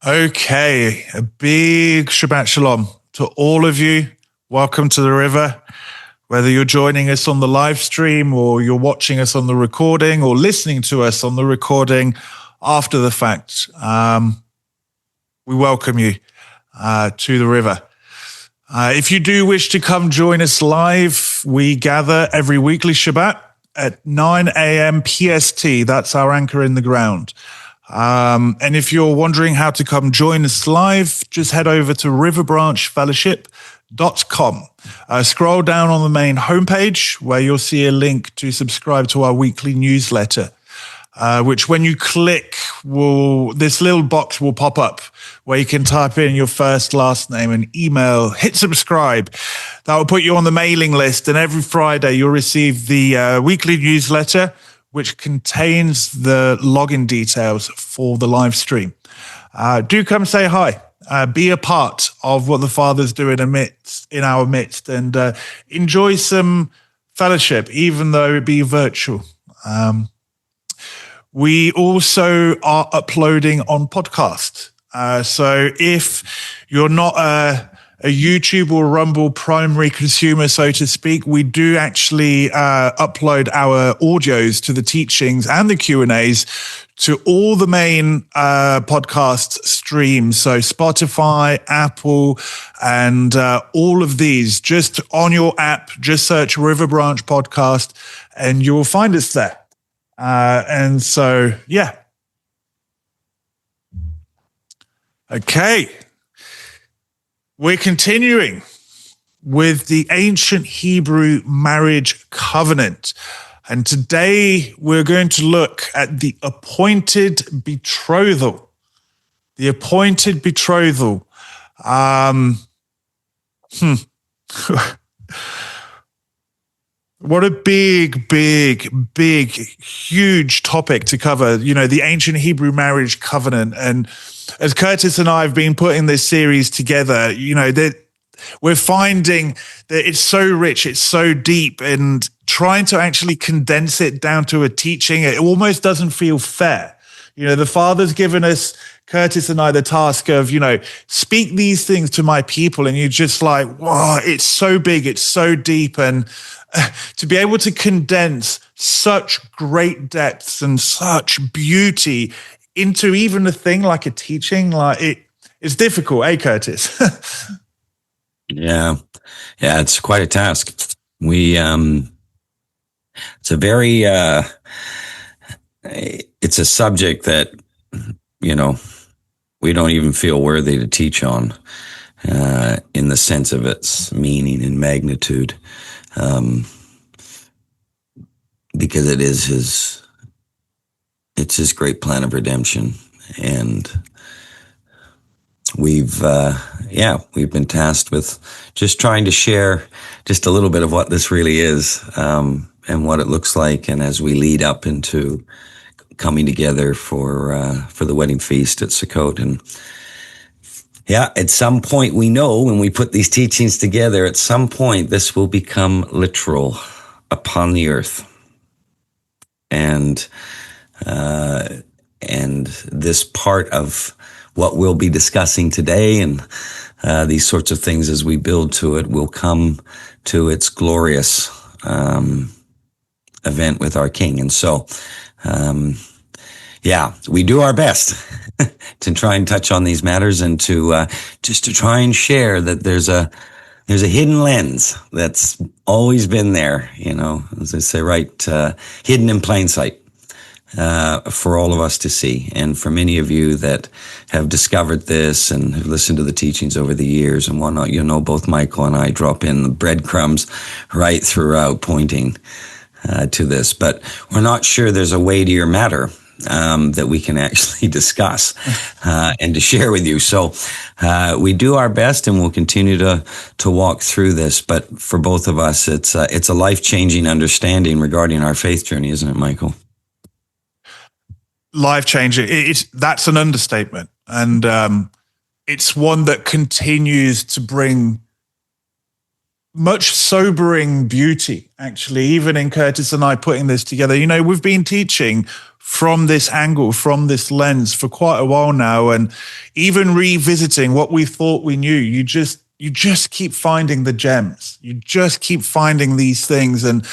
Okay, a big Shabbat Shalom to all of you. Welcome to the river. Whether you're joining us on the live stream or you're watching us on the recording or listening to us on the recording after the fact, we welcome you to the river. If you do wish to come join us live, we gather every weekly Shabbat at 9 a.m. PST. That's our anchor in the ground. And if you're wondering how to come join us live, just head over to riverbranchfellowship.com. Scroll down on the main homepage where you'll see a link to subscribe to our weekly newsletter, which when you click, this little box will pop up where you can type in your first, last name and email, hit subscribe. That will put you on the mailing list. And every Friday you'll receive the weekly newsletter, which contains the login details for the live stream. Do come say hi. Be a part of what the Father's doing in our midst, and enjoy some fellowship, even though it be virtual. We also are uploading on podcast. So if you're not a YouTube or Rumble primary consumer, so to speak, we do actually upload our audios to the teachings and the Q&As to all the main podcast streams. So Spotify, Apple, and all of these. Just on your app, just search River Branch Podcast and you will find us there. And so, yeah. Okay. We're continuing with the ancient Hebrew marriage covenant. And today we're going to look at the appointed betrothal. The appointed betrothal. What a big, huge topic to cover, the ancient Hebrew marriage covenant. And as Curtis and I have been putting this series together, that we're finding that it's so rich, it's so deep, and trying to actually condense it down to a teaching, it almost doesn't feel fair. The Father's given us, Curtis and I, the task of, speak these things to my people. And you're just like, wow, it's so big, it's so deep. And to be able to condense such great depths and such beauty into even a thing like a teaching, it's difficult, eh, Curtis? Yeah, it's quite a task. It's a very, it's a subject that, we don't even feel worthy to teach on, in the sense of its meaning and magnitude, because it's his great plan of redemption. And we've been tasked with just trying to share just a little bit of what this really is, and what it looks like. And as we lead up into coming together for the wedding feast at Sukkot. And at some point, we know when we put these teachings together, at some point this will become literal upon the earth. And this part of what we'll be discussing today and these sorts of things as we build to it will come to its glorious event with our King. And so, we do our best to try and touch on these matters and to just to try and share that there's a hidden lens that's always been there, as they say, right, hidden in plain sight. For all of us to see. And for many of you that have discovered this and have listened to the teachings over the years and whatnot, both Michael and I drop in the breadcrumbs right throughout pointing to this. But we're not sure there's a weightier matter that we can actually discuss and to share with you. So we do our best and we'll continue to walk through this. But for both of us, it's a life-changing understanding regarding our faith journey, isn't it, Michael? Life-changing. That's an understatement. And it's one that continues to bring much sobering beauty, actually, even in Curtis and I putting this together. You know, we've been teaching from this angle, from this lens for quite a while now, and even revisiting what we thought we knew, you just keep finding the gems. You just keep finding these things, and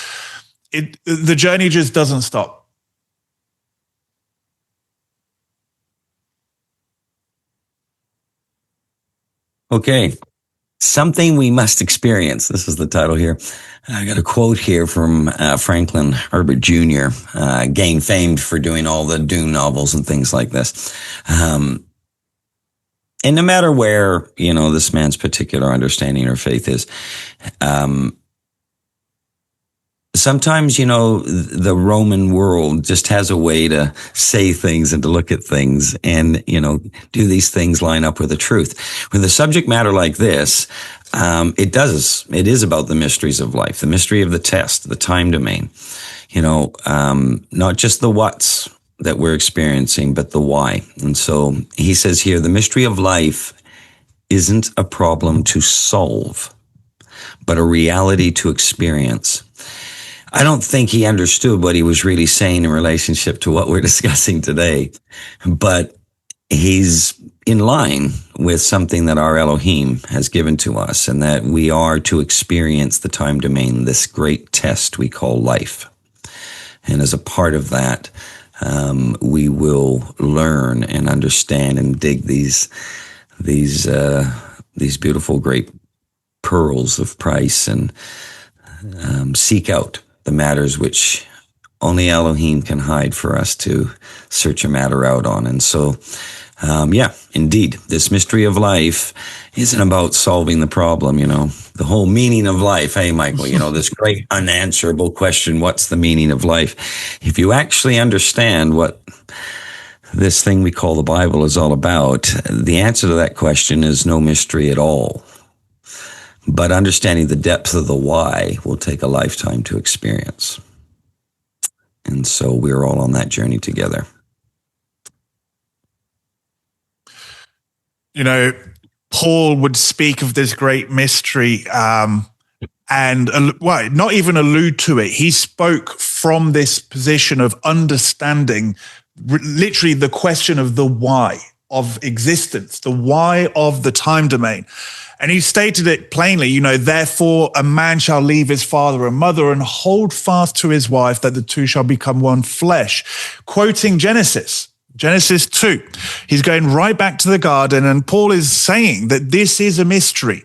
the journey just doesn't stop. Okay. Something we must experience. This is the title here. I got a quote here from Franklin Herbert Jr., gained famed for doing all the Dune novels and things like this. And no matter where, you know, this man's particular understanding or faith is, sometimes, you know, the Roman world just has a way to say things and to look at things and, you know, do these things line up with the truth. With a subject matter like this, it is about the mysteries of life, the mystery of the test, the time domain, you know, not just the what's that we're experiencing, but the why. And so he says here, the mystery of life isn't a problem to solve, but a reality to experience. I don't think he understood what he was really saying in relationship to what we're discussing today, but he's in line with something that our Elohim has given to us, and that we are to experience the time domain, this great test we call life. And as a part of that, we will learn and understand and dig these beautiful, great pearls of price, and seek out the matters which only Elohim can hide for us to search a matter out on. And so, indeed, this mystery of life isn't about solving the problem, you know, the whole meaning of life. Hey, Michael, you know, this great unanswerable question, what's the meaning of life? If you actually understand what this thing we call the Bible is all about, the answer to that question is no mystery at all. But understanding the depth of the why will take a lifetime to experience. And so we're all on that journey together. You know, Paul would speak of this great mystery and not even allude to it. He spoke from this position of understanding literally the question of the why of existence, the why of the time domain. And he stated it plainly, you know, therefore a man shall leave his father and mother and hold fast to his wife, that the two shall become one flesh. Quoting Genesis 2. He's going right back to the garden, and Paul is saying that this is a mystery.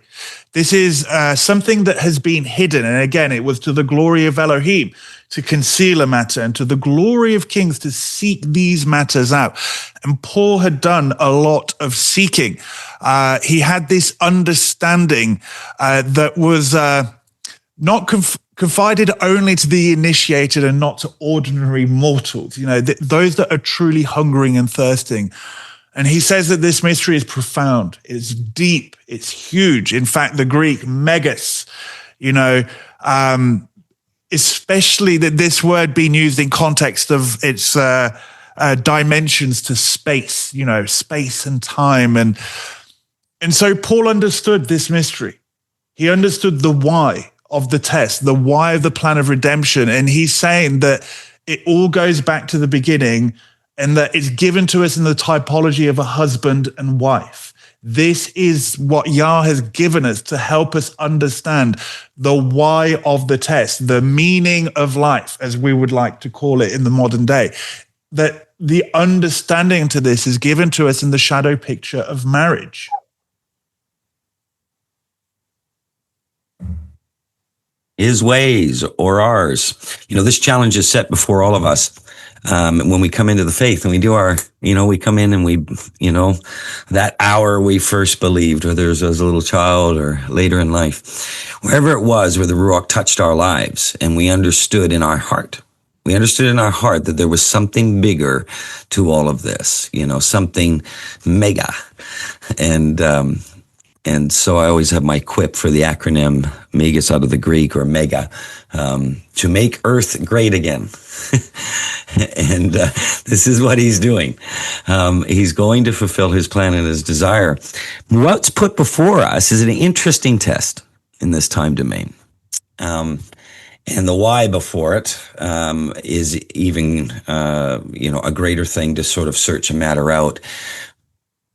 This is something that has been hidden. And again, it was to the glory of Elohim to conceal a matter, and to the glory of kings to seek these matters out. And Paul had done a lot of seeking. He had this understanding that was not confided only to the initiated and not to ordinary mortals, you know, those that are truly hungering and thirsting. And he says that this mystery is profound, it's deep, it's huge. In fact, the Greek megas, you know, especially that this word being used in context of its dimensions to space, you know, space and time. And so Paul understood this mystery. He understood the why of the test, the why of the plan of redemption. And he's saying that it all goes back to the beginning, and that it's given to us in the typology of a husband and wife. This is what Yah has given us to help us understand the why of the test, the meaning of life, as we would like to call it in the modern day. That the understanding to this is given to us in the shadow picture of marriage. His ways or ours. You know, this challenge is set before all of us. When we come into the faith and we do our, you know, we come in and we, you know, that hour we first believed, whether it was as a little child or later in life, wherever it was where the Ruach touched our lives, and we understood in our heart that there was something bigger to all of this, you know, something mega. And so I always have my quip for the acronym MEGAS out of the Greek, or mega, to make earth great again. And this is what he's doing. He's going to fulfill his plan and his desire. What's put before us is an interesting test. in this time domain. And the why before it is even, a greater thing to sort of search a matter out.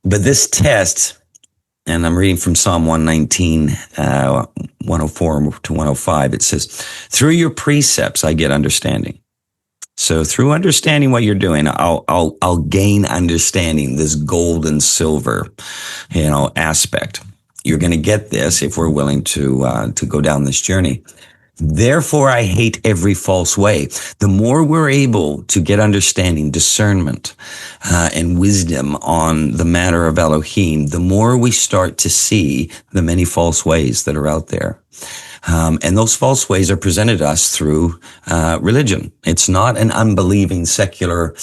But this test, and I'm reading from Psalm 119, 104 to 105, it says, through your precepts, I get understanding. So through understanding what you're doing, I'll gain understanding, this gold and silver, aspect. You're going to get this if we're willing to go down this journey. Therefore, I hate every false way. The more we're able to get understanding, discernment, and wisdom on the matter of Elohim, the more we start to see the many false ways that are out there. And those false ways are presented to us through religion. It's not an unbelieving secular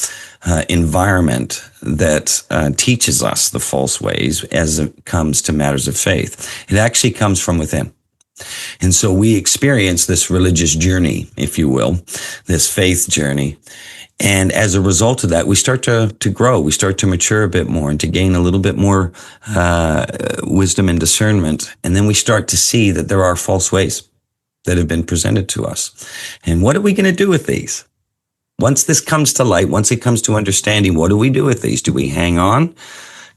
environment that teaches us the false ways as it comes to matters of faith. It actually comes from within. And so we experience this religious journey, if you will, this faith journey. And as a result of that, we start to grow. We start to mature a bit more and to gain a little bit more wisdom and discernment. And then we start to see that there are false ways that have been presented to us. And what are we going to do with these? Once this comes to light, once it comes to understanding, what do we do with these? Do we hang on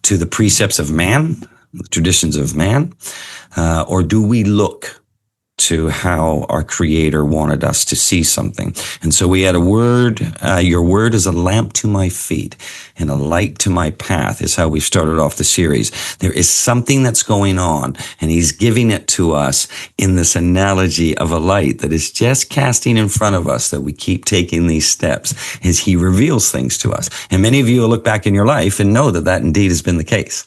to the precepts of man, the traditions of man, or do we look to how our Creator wanted us to see something? And so we had a word, your word is a lamp to my feet and a light to my path, is how we started off the series. There is something that's going on, and he's giving it to us in this analogy of a light that is just casting in front of us, that we keep taking these steps as he reveals things to us. And many of you will look back in your life and know that that indeed has been the case.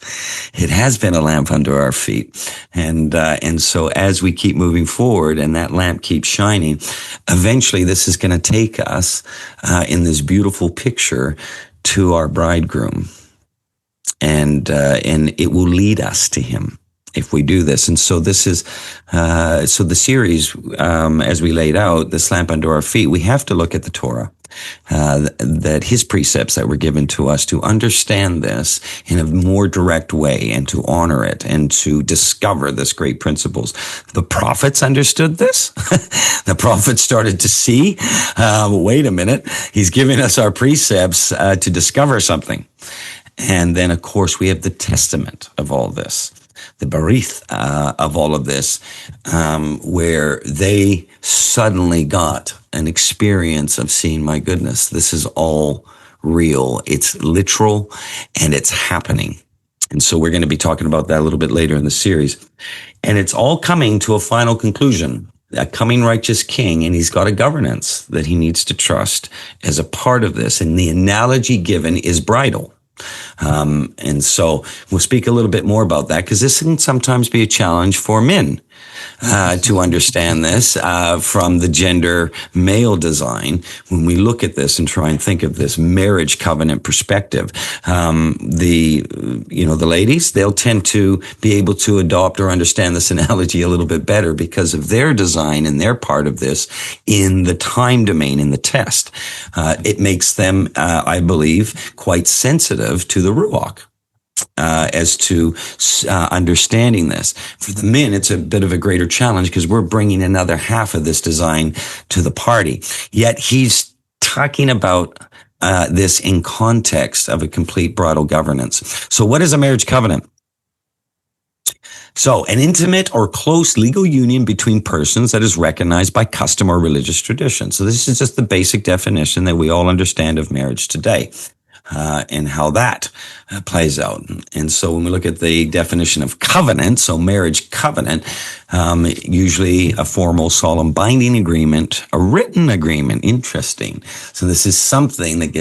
It has been a lamp under our feet. And so as we keep moving forward and that lamp keeps shining, eventually this is going to take us in this beautiful picture to our bridegroom, and it will lead us to him if we do this. And so this is so the series, as we laid out, this lamp under our feet. We have to look at the Torah, that his precepts that were given to us, to understand this in a more direct way and to honor it and to discover this great principles. The prophets understood this. The prophets started to see, wait a minute, he's giving us our precepts to discover something. And then, of course, we have the testament of all this, the Berith of all of this, where they suddenly got an experience of seeing, my goodness, this is all real. It's literal and it's happening. And so we're going to be talking about that a little bit later in the series. And it's all coming to a final conclusion. A coming righteous king, and he's got a governance that he needs to trust as a part of this. And the analogy given is bridal. And so we'll speak a little bit more about that, because this can sometimes be a challenge for men to understand this from the gender male design. When we look at this and try and think of this marriage covenant perspective, the ladies, they'll tend to be able to adopt or understand this analogy a little bit better because of their design and their part of this in the time domain, in the test. It makes them, I believe, quite sensitive to the Ruach. As to understanding this. For the men, it's a bit of a greater challenge because we're bringing another half of this design to the party. Yet he's talking about this in context of a complete bridal governance. So what is a marriage covenant? So an intimate or close legal union between persons that is recognized by custom or religious tradition. So this is just the basic definition that we all understand of marriage today. And how that plays out. And so when we look at the definition of covenant, so marriage covenant, usually a formal, solemn, binding agreement, a written agreement. Interesting. So this is something that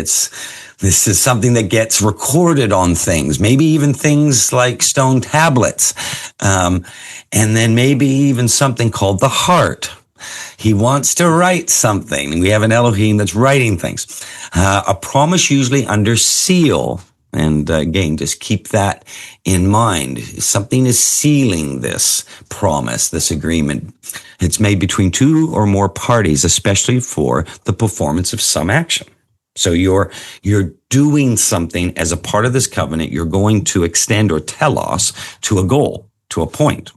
gets recorded on things, maybe even things like stone tablets, and then maybe even something called the heart. He wants to write something. We have an Elohim that's writing things. A promise usually under seal. And again, just keep that in mind. Something is sealing this promise, this agreement. It's made between two or more parties, especially for the performance of some action. So you're doing something as a part of this covenant. You're going to extend or telos to a goal, to a point.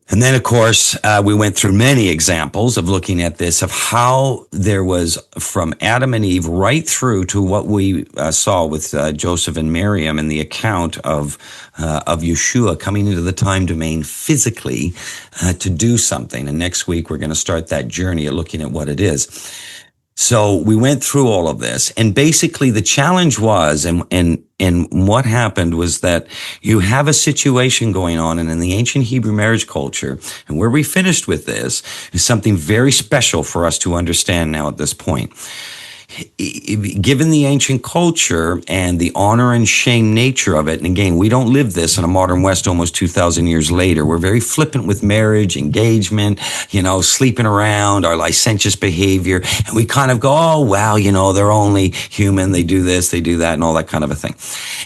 And then, of course, we went through many examples of looking at this, of how there was from Adam and Eve right through to what we saw with Joseph and Miriam in the account of Yeshua coming into the time domain physically to do something. And next week, we're going to start that journey of looking at what it is. So we went through all of this, and basically the challenge was, and what happened was that you have a situation going on, and in the ancient Hebrew marriage culture, and where we finished with this is something very special for us to understand now at this point. Given the ancient culture and the honor and shame nature of it, and again, we don't live this in a modern West almost 2,000 years later. We're very flippant with marriage, engagement, sleeping around, our licentious behavior, and we kind of go, oh, wow, they're only human, they do this, they do that, and all that kind of a thing.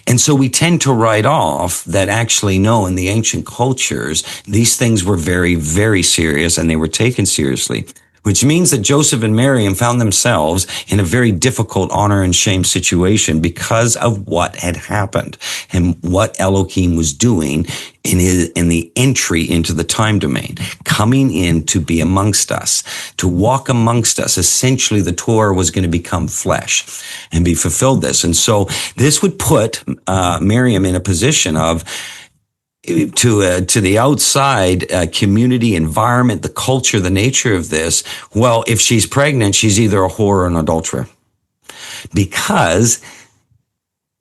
And so we tend to write off that actually, no, in the ancient cultures, these things were very, very serious, and they were taken seriously. Which means that Joseph and Miriam found themselves in a very difficult honor and shame situation because of what had happened and what Elohim was doing in the entry into the time domain, coming in to be amongst us, to walk amongst us. Essentially, the Torah was going to become flesh and be fulfilled this. And so this would put Miriam in a position of, to the outside community, environment, the culture, the nature of this, well, if she's pregnant, she's either a whore or an adulterer. Because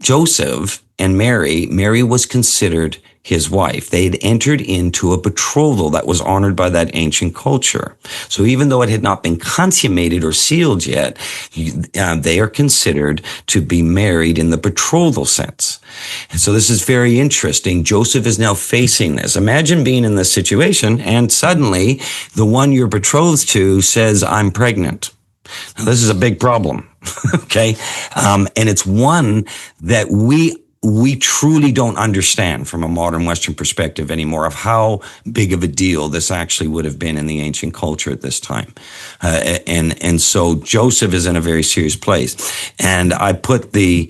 Joseph and Mary was considered his wife. They had entered into a betrothal that was honored by that ancient culture. So even though it had not been consummated or sealed yet, they are considered to be married in the betrothal sense. And so this is very interesting. Joseph is now facing this. Imagine being in this situation and suddenly the one you're betrothed to says, I'm pregnant. Now, this is a big problem. Okay. And it's one that we truly don't understand from a modern Western perspective anymore of how big of a deal this actually would have been in the ancient culture at this time. And so Joseph is in a very serious place. And I put the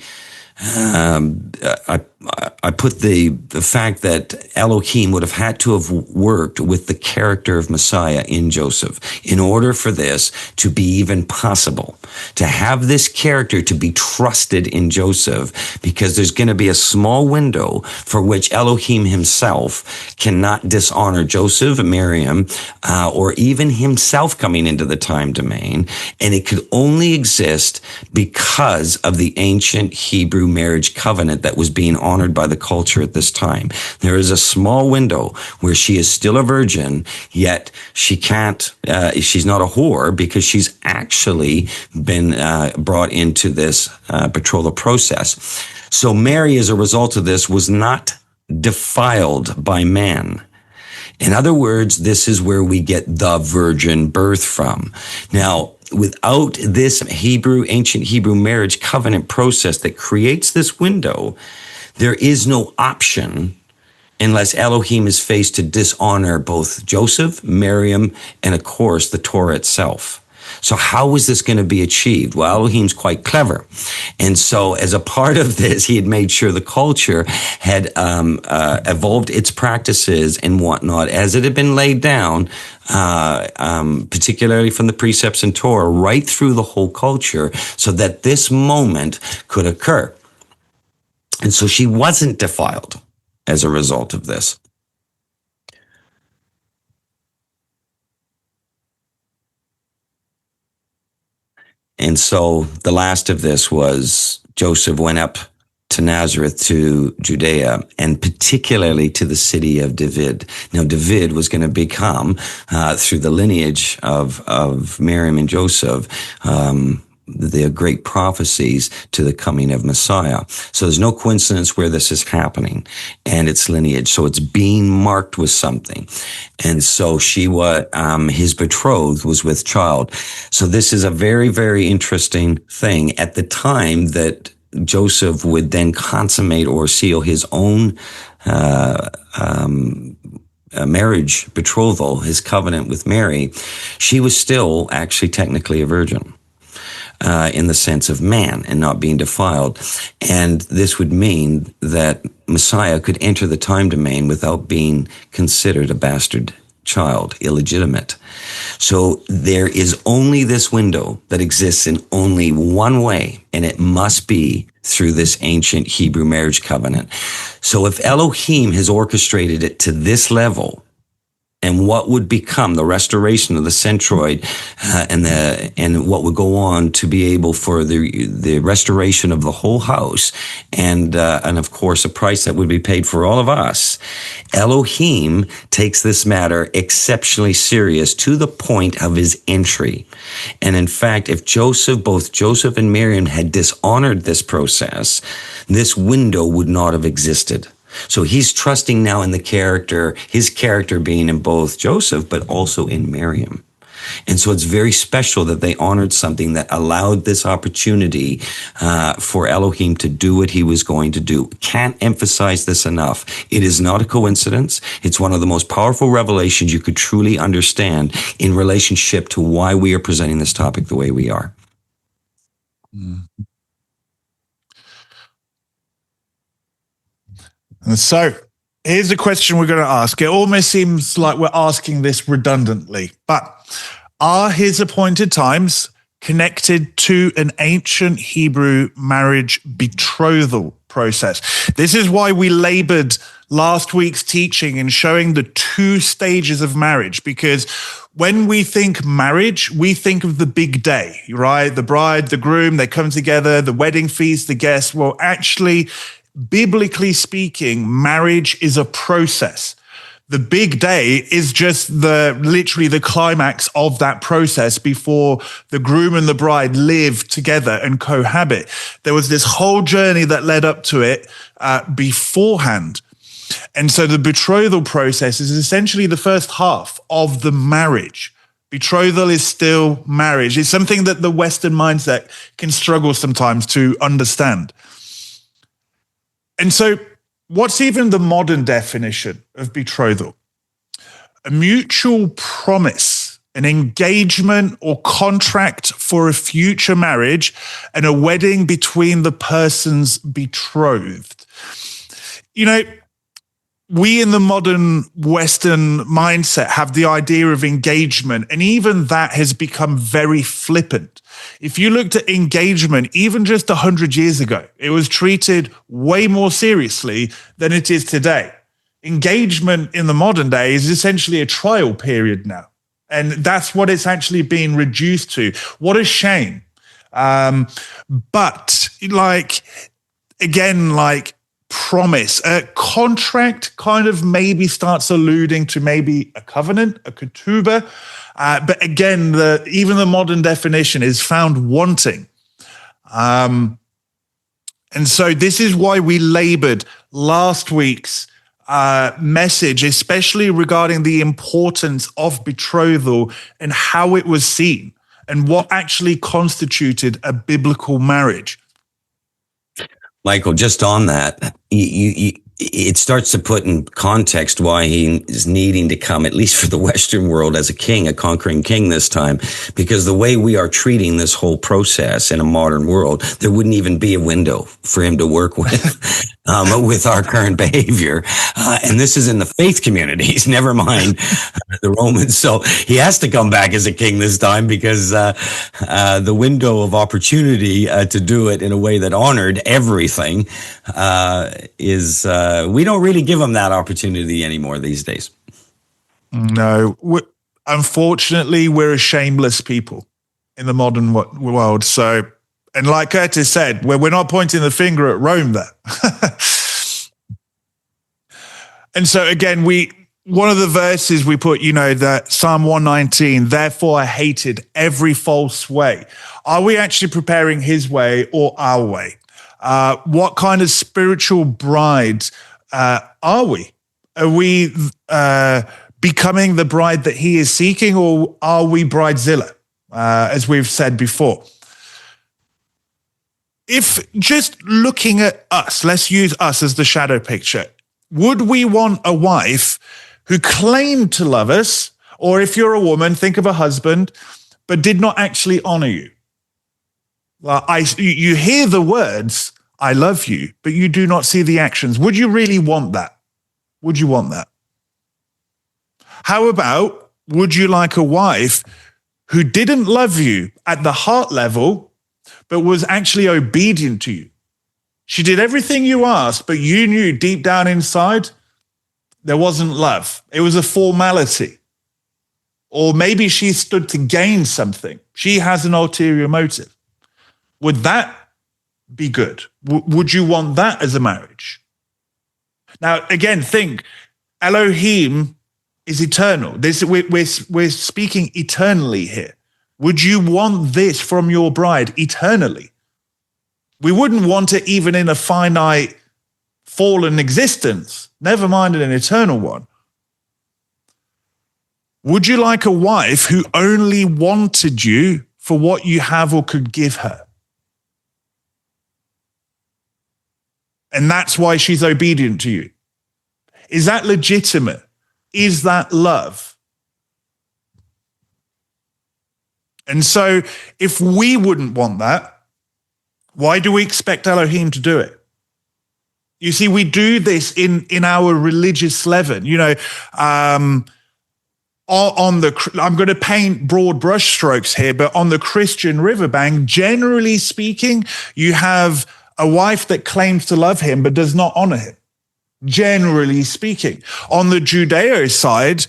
fact that Elohim would have had to have worked with the character of Messiah in Joseph in order for this to be even possible, to have this character to be trusted in Joseph, because there's going to be a small window for which Elohim himself cannot dishonor Joseph, Miriam, or even himself coming into the time domain. And it could only exist because of the ancient Hebrew marriage covenant that was being honored by the culture at this time. There is a small window where she is still a virgin, yet she can't, she's not a whore because she's actually been brought into this betrothal process. So Mary, as a result of this, was not defiled by man. In other words, this is where we get the virgin birth from. Now, without this ancient Hebrew marriage covenant process that creates this window, there is no option unless Elohim is faced to dishonor both Joseph, Miriam, and of course the Torah itself. So how was this going to be achieved? Well, Elohim's quite clever. And so as a part of this, he had made sure the culture had evolved its practices and whatnot as it had been laid down, particularly from the precepts in Torah, right through the whole culture, so that this moment could occur. And so she wasn't defiled as a result of this. And so the last of this was Joseph went up to Nazareth, to Judea, and particularly to the city of David. Now, David was going to become, through the lineage of Miriam and Joseph, the great prophecies to the coming of Messiah. So there's no coincidence where this is happening and its lineage. So it's being marked with something. And so his betrothed was with child. So this is a very, very interesting thing. At the time that Joseph would then consummate or seal his own marriage betrothal, his covenant with Mary, she was still actually technically a virgin. In the sense of man and not being defiled. And this would mean that Messiah could enter the time domain without being considered a bastard child, illegitimate. So there is only this window that exists in only one way, and it must be through this ancient Hebrew marriage covenant. So if Elohim has orchestrated it to this level, and what would become the restoration of the centroid, and what would go on to be able for the restoration of the whole house, and of course a price that would be paid for all of us. Elohim takes this matter exceptionally serious to the point of his entry. And in fact, if both Joseph and Miriam had dishonored this process, this window would not have existed. So he's trusting now in his character being in both Joseph, but also in Miriam. And so it's very special that they honored something that allowed this opportunity for Elohim to do what he was going to do. Can't emphasize this enough. It is not a coincidence. It's one of the most powerful revelations you could truly understand in relationship to why we are presenting this topic the way we are. Mm. And so here's a question we're going to ask. It almost seems like we're asking this redundantly, but are his appointed times connected to an ancient Hebrew marriage betrothal process? This is why we labored last week's teaching in showing the two stages of marriage, because when we think marriage, we think of the big day, right? The bride, the groom, they come together, the wedding feast, the guests. Well, actually, biblically speaking, marriage is a process. The big day is just literally the climax of that process before the groom and the bride live together and cohabit. There was this whole journey that led up to it beforehand. And so the betrothal process is essentially the first half of the marriage. Betrothal is still marriage. It's something that the Western mindset can struggle sometimes to understand. And so what's even the modern definition of betrothal? A mutual promise, an engagement or contract for a future marriage, and a wedding between the persons betrothed. You know, we in the modern Western mindset have the idea of engagement, and even that has become very flippant. If you looked at engagement, even just 100 years ago, it was treated way more seriously than it is today. Engagement in the modern day is essentially a trial period now. And that's what it's actually being reduced to. What a shame. But promise, a contract kind of maybe starts alluding to maybe a covenant, a ketubah. But again, even the modern definition is found wanting. And so this is why we labored last week's message, especially regarding the importance of betrothal and how it was seen and what actually constituted a biblical marriage. Michael, just on that, it starts to put in context why he is needing to come, at least for the Western world, as a king, a conquering king this time, because the way we are treating this whole process in a modern world, there wouldn't even be a window for him to work with our current behavior. And this is in the faith communities, never mind the Romans. So he has to come back as a king this time because the window of opportunity to do it in a way that honored everything is... we don't really give them that opportunity anymore these days. No, unfortunately, we're a shameless people in the modern world. So, and like Curtis said, we're not pointing the finger at Rome there. And so again, one of the verses we put, that Psalm 119, therefore I hated every false way. Are we actually preparing his way or our way? What kind of spiritual brides are we? Are we becoming the bride that he is seeking, or are we bridezilla, as we've said before? If just looking at us, let's use us as the shadow picture. Would we want a wife who claimed to love us, or if you're a woman, think of a husband, but did not actually honor you? Well, you hear the words, I love you, but you do not see the actions. Would you really want that? Would you want that? How about, would you like a wife who didn't love you at the heart level, but was actually obedient to you? She did everything you asked, but you knew deep down inside there wasn't love. It was a formality. Or maybe she stood to gain something. She has an ulterior motive. Would that be good? Would you want that as a marriage? Now, again, think, Elohim is eternal. We're speaking eternally here. Would you want this from your bride eternally? We wouldn't want it even in a finite, fallen existence, never mind in an eternal one. Would you like a wife who only wanted you for what you have or could give her? And that's why she's obedient to you. Is that legitimate? Is that love? And so if we wouldn't want that, why do we expect Elohim to do it? You see, we do this in our religious leaven. You know, I'm going to paint broad brushstrokes here, but on the Christian riverbank, generally speaking, you have a wife that claims to love him but does not honor him. Generally speaking, on the Judeo side,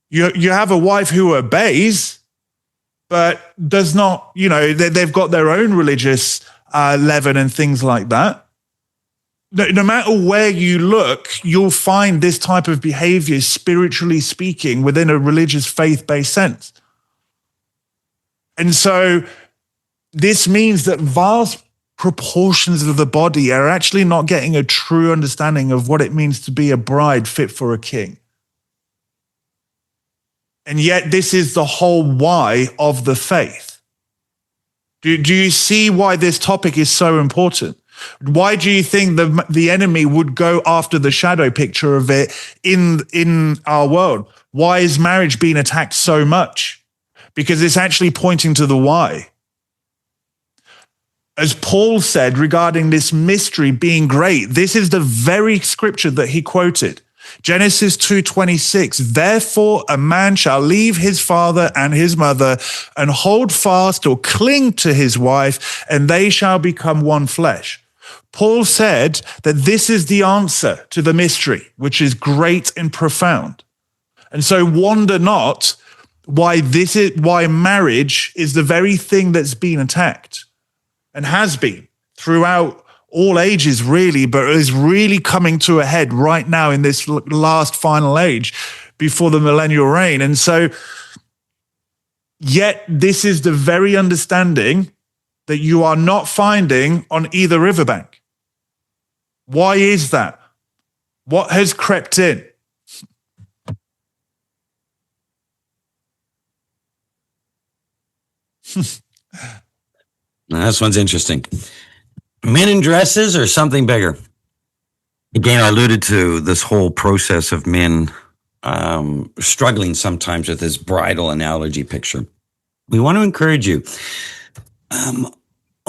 you have a wife who obeys, but does not, you know, they've got their own religious leaven and things like that. No matter where you look, you'll find this type of behavior, spiritually speaking, within a religious faith-based sense. And so this means that vast proportions of the body are actually not getting a true understanding of what it means to be a bride fit for a king. And yet this is the whole why of the faith. Do you see why this topic is so important? Why do you think the enemy would go after the shadow picture of it in our world? Why is marriage being attacked so much? Because it's actually pointing to the why. As Paul said regarding this mystery being great, this is the very scripture that he quoted. Genesis 2:26, therefore a man shall leave his father and his mother and hold fast or cling to his wife, and they shall become one flesh. Paul said that this is the answer to the mystery, which is great and profound. And so wonder not why marriage is the very thing that's been attacked. And has been throughout all ages, really, but is really coming to a head right now in this last final age before the millennial reign. And so, yet this is the very understanding that you are not finding on either riverbank. Why is that? What has crept in? Now, this one's interesting. Men in dresses or something bigger? Again, I alluded to this whole process of men struggling sometimes with this bridal analogy picture. We want to encourage you.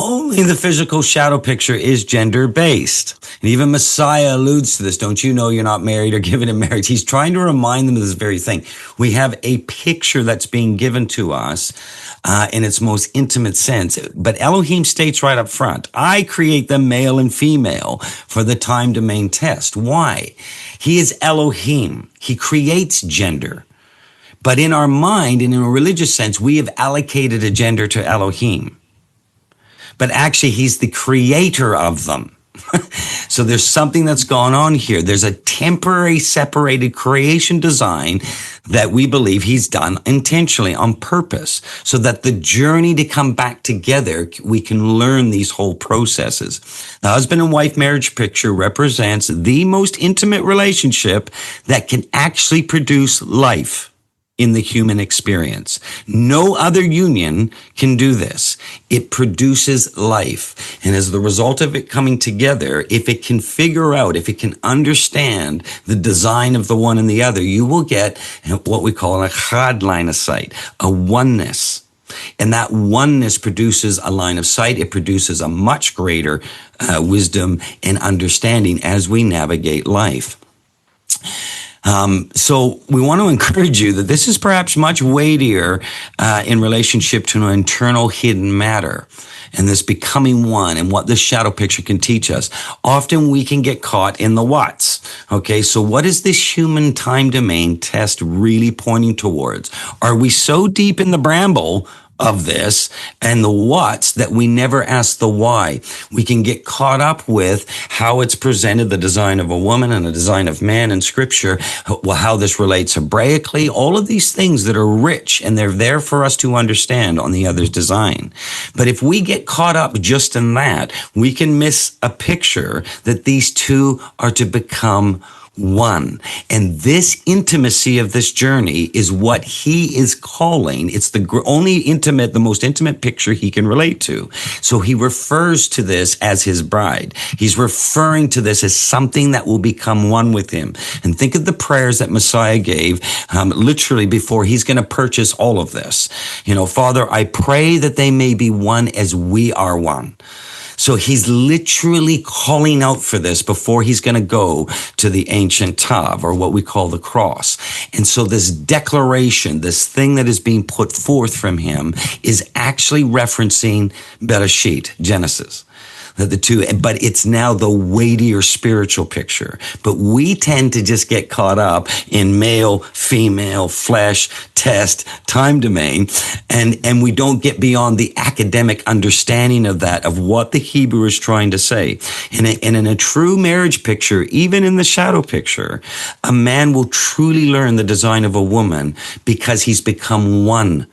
Only the physical shadow picture is gender-based. And even Messiah alludes to this. Don't you know you're not married or given in marriage? He's trying to remind them of this very thing. We have a picture that's being given to us in its most intimate sense. But Elohim states right up front, I create them male and female for the time domain test. Why? He is Elohim. He creates gender. But in our mind and in a religious sense, we have allocated a gender to Elohim. But actually, he's the creator of them. So there's something that's gone on here. There's a temporary separated creation design that we believe he's done intentionally on purpose so that the journey to come back together, we can learn these whole processes. The husband and wife marriage picture represents the most intimate relationship that can actually produce life in the human experience. No other union can do this. It produces life. And as the result of it coming together, if it can figure out, if it can understand the design of the one and the other, you will get what we call an echad line of sight, a oneness. And that oneness produces a line of sight. It produces a much greater wisdom and understanding as we navigate life. So we want to encourage you that this is perhaps much weightier in relationship to an internal hidden matter and this becoming one and what this shadow picture can teach us. Often we can get caught in the what's. Okay, so what is this human time domain test really pointing towards? Are we so deep in the bramble of this and the what's that we never ask the why? We can get caught up with how it's presented, the design of a woman and the design of man in scripture, how this relates Hebraically, all of these things that are rich and they're there for us to understand on the other's design. But if we get caught up just in that, we can miss a picture that these two are to become one. And this intimacy of this journey is what he is calling. It's the most intimate picture he can relate to. So he refers to this as his bride. He's referring to this as something that will become one with him. And think of the prayers that Messiah gave, literally before he's going to purchase all of this. Father, I pray that they may be one as we are one. So he's literally calling out for this before he's going to go to the ancient Tav, or what we call the cross. And so this declaration, this thing that is being put forth from him, is actually referencing Bereshit, Genesis. The two, but it's now the weightier spiritual picture. But we tend to just get caught up in male, female, flesh, test, time domain, and we don't get beyond the academic understanding of that, of what the Hebrew is trying to say. And in a true marriage picture, even in the shadow picture, a man will truly learn the design of a woman because he's become one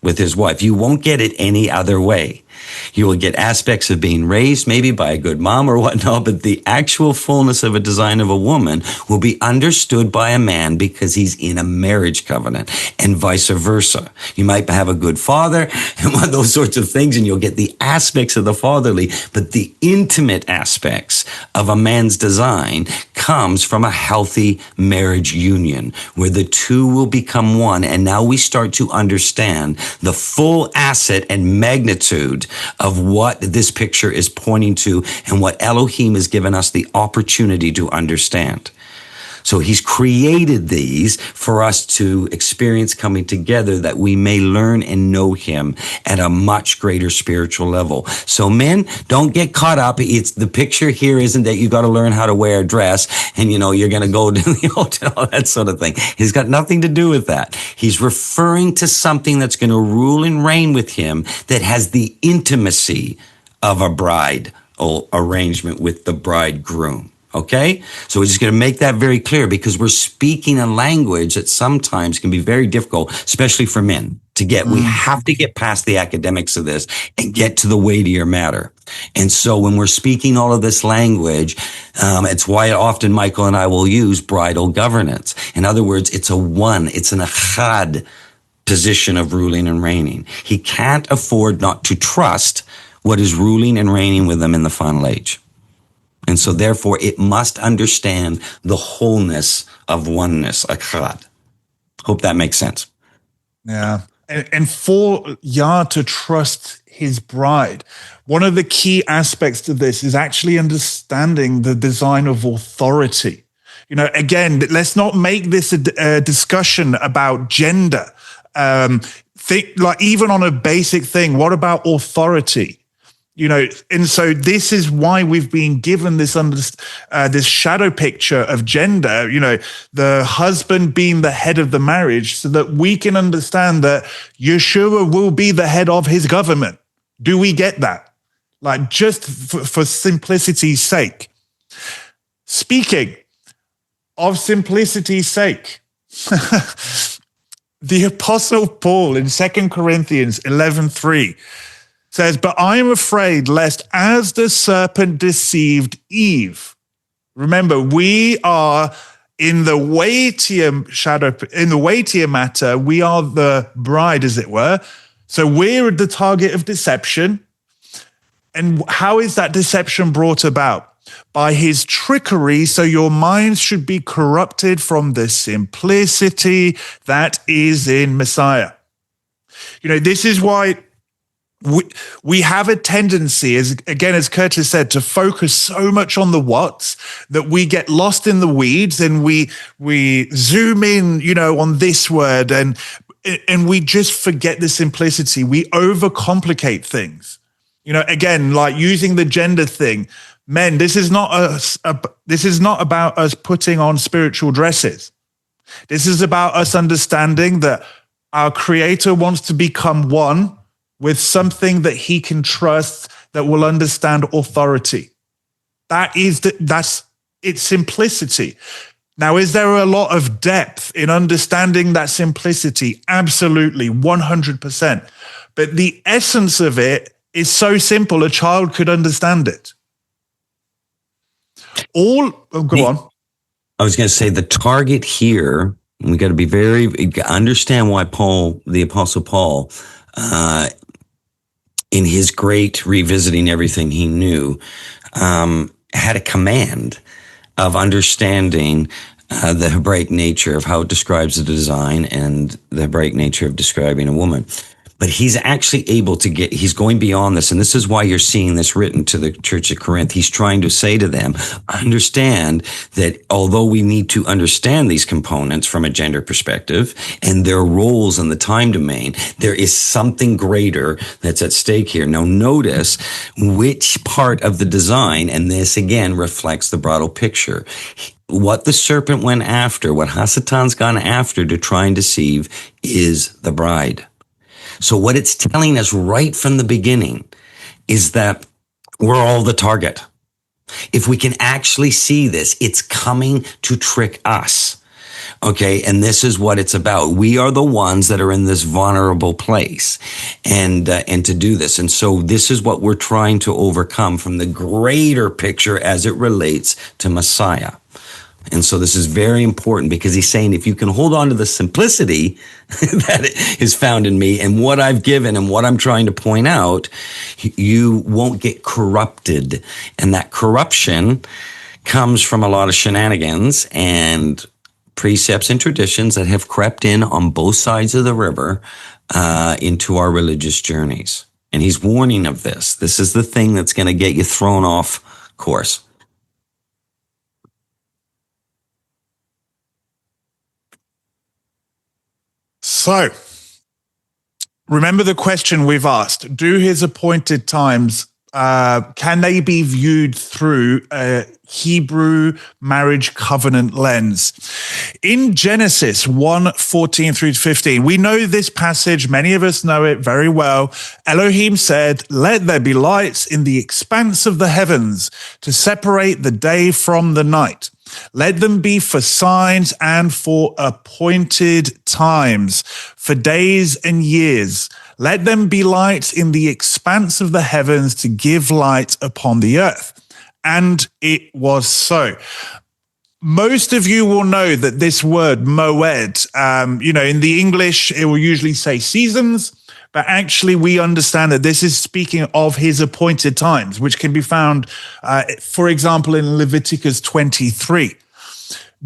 with his wife. You won't get it any other way. You will get aspects of being raised maybe by a good mom or whatnot, but the actual fullness of a design of a woman will be understood by a man because he's in a marriage covenant, and vice versa. You might have a good father and one of those sorts of things, and you'll get the aspects of the fatherly, but the intimate aspects of a man's design comes from a healthy marriage union where the two will become one. And now we start to understand the full asset and magnitude of what this picture is pointing to and what Elohim has given us the opportunity to understand. So he's created these for us to experience coming together that we may learn and know him at a much greater spiritual level. So men, don't get caught up. It's the picture here isn't that you got to learn how to wear a dress and, you're going to go to the hotel, that sort of thing. He's got nothing to do with that. He's referring to something that's going to rule and reign with him that has the intimacy of a bride or arrangement with the bridegroom. Okay? So we're just going to make that very clear because we're speaking a language that sometimes can be very difficult, especially for men to get. We have to get past the academics of this and get to the weightier matter. And so when we're speaking all of this language, it's why often Michael and I will use bridal governance. In other words, it's an echad position of ruling and reigning. He can't afford not to trust what is ruling and reigning with him in the final age. And so therefore it must understand the wholeness of oneness, echad. Hope that makes sense. Yeah. And for Yah to trust his bride, one of the key aspects to this is actually understanding the design of authority. Again, let's not make this a discussion about gender. Think like even on a basic thing, what about authority? And so this is why we've been given this shadow picture of gender, the husband being the head of the marriage, so that we can understand that Yeshua will be the head of his government. Do we get that? Like just for simplicity's sake. Speaking of simplicity's sake, the Apostle Paul in 2 Corinthians 11:3 says, "But I am afraid lest as the serpent deceived Eve." Remember, we are in the weightier matter. We are the bride, as it were. So we're the target of deception. And how is that deception brought about? By his trickery, so your minds should be corrupted from the simplicity that is in Messiah. This is why we have a tendency, as Curtis said, to focus so much on the what's that we get lost in the weeds, and we zoom in, on this word, and we just forget the simplicity. We overcomplicate things. Again, like using the gender thing. Men, this is not about us putting on spiritual dresses. This is about us understanding that our Creator wants to become one with something that he can trust, that will understand authority. That's its simplicity. Now, is there a lot of depth in understanding that simplicity? Absolutely, 100%. But the essence of it is so simple, a child could understand it. Go on. I was going to say the target here, we got to be understand why the Apostle Paul, in his great revisiting everything he knew, had a command of understanding the Hebraic nature of how it describes the design and the Hebraic nature of describing a woman. But he's actually able to he's going beyond this. And this is why you're seeing this written to the church at Corinth. He's trying to say to them, understand that although we need to understand these components from a gender perspective and their roles in the time domain, there is something greater that's at stake here. Now notice which part of the design, and this again reflects the broader picture. What the serpent went after, what Hasatan's gone after to try and deceive, is the bride. So what it's telling us right from the beginning is that we're all the target. If we can actually see this, it's coming to trick us. Okay. And this is what it's about. We are the ones that are in this vulnerable place and to do this. And so this is what we're trying to overcome from the greater picture as it relates to Messiah. And so this is very important because he's saying, if you can hold on to the simplicity that is found in me and what I've given and what I'm trying to point out, you won't get corrupted. And that corruption comes from a lot of shenanigans and precepts and traditions that have crept in on both sides of the river into our religious journeys. And he's warning of this. This is the thing that's going to get you thrown off course. So, remember the question we've asked. Do his appointed times, can they be viewed through a Hebrew marriage covenant lens? In Genesis 1:14 through 15, we know this passage. Many of us know it very well. Elohim said, "Let there be lights in the expanse of the heavens to separate the day from the night. Let them be for signs and for appointed times, for days and years. Let them be lights in the expanse of the heavens to give light upon the earth." And it was so. Most of you will know that this word moed, in the English, it will usually say seasons, but actually we understand that this is speaking of his appointed times, which can be found, for example, in Leviticus 23.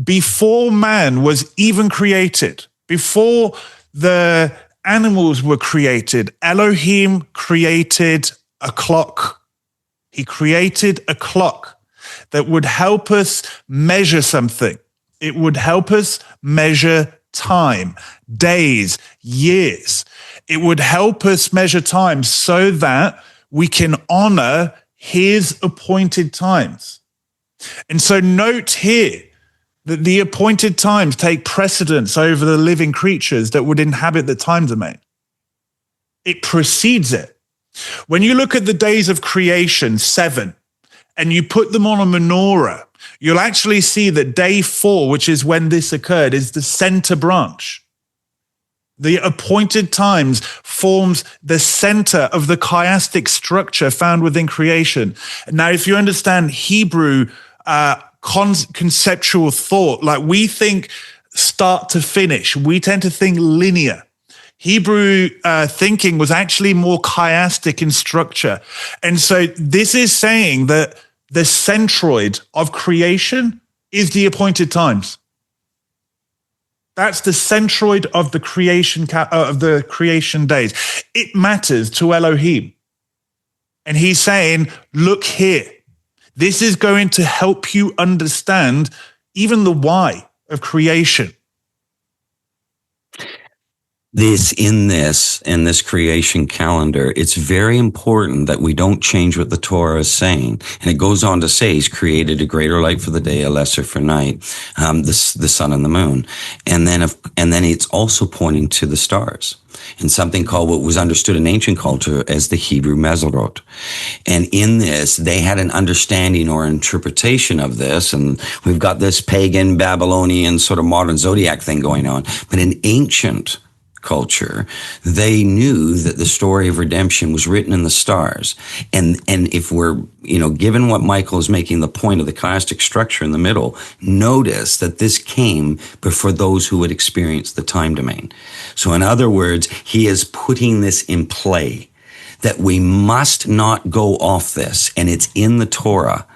Before man was even created, before the animals were created, Elohim created a clock. He created a clock that would help us measure something. It would help us measure time, days, years. It would help us measure time so that we can honor his appointed times. And so note here that the appointed times take precedence over the living creatures that would inhabit the time domain. It precedes it. When you look at the days of creation, 7, and you put them on a menorah, you'll actually see that day 4, which is when this occurred, is the center branch. The appointed times forms the center of the chiastic structure found within creation. Now, if you understand Hebrew conceptual thought, like we think start to finish, we tend to think linear. Hebrew thinking was actually more chiastic in structure. And so this is saying that the centroid of creation is the appointed times. That's the centroid of the creation days. It matters to Elohim. And he's saying, look here. This is going to help you understand even the why of creation. In this creation calendar, it's very important that we don't change what the Torah is saying. And it goes on to say he's created a greater light for the day, a lesser for night, the sun and the moon. And then it's also pointing to the stars and something called what was understood in ancient culture as the Hebrew Mazarot. And in this, they had an understanding or interpretation of this. And we've got this pagan, Babylonian sort of modern zodiac thing going on. But in ancient culture, they knew that the story of redemption was written in the stars. And if we're, given what Michael is making the point of the chiastic structure in the middle, notice that this came before those who would experience the time domain. So in other words, he is putting this in play, that we must not go off this, and it's in the Torah.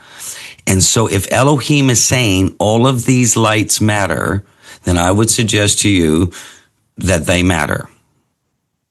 And so if Elohim is saying all of these lights matter, then I would suggest to you that they matter.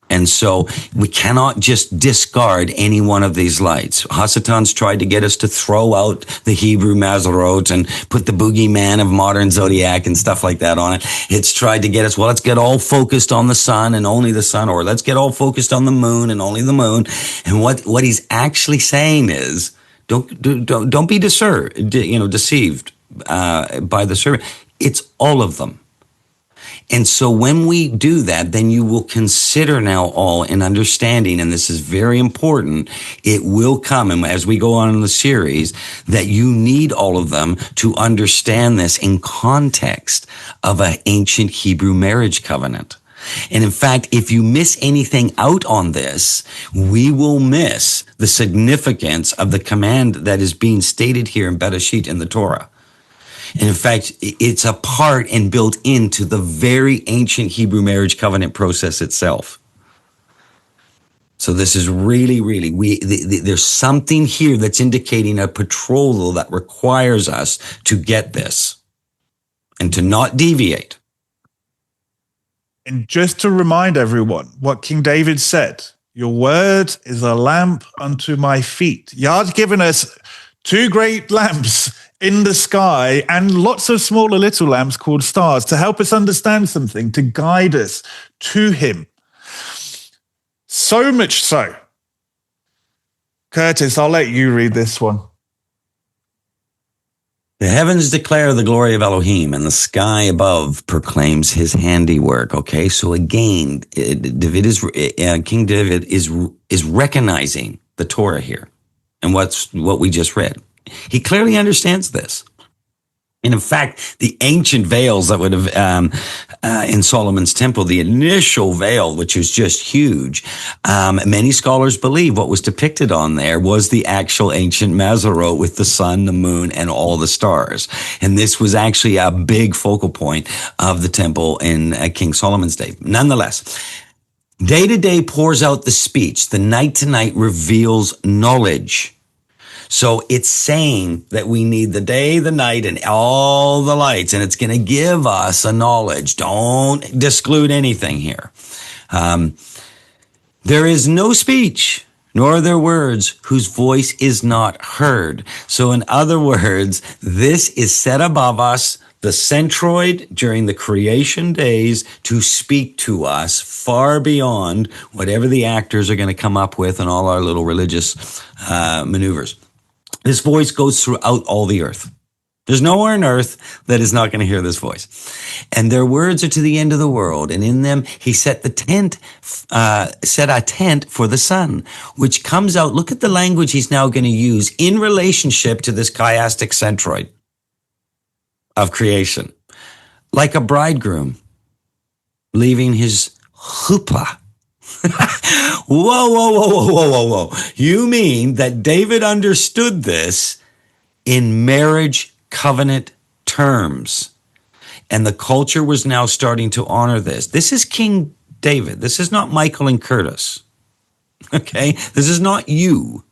And so we cannot just discard any one of these lights. Hasatan's tried to get us to throw out the Hebrew Mazarot and put the boogeyman of modern zodiac and stuff like that on it. It's tried to get us, let's get all focused on the sun and only the sun, or let's get all focused on the moon and only the moon. And what he's actually saying is, don't be deceived by the servant. It's all of them. And so when we do that, then you will consider now all in understanding, and this is very important, it will come, and as we go on in the series, that you need all of them to understand this in context of an ancient Hebrew marriage covenant. And in fact, if you miss anything out on this, we will miss the significance of the command that is being stated here in Bereshit in the Torah. And in fact, it's a part and built into the very ancient Hebrew marriage covenant process itself. So this is really, there's something here that's indicating a betrothal that requires us to get this and to not deviate. And just to remind everyone what King David said, your word is a lamp unto my feet. Yah's given us two great lamps in the sky and lots of smaller little lamps called stars to help us understand something, to guide us to him. So much so. Curtis, I'll let you read this one. The heavens declare the glory of Elohim, and the sky above proclaims his handiwork. Okay, so again, King David is recognizing the Torah here and what we just read. He clearly understands this. And in fact, the ancient veils that would have, in Solomon's temple, the initial veil, which was just huge, many scholars believe what was depicted on there was the actual ancient Mazarot with the sun, the moon, and all the stars. And this was actually a big focal point of the temple in King Solomon's day. Nonetheless, day to day pours out the speech. The night to night reveals knowledge. So it's saying that we need the day, the night, and all the lights, and it's going to give us a knowledge. Don't disclude anything here. There is no speech, nor are there words whose voice is not heard. So in other words, this is set above us, the centroid during the creation days, to speak to us far beyond whatever the actors are going to come up with and all our little religious maneuvers. This voice goes throughout all the earth. There's nowhere on earth that is not going to hear this voice. And their words are to the end of the world. And in them, he set a tent for the sun, which comes out. Look at the language he's now going to use in relationship to this chiastic centroid of creation. Like a bridegroom leaving his chuppah. Whoa. You mean that David understood this in marriage covenant terms, and the culture was now starting to honor this. This is King David. This is not Michael and Curtis. Okay? This is not you.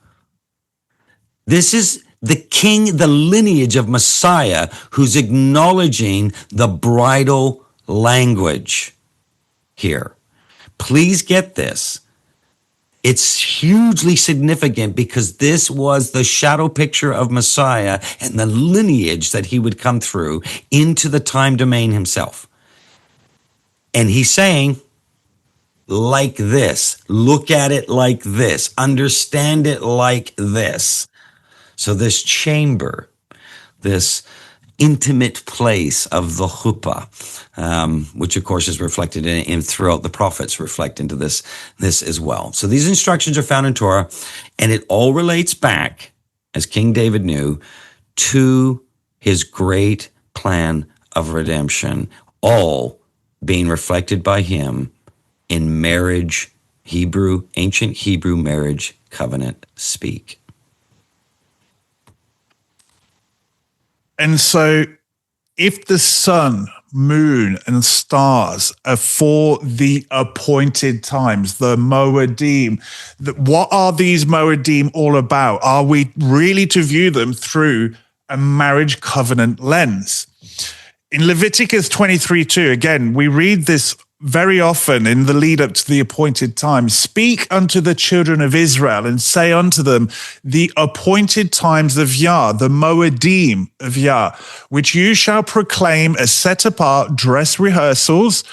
This is the king, the lineage of Messiah, who's acknowledging the bridal language here. Please get this. It's hugely significant because this was the shadow picture of Messiah and the lineage that he would come through into the time domain himself. And he's saying, like this, look at it like this, understand it like this. So this chamber, this intimate place of the chuppah, which of course is reflected in throughout the prophets, reflect into this as well. So these instructions are found in Torah, and it all relates back, as King David knew, to his great plan of redemption, all being reflected by him in marriage, ancient Hebrew marriage covenant speak. And so if the sun, moon, and stars are for the appointed times, the Moedim, what are these Moedim all about? Are we really to view them through a marriage covenant lens? In Leviticus 23:2, again, we read this very often in the lead up to the appointed time. Speak unto the children of Israel and say unto them, the appointed times of Yah, the Moedim of Yah, which you shall proclaim as set apart dress rehearsals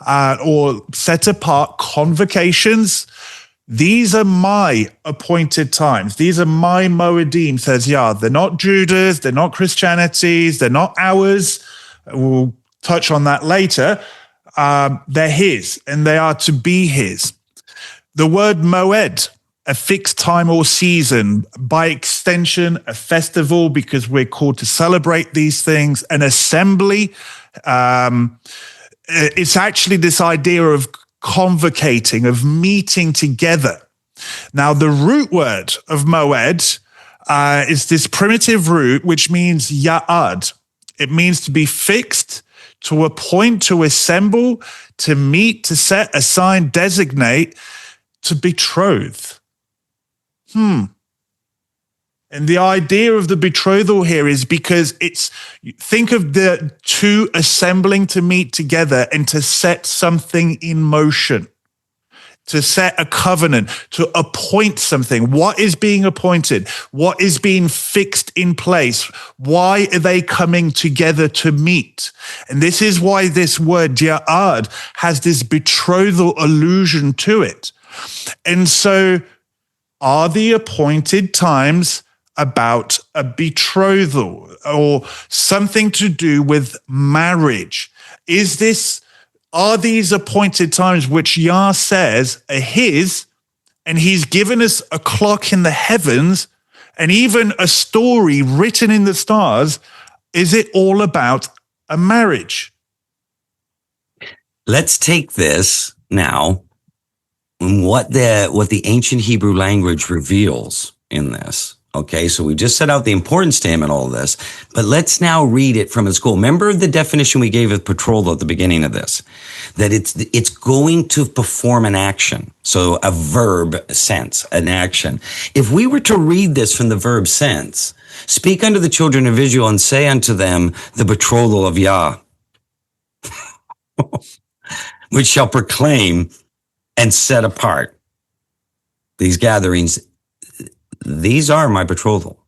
or set apart convocations. These are my appointed times. These are my Moedim, says Yah. They're not Judah's, they're not Christianity's, they're not ours. We'll touch on that later. They're his, and they are to be his. The word moed, a fixed time or season, by extension, a festival, because we're called to celebrate these things, an assembly. It's actually this idea of convocating, of meeting together. Now, the root word of moed is this primitive root, which means ya'ad. It means to be fixed, to appoint, to assemble, to meet, to set, assign, designate, to betroth. And the idea of the betrothal here is because think of the two assembling to meet together and to set something in motion, to set a covenant, to appoint something. What is being appointed? What is being fixed in place? Why are they coming together to meet? And this is why this word ya'ad has this betrothal allusion to it. And so are the appointed times about a betrothal or something to do with marriage? Are these appointed times which Yah says are his, and he's given us a clock in the heavens and even a story written in the stars? Is it all about a marriage? Let's take this now and what the ancient Hebrew language reveals in this. Okay, so we just set out the important statement, all of this, but let's now read it from its goal. Remember the definition we gave of betrothal at the beginning of this, that it's going to perform an action. So a verb sense, an action. If we were to read this from the verb sense, speak unto the children of Israel and say unto them the betrothal of Yah, which shall proclaim and set apart these gatherings. These are my betrothal.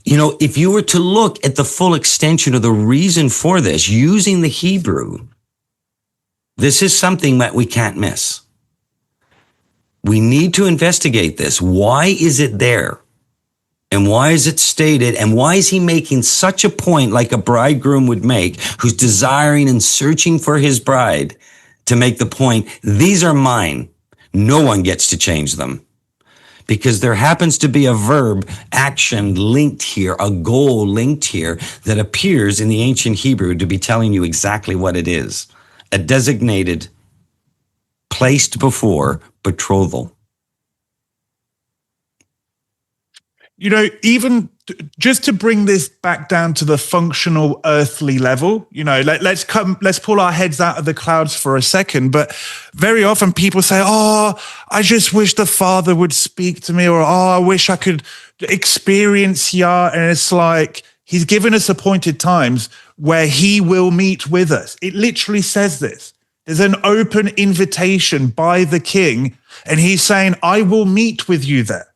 You know, if you were to look at the full extension of the reason for this using the Hebrew, this is something that we can't miss. We need to investigate this. Why is it there? And why is it stated? And why is he making such a point like a bridegroom would make, who's desiring and searching for his bride, to make the point, these are mine. No one gets to change them. Because there happens to be a verb action linked here, a goal linked here that appears in the ancient Hebrew to be telling you exactly what it is. A designated, placed before betrothal. You know, even just to bring this back down to the functional earthly level, you know, let's pull our heads out of the clouds for a second. But very often people say, oh, I just wish the Father would speak to me, or, oh, I wish I could experience Yah. And it's like, He's given us appointed times where he will meet with us. It literally says this. There's an open invitation by the king, and he's saying, I will meet with you there.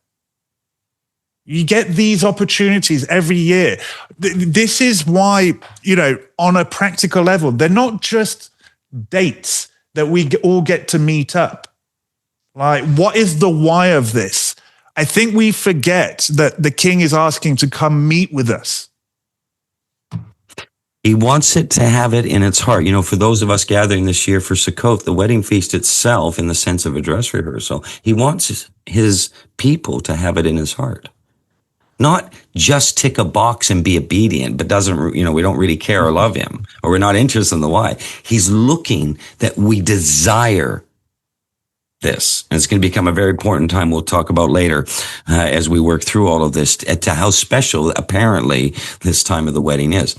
You get these opportunities every year. This is why, on a practical level, they're not just dates that we all get to meet up. Like, what is the why of this? I think we forget that the king is asking to come meet with us. He wants it to have it in its heart. For those of us gathering this year for Sukkot, the wedding feast itself, in the sense of a dress rehearsal, he wants his people to have it in his heart. Not just tick a box and be obedient, but we don't really care or love him, or we're not interested in the why. He's looking that we desire this. And it's going to become a very important time we'll talk about later as we work through all of this, to how special apparently this time of the wedding is.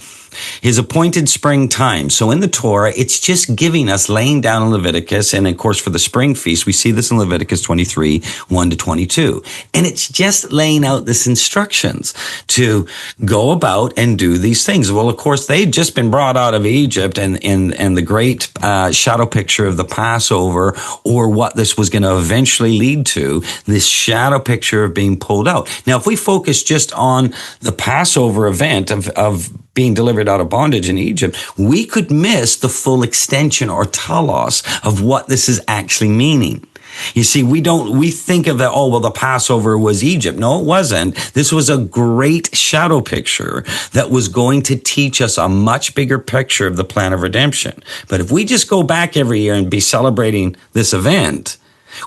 His appointed spring time. So in the Torah, it's just giving us, laying down in Leviticus, and of course for the spring feast, we see this in Leviticus 23, 1 to 22. And it's just laying out this instructions to go about and do these things. Well, of course, they'd just been brought out of Egypt, and the great shadow picture of the Passover, or what this was going to eventually lead to, this shadow picture of being pulled out. Now, if we focus just on the Passover event of being delivered out of bondage in Egypt, we could miss the full extension or telos of what this is actually meaning. You see, we think of that, the Passover was Egypt. No, it wasn't. This was a great shadow picture that was going to teach us a much bigger picture of the plan of redemption. But if we just go back every year and be celebrating this event,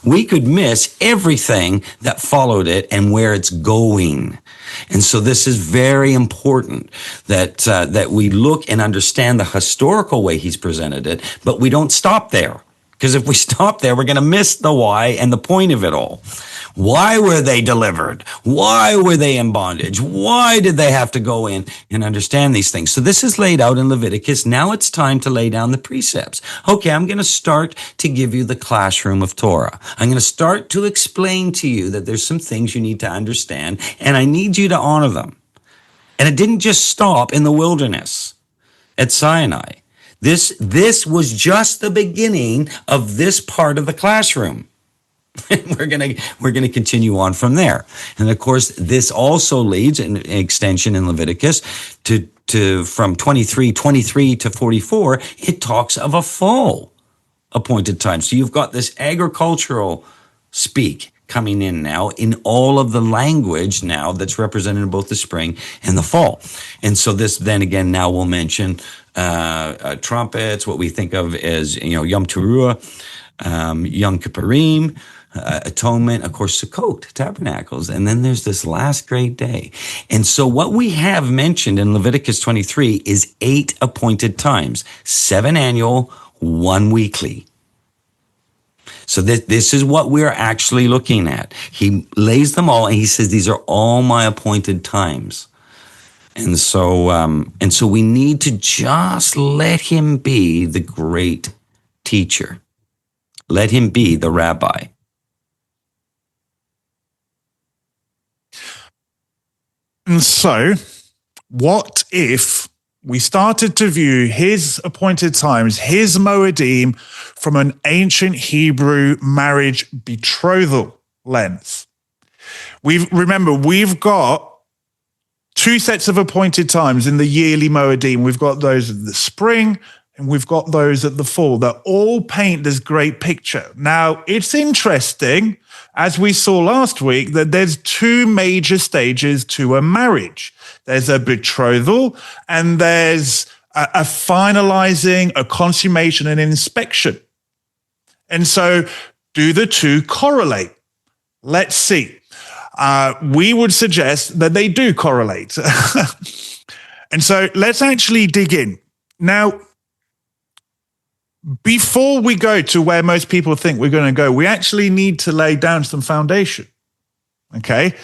we could miss everything that followed it and where it's going. And so this is very important that we look and understand the historical way he's presented it, but we don't stop there. Because if we stop there, we're going to miss the why and the point of it all. Why were they delivered? Why were they in bondage? Why did they have to go in and understand these things? So this is laid out in Leviticus. Now it's time to lay down the precepts. Okay, I'm going to start to give you the classroom of Torah. I'm going to start to explain to you that there's some things you need to understand, and I need you to honor them. And it didn't just stop in the wilderness at Sinai. This was just the beginning of this part of the classroom. we're gonna continue on from there. And of course, this also leads an extension in Leviticus to from 23 to 44. It talks of a fall appointed time. So you've got this agricultural speak coming in now in all of the language now that's represented in both the spring and the fall. And so this then again now will mention trumpets, what we think of as Yom Teruah, Yom Kippurim, atonement, of course, Sukkot, tabernacles, and then there's this last great day. And so what we have mentioned in Leviticus 23 is 8 appointed times, 7 annual, 1 weekly. So this is what we're actually looking at. He lays them all, and he says, these are all my appointed times. And so we need to just let him be the great teacher. Let him be the rabbi. And so, what if we started to view his appointed times, his Moedim, from an ancient Hebrew marriage betrothal lens? We've got 2 sets of appointed times in the yearly Moedim. We've got those at the spring and we've got those at the fall that all paint this great picture. Now, it's interesting, as we saw last week, that there's 2 major stages to a marriage. There's a betrothal and there's a finalizing, a consummation, and inspection. And so do the 2 correlate? Let's see. We would suggest that they do correlate. And so let's actually dig in. Now, before we go to where most people think we're going to go, we actually need to lay down some foundation. Okay?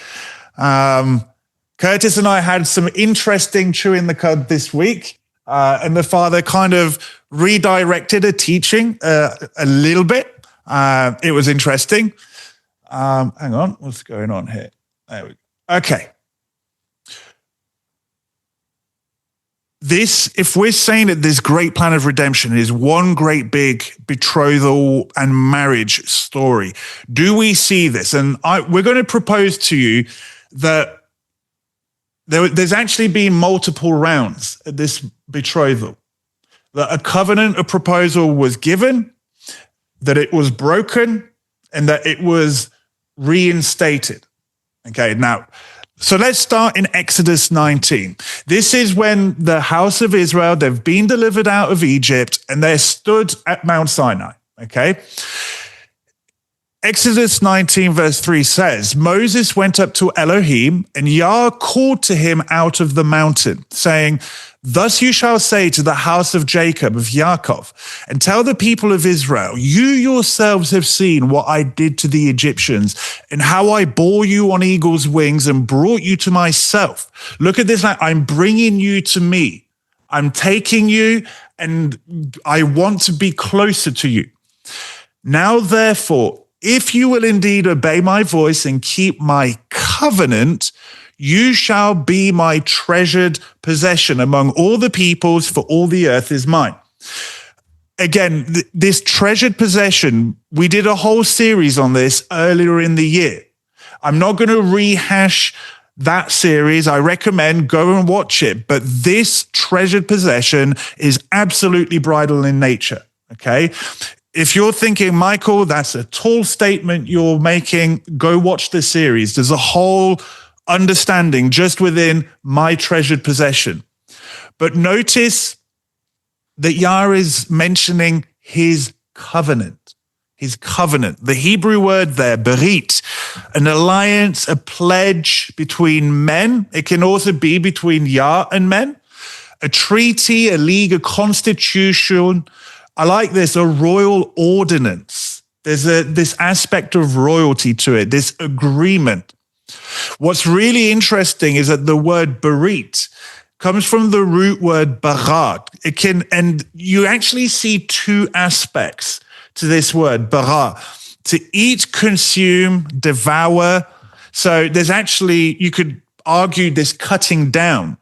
Curtis and I had some interesting chewing the cud this week, and the father kind of redirected a teaching a little bit. It was interesting. Hang on, what's going on here? There we go. Okay. if we're saying that this great plan of redemption is one great big betrothal and marriage story, do we see this? And we're going to propose to you that there's actually been multiple rounds at this betrothal. That a covenant, a proposal was given, that it was broken, and that it was reinstated. Okay, now, so let's start in Exodus 19. This is when the house of Israel, they've been delivered out of Egypt, and they're stood at Mount Sinai. Okay. Exodus 19 verse 3 says, Moses went up to Elohim, and Yah called to him out of the mountain, saying, Thus you shall say to the house of Jacob, of Yaakov, and tell the people of Israel, you yourselves have seen what I did to the Egyptians, and how I bore you on eagle's wings and brought you to myself. Look at this now. I'm bringing you to me. I'm taking you, and I want to be closer to you. Now, therefore, if you will indeed obey my voice and keep my covenant, you shall be my treasured possession among all the peoples, for all the earth is mine. Again, this treasured possession, we did a whole series on this earlier in the year. I'm not going to rehash that series. I recommend go and watch it. But this treasured possession is absolutely bridal in nature. Okay. If you're thinking, Michael, that's a tall statement you're making, go watch the series. There's a whole understanding just within my treasured possession. But notice that Yah is mentioning his covenant. His covenant. The Hebrew word there, berit, an alliance, a pledge between men. It can also be between Yah and men. A treaty, a league, a constitution. I like this, a royal ordinance. There's this aspect of royalty to it, this agreement. What's really interesting is that the word berit comes from the root word barat. And you actually see two aspects to this word, barat. To eat, consume, devour. So there's actually, you could argue this cutting down.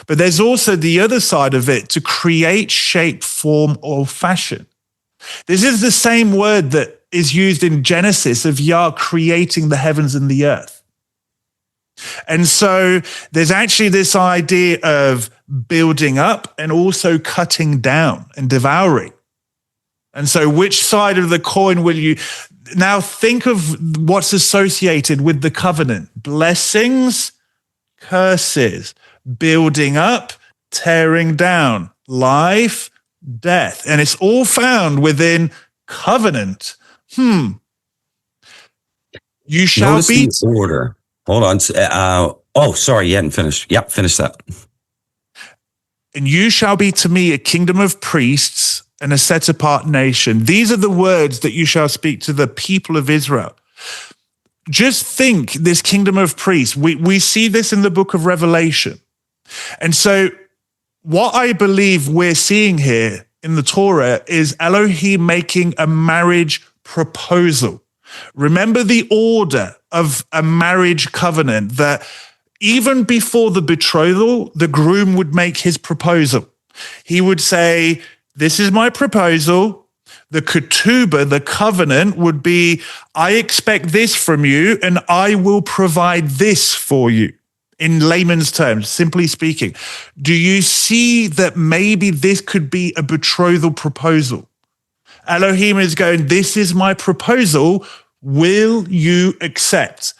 But there's also the other side of it, to create, shape, form, or fashion. This is the same word that is used in Genesis of Yah creating the heavens and the earth. And so there's actually this idea of building up and also cutting down and devouring. And so which side of the coin will you... Now think of what's associated with the covenant. Blessings, curses, building up, tearing down, life, death. And it's all found within covenant. You shall Notice be... the order. Hold on. Sorry, you hadn't finished. Yep, finish that. And you shall be to me a kingdom of priests and a set apart nation. These are the words that you shall speak to the people of Israel. Just think this kingdom of priests. We see this in the book of Revelation. And so what I believe we're seeing here in the Torah is Elohim making a marriage proposal. Remember the order of a marriage covenant, that even before the betrothal, the groom would make his proposal. He would say, this is my proposal. The ketubah, the covenant, would be, I expect this from you, and I will provide this for you. In layman's terms, simply speaking, do you see that maybe this could be a betrothal proposal? Elohim is going, this is my proposal. Will you accept?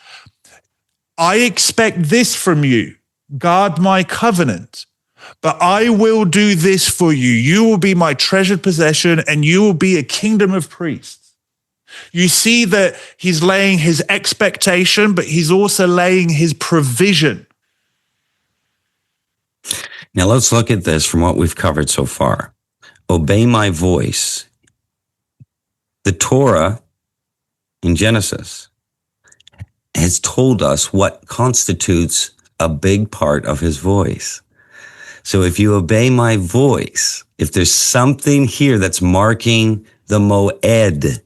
I expect this from you. Guard my covenant. But I will do this for you. You will be my treasured possession, and you will be a kingdom of priests. You see that he's laying his expectation, but he's also laying his provision. Now let's look at this from what we've covered so far. Obey my voice. The Torah in Genesis has told us what constitutes a big part of his voice. So if you obey my voice, if there's something here that's marking the moed,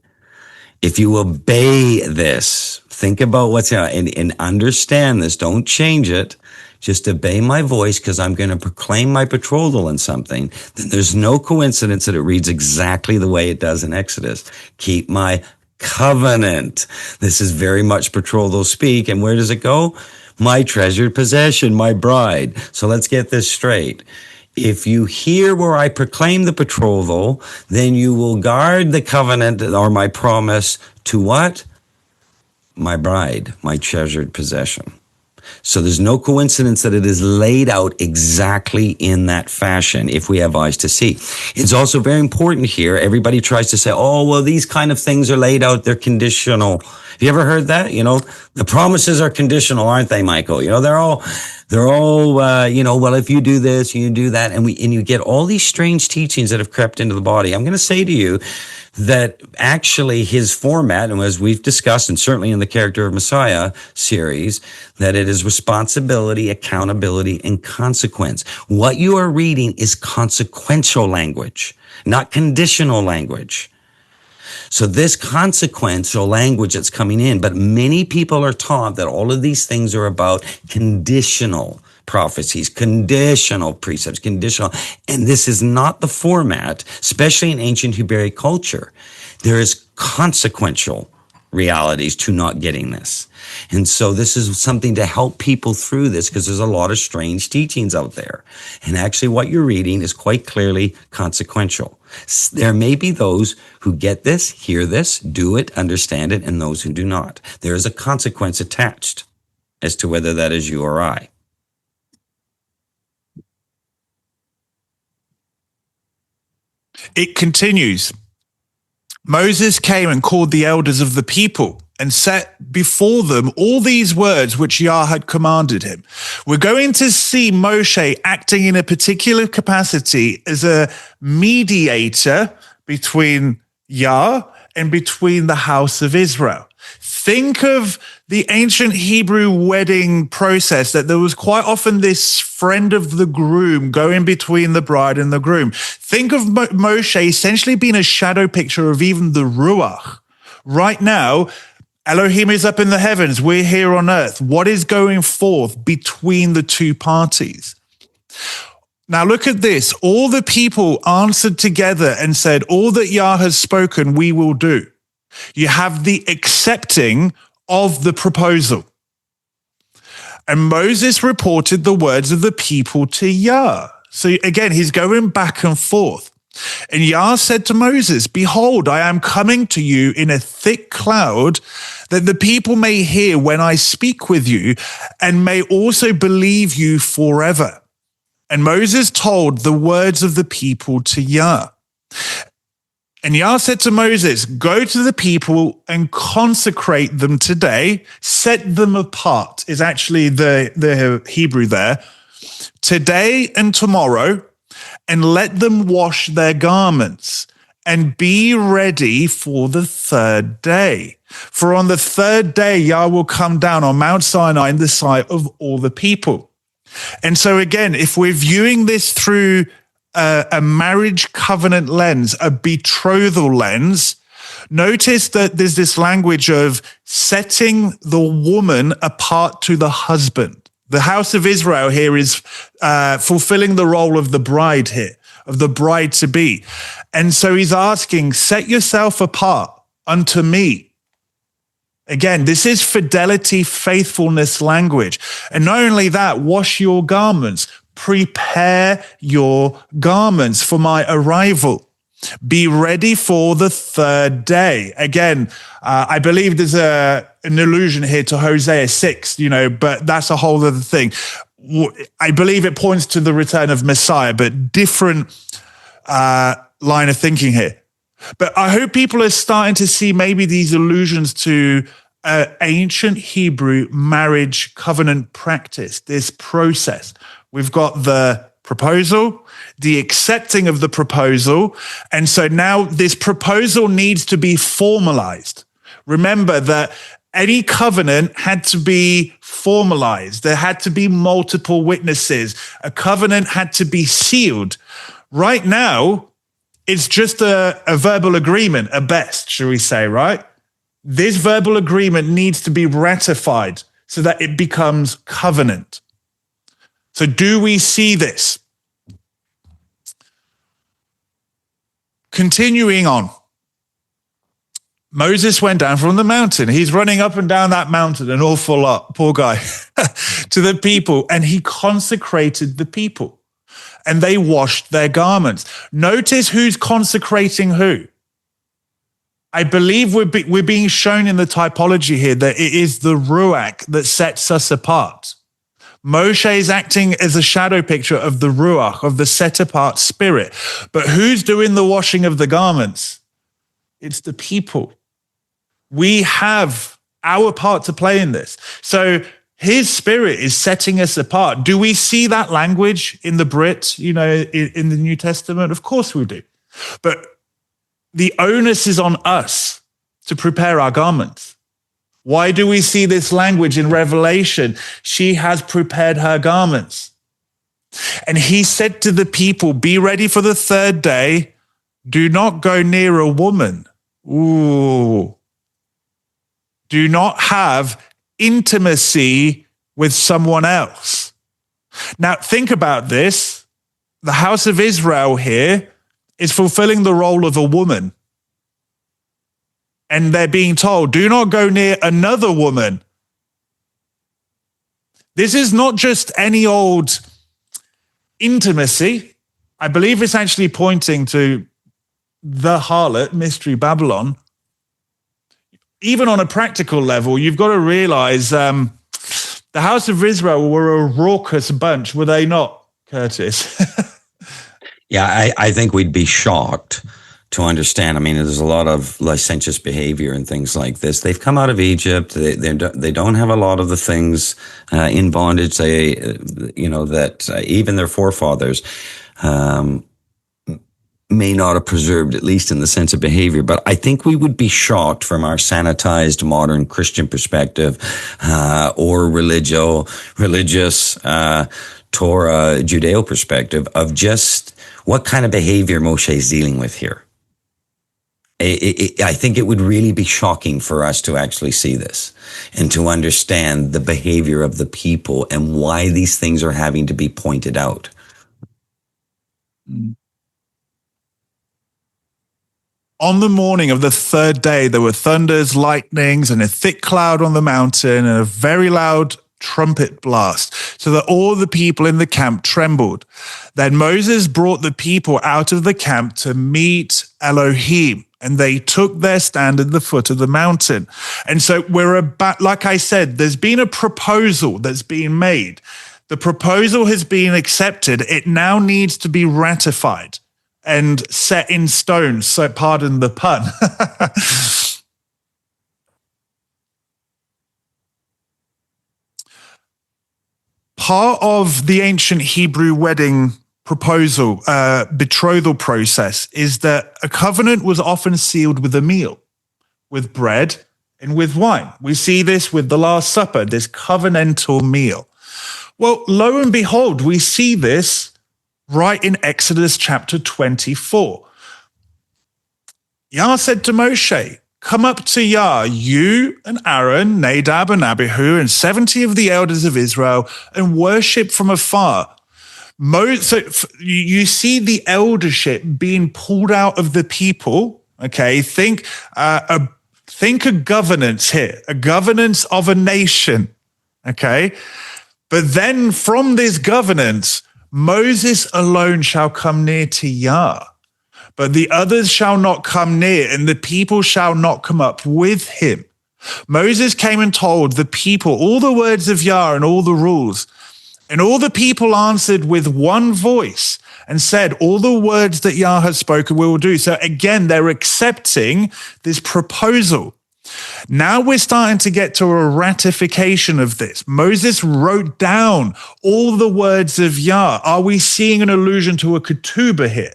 if you obey this, think about what's here and understand this. Don't change it. just obey my voice because I'm going to proclaim my betrothal in something, then there's no coincidence that it reads exactly the way it does in Exodus. Keep my covenant. This is very much betrothal speak. And where does it go? My treasured possession, my bride. So let's get this straight. If you hear where I proclaim the betrothal, then you will guard the covenant or my promise to what? My bride, my treasured possession. So there's no coincidence that it is laid out exactly in that fashion if we have eyes to see. It's also very important here. Everybody tries to say, oh, well, these kind of things are laid out. They're conditional. Have you ever heard that? The promises are conditional, aren't they, Michael? They're all, well, if you do this, you do that. And you get all these strange teachings that have crept into the body. I'm going to say to you that actually his format, and as we've discussed, and certainly in the Character of Messiah series, that it is responsibility, accountability, and consequence. What you are reading is consequential language, not conditional language. So this consequential language that's coming in, but many people are taught that all of these things are about conditional prophecies, conditional precepts, conditional. And this is not the format, especially in ancient Hebraic culture. There is consequential realities to not getting this. And so this is something to help people through this because there's a lot of strange teachings out there. And actually what you're reading is quite clearly consequential. There may be those who get this, hear this, do it, understand it, and those who do not. There is a consequence attached as to whether that is you or I. It continues. Moses came and called the elders of the people and set before them all these words which Yah had commanded him. We're going to see Moshe acting in a particular capacity as a mediator between Yah and between the house of Israel. Think of the ancient Hebrew wedding process, that there was quite often this friend of the groom going between the bride and the groom. Think of Moshe essentially being a shadow picture of even the Ruach. Right now, Elohim is up in the heavens. We're here on earth. What is going forth between the two parties? Now look at this. All the people answered together and said, all that Yah has spoken, we will do. You have the accepting of the proposal. And Moses reported the words of the people to Yah. So again, he's going back and forth. And Yah said to Moses, behold, I am coming to you in a thick cloud, that the people may hear when I speak with you, and may also believe you forever. And Moses told the words of the people to Yah. And Yah said to Moses, go to the people and consecrate them today. Set them apart is actually the Hebrew there. Today and tomorrow, and let them wash their garments and be ready for the third day. For on the third day, Yah will come down on Mount Sinai in the sight of all the people. And so again, if we're viewing this through a marriage covenant lens, a betrothal lens, notice that there's this language of setting the woman apart to the husband. The house of Israel here is fulfilling the role of the bride here, of the bride to be. And so he's asking, set yourself apart unto me. Again, this is fidelity, faithfulness language. And not only that, wash your garments. Prepare your garments for my arrival. Be ready for the third day. Again, I believe there's an allusion here to Hosea 6, but that's a whole other thing. I believe it points to the return of Messiah, but different line of thinking here. But I hope people are starting to see maybe these allusions to ancient Hebrew marriage covenant practice, this process. We've got the proposal, the accepting of the proposal. And so now this proposal needs to be formalized. Remember that any covenant had to be formalized. There had to be multiple witnesses. A covenant had to be sealed. Right now, it's just a verbal agreement at best, shall we say, right? This verbal agreement needs to be ratified so that it becomes covenant. So do we see this? Continuing on. Moses went down from the mountain. He's running up and down that mountain an awful lot, poor guy, to the people, and he consecrated the people, and they washed their garments. Notice who's consecrating who. I believe we're being shown in the typology here that it is the Ruach that sets us apart. Moshe is acting as a shadow picture of the Ruach, of the set-apart spirit. But who's doing the washing of the garments? It's the people. We have our part to play in this. So his spirit is setting us apart. Do we see that language in the Brit, in the New Testament? Of course we do. But the onus is on us to prepare our garments. Why do we see this language in Revelation? She has prepared her garments. And he said to the people, be ready for the third day. Do not go near a woman. Ooh. Do not have intimacy with someone else. Now, think about this. The house of Israel here is fulfilling the role of a woman. And they're being told, do not go near another woman. This is not just any old intimacy. I believe it's actually pointing to the harlot, Mystery Babylon. Even on a practical level, you've got to realize the house of Israel were a raucous bunch, were they not, Curtis? Yeah, I think we'd be shocked to understand. I mean, there's a lot of licentious behavior and things like this. They've come out of Egypt. They don't have a lot of the things in bondage. That even their forefathers may not have preserved, at least in the sense of behavior. But I think we would be shocked from our sanitized modern Christian perspective or religious Torah Judeo perspective of just what kind of behavior Moshe is dealing with here. I think it would really be shocking for us to actually see this and to understand the behavior of the people and why these things are having to be pointed out. On the morning of the third day, there were thunders, lightnings, and a thick cloud on the mountain, and a very loud trumpet blast, so that all the people in the camp trembled. Then Moses brought the people out of the camp to meet Elohim, and they took their stand at the foot of the mountain. And so we're about, like I said, there's been a proposal that's been made. The proposal has been accepted. It now needs to be ratified and set in stone. So pardon the pun. Part of the ancient Hebrew wedding proposal, betrothal process, is that a covenant was often sealed with a meal, with bread and with wine. We see this with the Last Supper, this covenantal meal. Well, lo and behold, we see this right in Exodus chapter 24. Yah said to Moshe, come up to Yah, you and Aaron, Nadab and Abihu, and 70 of the elders of Israel, and worship from afar. So you see the eldership being pulled out of the people. Okay, think a governance here, a governance of a nation. Okay, but then from this governance, Moses alone shall come near to Yah, but the others shall not come near, and the people shall not come up with him. Moses came and told the people all the words of Yah and all the rules. And all the people answered with one voice and said, all the words that Yah has spoken we will do. So again, they're accepting this proposal. Now we're starting to get to a ratification of this. Moses wrote down all the words of Yah. Are we seeing an allusion to a ketubah here?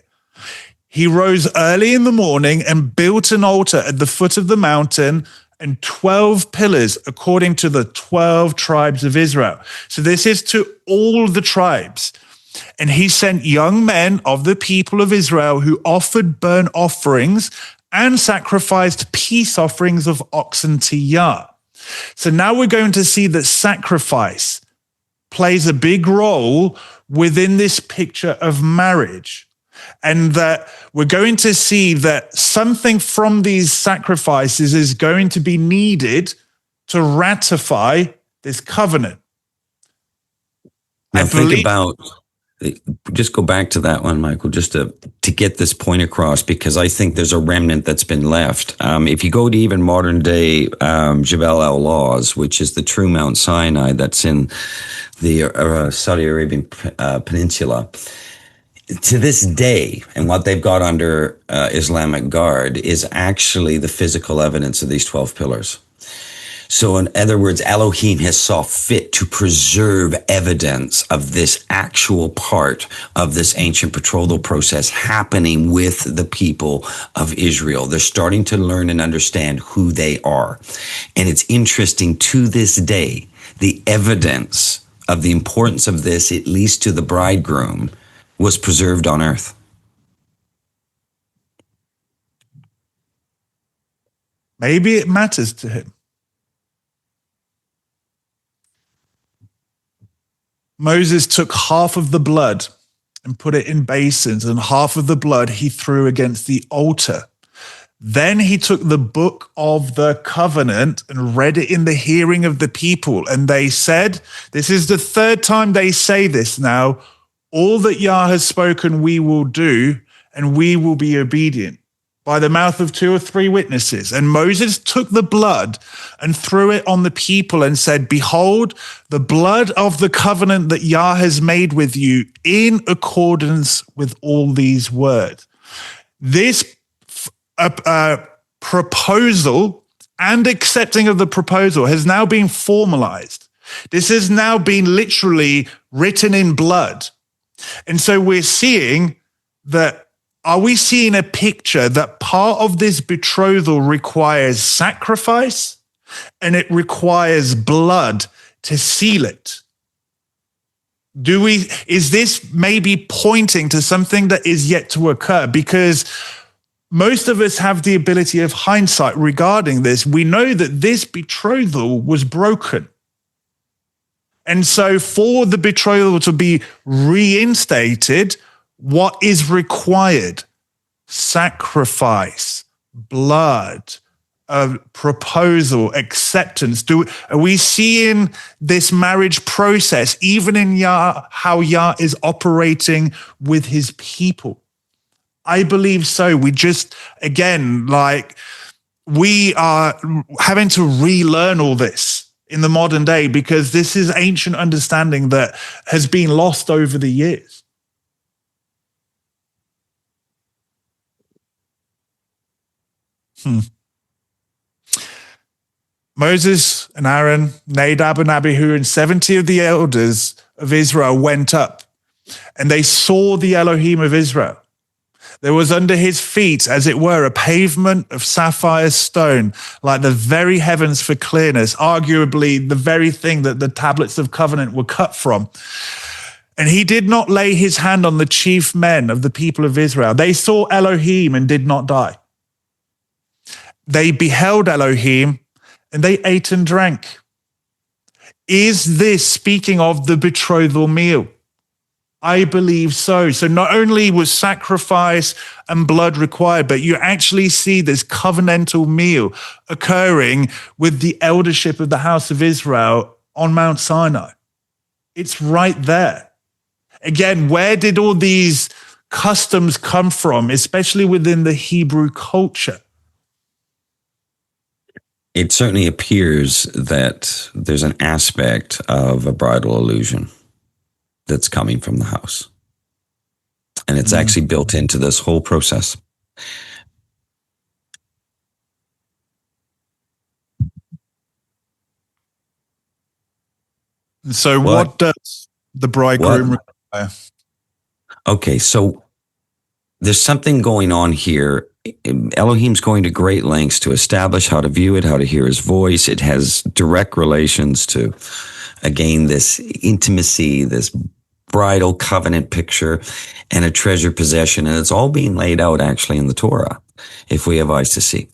He rose early in the morning and built an altar at the foot of the mountain and 12 pillars according to the 12 tribes of Israel. So this is to all the tribes. And he sent young men of the people of Israel who offered burnt offerings and sacrificed peace offerings of oxen to Yah. So now we're going to see that sacrifice plays a big role within this picture of marriage. And that we're going to see that something from these sacrifices is going to be needed to ratify this covenant. Now just go back to that one, Michael, just to get this point across, because I think there's a remnant that's been left. If you go to even modern day Jebel al-Lawz, which is the true Mount Sinai that's in the Saudi Arabian peninsula, to this day, and what they've got under Islamic Guard is actually the physical evidence of these 12 pillars. So in other words, Elohim has saw fit to preserve evidence of this actual part of this ancient betrothal process happening with the people of Israel. They're starting to learn and understand who they are. And it's interesting, to this day, the evidence of the importance of this, at least to the bridegroom, was preserved on earth. Maybe it matters to him. Moses took half of the blood and put it in basins, and half of the blood he threw against the altar. Then he took the book of the covenant and read it in the hearing of the people. And they said, this is the third time they say this now, all that Yah has spoken we will do, and we will be obedient, by the mouth of 2 or 3 witnesses. And Moses took the blood and threw it on the people and said, behold, the blood of the covenant that Yah has made with you in accordance with all these words. This proposal and accepting of the proposal has now been formalized. This has now been literally written in blood. And so we're seeing that. Are we seeing a picture that part of this betrothal requires sacrifice and it requires blood to seal it? Is this maybe pointing to something that is yet to occur? Because most of us have the ability of hindsight regarding this. We know that this betrothal was broken. And so for the betrothal to be reinstated, what is required? Sacrifice, blood, proposal, acceptance. Are we seeing this marriage process, even in Yah, how Yah is operating with his people? I believe so. We just, again, we are having to relearn all this in the modern day, because this is ancient understanding that has been lost over the years. Moses and Aaron, Nadab and Abihu, and 70 of the elders of Israel went up, and they saw the Elohim of Israel. There was under his feet, as it were, a pavement of sapphire stone, like the very heavens for clearness, arguably the very thing that the tablets of covenant were cut from. And he did not lay his hand on the chief men of the people of Israel. They saw Elohim and did not die. They beheld Elohim and they ate and drank. Is this speaking of the betrothal meal? I believe so. So not only was sacrifice and blood required, but you actually see this covenantal meal occurring with the eldership of the house of Israel on Mount Sinai. It's right there. Again, where did all these customs come from, especially within the Hebrew culture? It certainly appears that there's an aspect of a bridal illusion that's coming from the house. And it's actually built into this whole process. So what does the bridegroom require? Okay, so there's something going on here. Elohim's going to great lengths to establish how to view it, how to hear his voice. It has direct relations to, again, this intimacy, this bridal covenant picture, and a treasured possession. And it's all being laid out actually in the Torah, if we have eyes to see.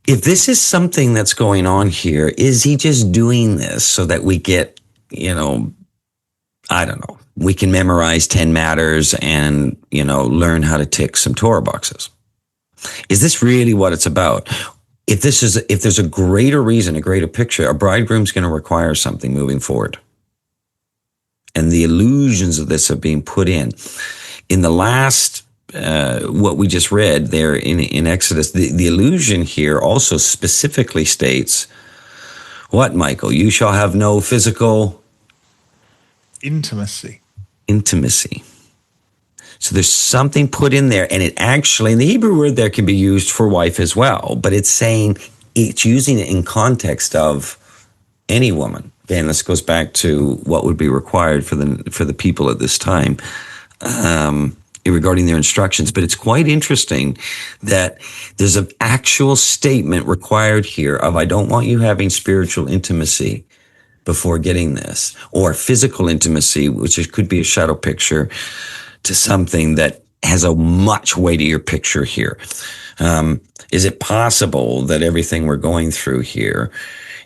If this is something that's going on here, is he just doing this so that we get I don't know, we can memorize 10 matters and, learn how to tick some Torah boxes. Is this really what it's about? If there's a greater reason, a greater picture, a bridegroom's going to require something moving forward. And the illusions of this are being put in. In the last, what we just read there in Exodus, the illusion here also specifically states, what, Michael? You shall have no physical intimacy. So there's something put in there, and it actually, and the Hebrew word there can be used for wife as well, but it's using it in context of any woman. Again, this goes back to what would be required for the people at this time regarding their instructions. But it's quite interesting that there's an actual statement required here of, I don't want you having spiritual intimacy before getting this, or physical intimacy, which could be a shadow picture to something that has a much weightier picture here. Is it possible that everything we're going through here,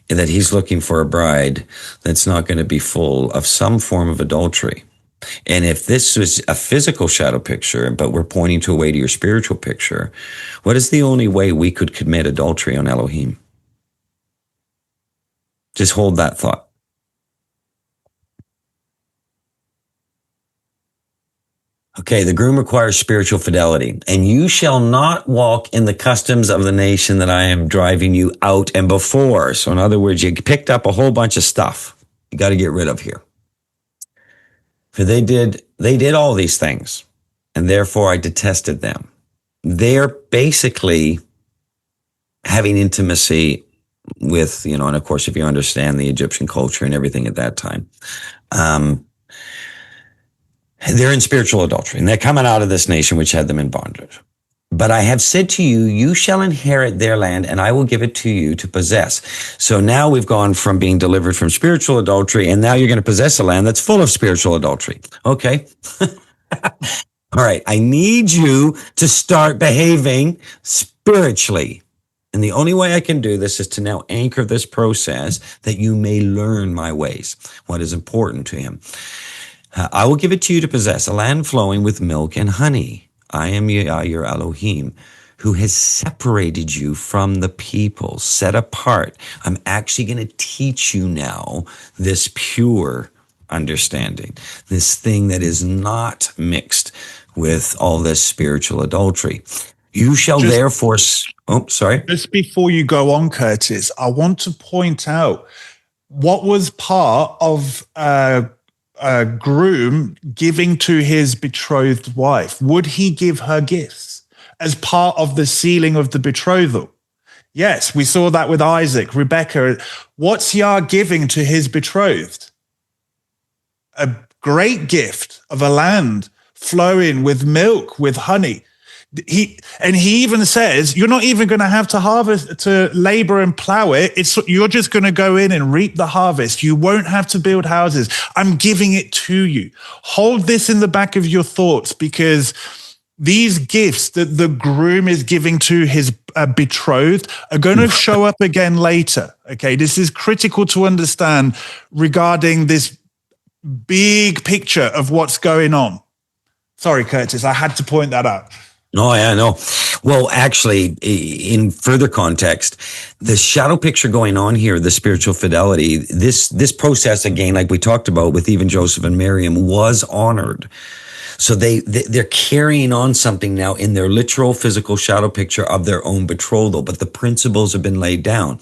that he's looking for a bride that's not going to be full of some form of adultery? And if this was a physical shadow picture, but we're pointing to a weightier spiritual picture, what is the only way we could commit adultery on Elohim? Just hold that thought. Okay, the groom requires spiritual fidelity, and you shall not walk in the customs of the nation that I am driving you out and before. So in other words, you picked up a whole bunch of stuff you got to get rid of here. For they did all these things, and therefore I detested them. They're basically having intimacy with, and of course, if you understand the Egyptian culture and everything at that time, they're in spiritual adultery, and they're coming out of this nation which had them in bondage. But I have said to you, you shall inherit their land, and I will give it to you to possess. So now we've gone from being delivered from spiritual adultery, and now you're going to possess a land that's full of spiritual adultery. Okay. All right. I need you to start behaving spiritually. And the only way I can do this is to now anchor this process that you may learn my ways, what is important to him. I will give it to you to possess a land flowing with milk and honey. I am your Elohim, who has separated you from the people, set apart. I'm actually going to teach you now this pure understanding, this thing that is not mixed with all this spiritual adultery. You shall therefore... Oh, sorry. Just before you go on, Curtis, I want to point out what was part of... a groom giving to his betrothed wife. Would he give her gifts as part of the sealing of the betrothal? Yes, we saw that with Isaac, Rebecca. What's Yah giving to his betrothed? A great gift of a land flowing with milk, with honey. He even says, you're not even going to have to labor and plow it. You're just going to go in and reap the harvest. You won't have to build houses. I'm giving it to you. Hold this in the back of your thoughts, because these gifts that the groom is giving to his betrothed are going to show up again later. Okay, this is critical to understand regarding this big picture of what's going on. Sorry, Curtis, I had to point that out. No, yeah, no. Well, actually, in further context, the shadow picture going on here, the spiritual fidelity, this process, again, like we talked about with even Joseph and Miriam, was honored. So they're carrying on something now in their literal physical shadow picture of their own betrothal, but the principles have been laid down.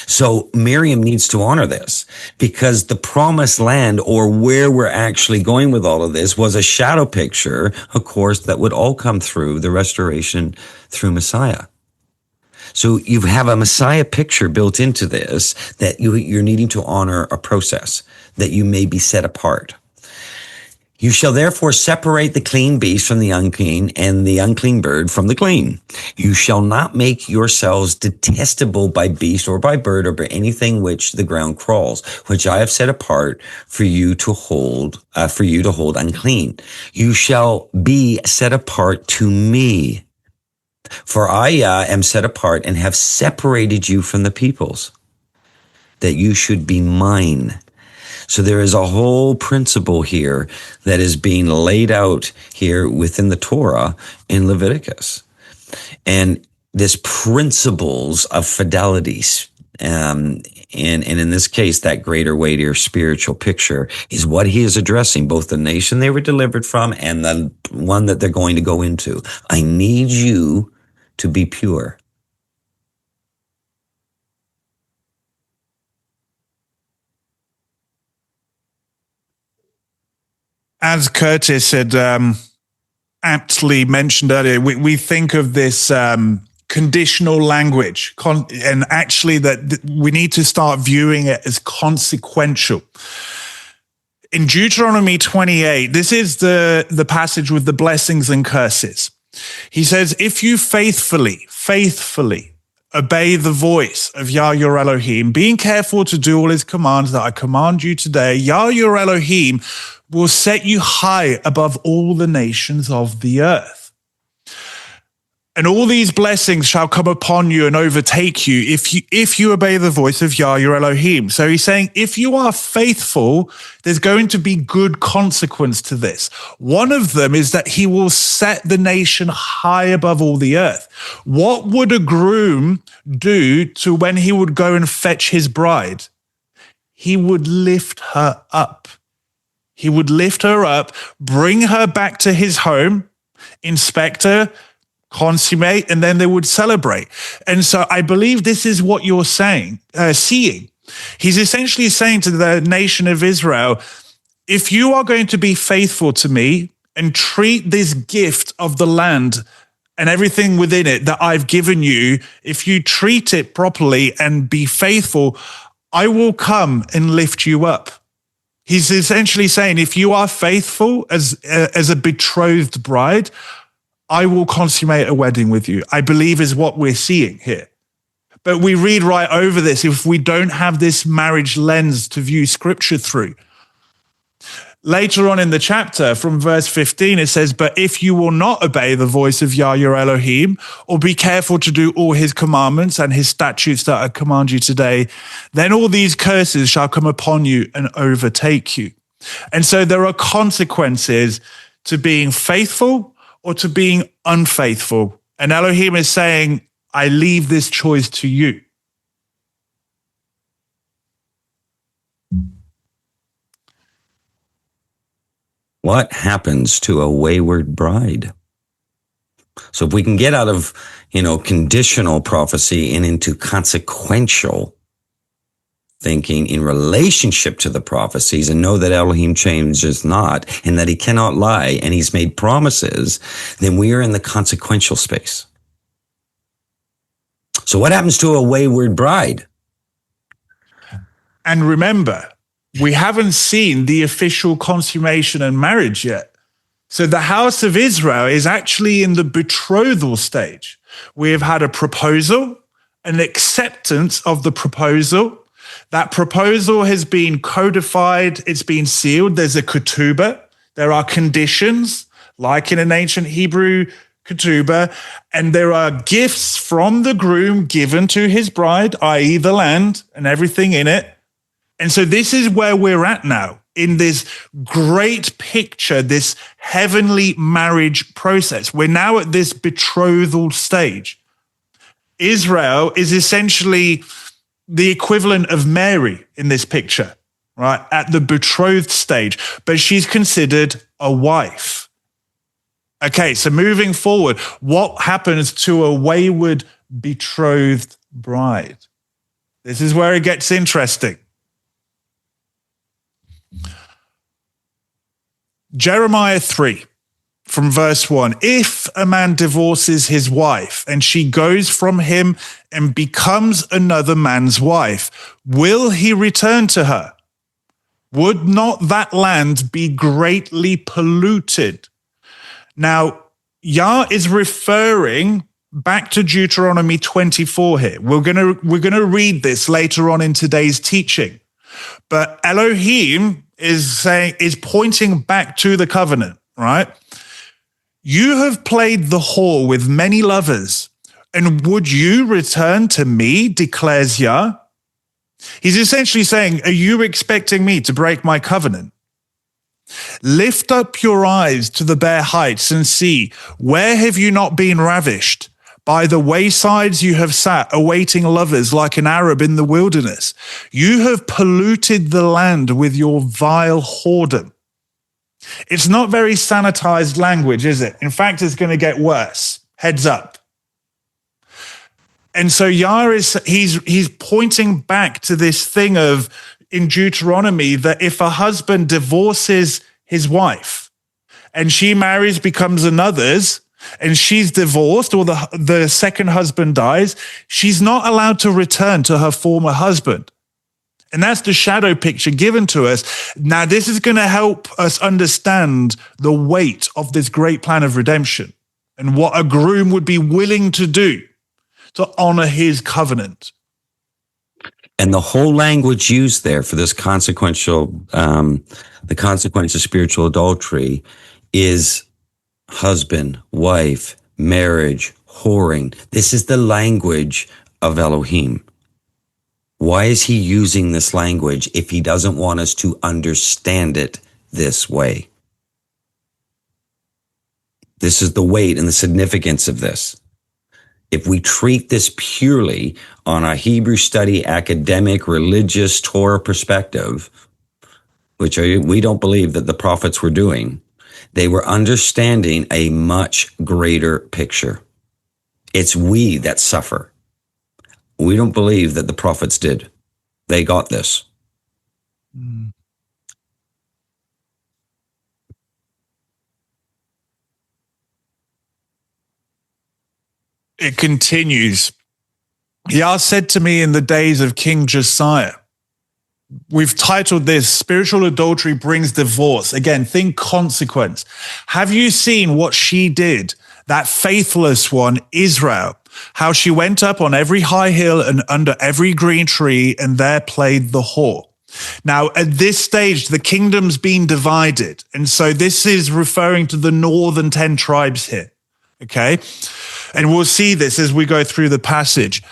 So Miriam needs to honor this, because the promised land, or where we're actually going with all of this, was a shadow picture, of course, that would all come through the restoration through Messiah. So you have a Messiah picture built into this, that you're needing to honor a process, that you may be set apart. You shall therefore separate the clean beast from the unclean, and the unclean bird from the clean. You shall not make yourselves detestable by beast or by bird or by anything which the ground crawls, which I have set apart for you to hold unclean. You shall be set apart to me. For I am set apart and have separated you from the peoples, that you should be mine. So there is a whole principle here that is being laid out here within the Torah in Leviticus. And this principles of fidelities, and in this case, that greater, weightier spiritual picture is what he is addressing, both the nation they were delivered from and the one that they're going to go into. I need you to be pure. As Curtis had aptly mentioned earlier, we think of this conditional language, and actually that we need to start viewing it as consequential. In Deuteronomy 28, this is the passage with the blessings and curses. He says, if you faithfully obey the voice of Yah your Elohim, being careful to do all his commands that I command you today, Yah your Elohim will set you high above all the nations of the earth. And all these blessings shall come upon you and overtake you if you obey the voice of Yah your Elohim. So he's saying, if you are faithful, there's going to be good consequence to this. One of them is that he will set the nation high above all the earth. What would a groom do to when he would go and fetch his bride? He would lift her up. He would lift her up, bring her back to his home, inspect her, consummate, and then they would celebrate. And so I believe this is what you're seeing. He's essentially saying to the nation of Israel, if you are going to be faithful to me and treat this gift of the land and everything within it that I've given you, if you treat it properly and be faithful, I will come and lift you up. He's essentially saying, if you are faithful as a betrothed bride, I will consummate a wedding with you, I believe is what we're seeing here. But we read right over this if we don't have this marriage lens to view scripture through. Later on in the chapter, from verse 15, it says, but if you will not obey the voice of Yah your Elohim, or be careful to do all his commandments and his statutes that I command you today, then all these curses shall come upon you and overtake you. And so there are consequences to being faithful or to being unfaithful. And Elohim is saying, I leave this choice to you. What happens to a wayward bride? So if we can get out of, conditional prophecy and into consequential thinking in relationship to the prophecies and know that Elohim changes not and that he cannot lie and he's made promises, then we are in the consequential space. So what happens to a wayward bride? And remember, we haven't seen the official consummation and marriage yet. So the house of Israel is actually in the betrothal stage. We have had a proposal, an acceptance of the proposal. That proposal has been codified, it's been sealed. There's a ketubah. There are conditions, like in an ancient Hebrew ketubah, and there are gifts from the groom given to his bride, i.e. the land and everything in it. And so this is where we're at now in this great picture, this heavenly marriage process. We're now at this betrothal stage. Israel is essentially the equivalent of Mary in this picture, right? At the betrothed stage, but she's considered a wife. Okay, so moving forward, what happens to a wayward betrothed bride? This is where it gets interesting. Jeremiah 3, from verse 1. If a man divorces his wife and she goes from him and becomes another man's wife, will he return to her? Would not that land be greatly polluted? Now, Yah is referring back to Deuteronomy 24 here. We're gonna read this later on in today's teaching. But Elohim is pointing back to the covenant, right? You have played the whore with many lovers, and would you return to me, declares Yah? He's essentially saying, are you expecting me to break my covenant? Lift up your eyes to the bare heights and see, where have you not been ravished? By the waysides you have sat, awaiting lovers like an Arab in the wilderness. You have polluted the land with your vile whoredom. It's not very sanitized language, is it? In fact, it's going to get worse. Heads up. And so Yah he's pointing back to this thing of in Deuteronomy that if a husband divorces his wife and she marries, becomes another's, and she's divorced or the second husband dies, she's not allowed to return to her former husband. And that's the shadow picture given to us. Now, this is going to help us understand the weight of this great plan of redemption and what a groom would be willing to do to honor his covenant. And the whole language used there for this the consequence of spiritual adultery is husband, wife, marriage, whoring. This is the language of Elohim. Why is he using this language if he doesn't want us to understand it this way? This is the weight and the significance of this. If we treat this purely on a Hebrew study, academic, religious, Torah perspective, which we don't believe that the prophets were doing, they were understanding a much greater picture. It's we that suffer. We don't believe that the prophets did. They got this. It continues. Yah said to me in the days of King Josiah, we've titled this, Spiritual Adultery Brings Divorce. Again, think consequence. Have you seen what she did, that faithless one, Israel? How she went up on every high hill and under every green tree and there played the whore. Now, at this stage, the kingdom's been divided. And so this is referring to the northern 10 tribes here. Okay? And we'll see this as we go through the passage.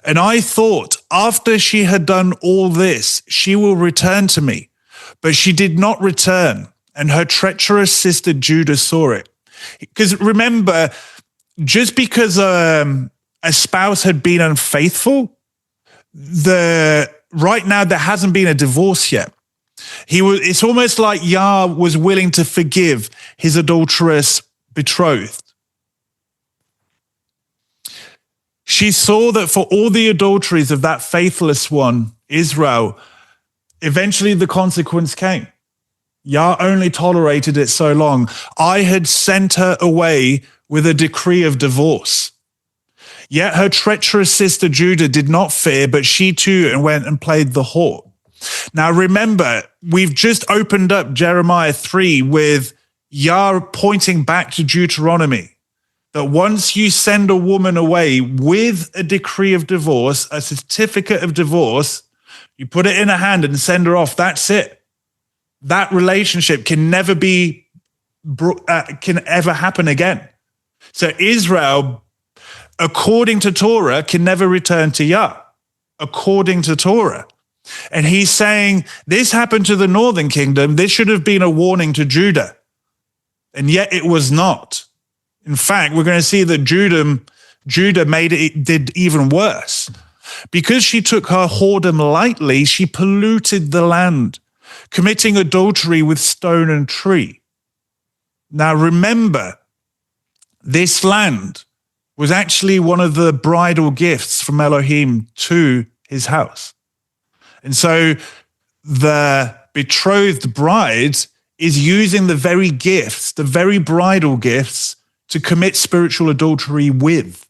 And I thought, after she had done all this, she will return to me. But she did not return, and her treacherous sister Judah saw it. Because remember, just because a spouse had been unfaithful, right now there hasn't been a divorce yet. It's almost like Yah was willing to forgive his adulterous betrothed. She saw that for all the adulteries of that faithless one, Israel, eventually the consequence came. Yah only tolerated it so long. I had sent her away with a decree of divorce. Yet her treacherous sister Judah did not fear, but she too went and played the whore. Now remember, we've just opened up Jeremiah 3 with Yah pointing back to Deuteronomy, that once you send a woman away with a decree of divorce, a certificate of divorce, you put it in her hand and send her off, that's it. That relationship can never happen again. So Israel, according to Torah, can never return to Yah, according to Torah. And he's saying, this happened to the northern kingdom. This should have been a warning to Judah. And yet it was not. In fact, we're going to see that Judah did even worse. Because she took her whoredom lightly, she polluted the land, committing adultery with stone and tree. Now remember, this land was actually one of the bridal gifts from Elohim to his house. And so the betrothed bride is using the very gifts, the very bridal gifts, to commit spiritual adultery with.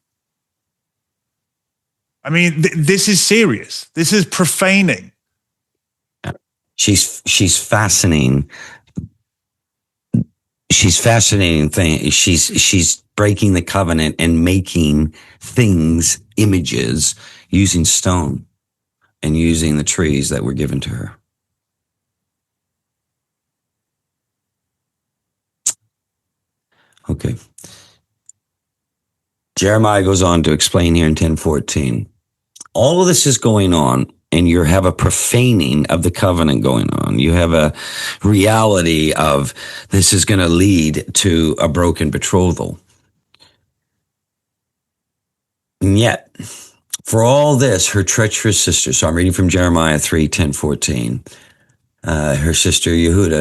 I mean, this is serious. This is profaning. She's fascinating. She's fascinating thing. She's breaking the covenant and making things, images, using stone and using the trees that were given to her. Okay. Jeremiah goes on to explain here in 10:14. All of this is going on and you have a profaning of the covenant going on. You have a reality of this is going to lead to a broken betrothal. And yet, for all this, her treacherous sister, so I'm reading from Jeremiah 3:10-14, her sister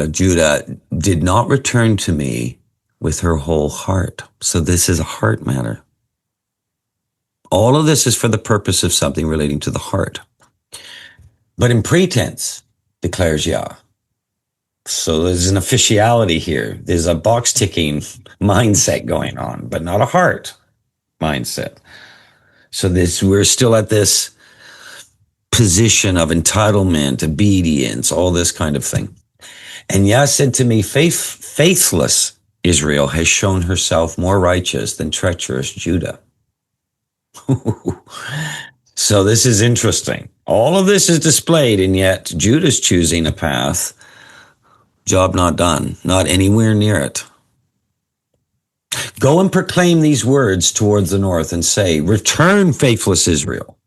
Judah, did not return to me with her whole heart. So this is a heart matter. All of this is for the purpose of something relating to the heart. But in pretense, declares Yah. So there's an officiality here. There's a box ticking mindset going on, but not a heart mindset. So we're still at this position of entitlement, obedience, all this kind of thing. And Yah said to me, faithless Israel has shown herself more righteous than treacherous Judah. So this is interesting. All of this is displayed, and yet Judah's choosing a path. Job not done, not anywhere near it. Go and proclaim these words towards the north and say, return, faithless Israel,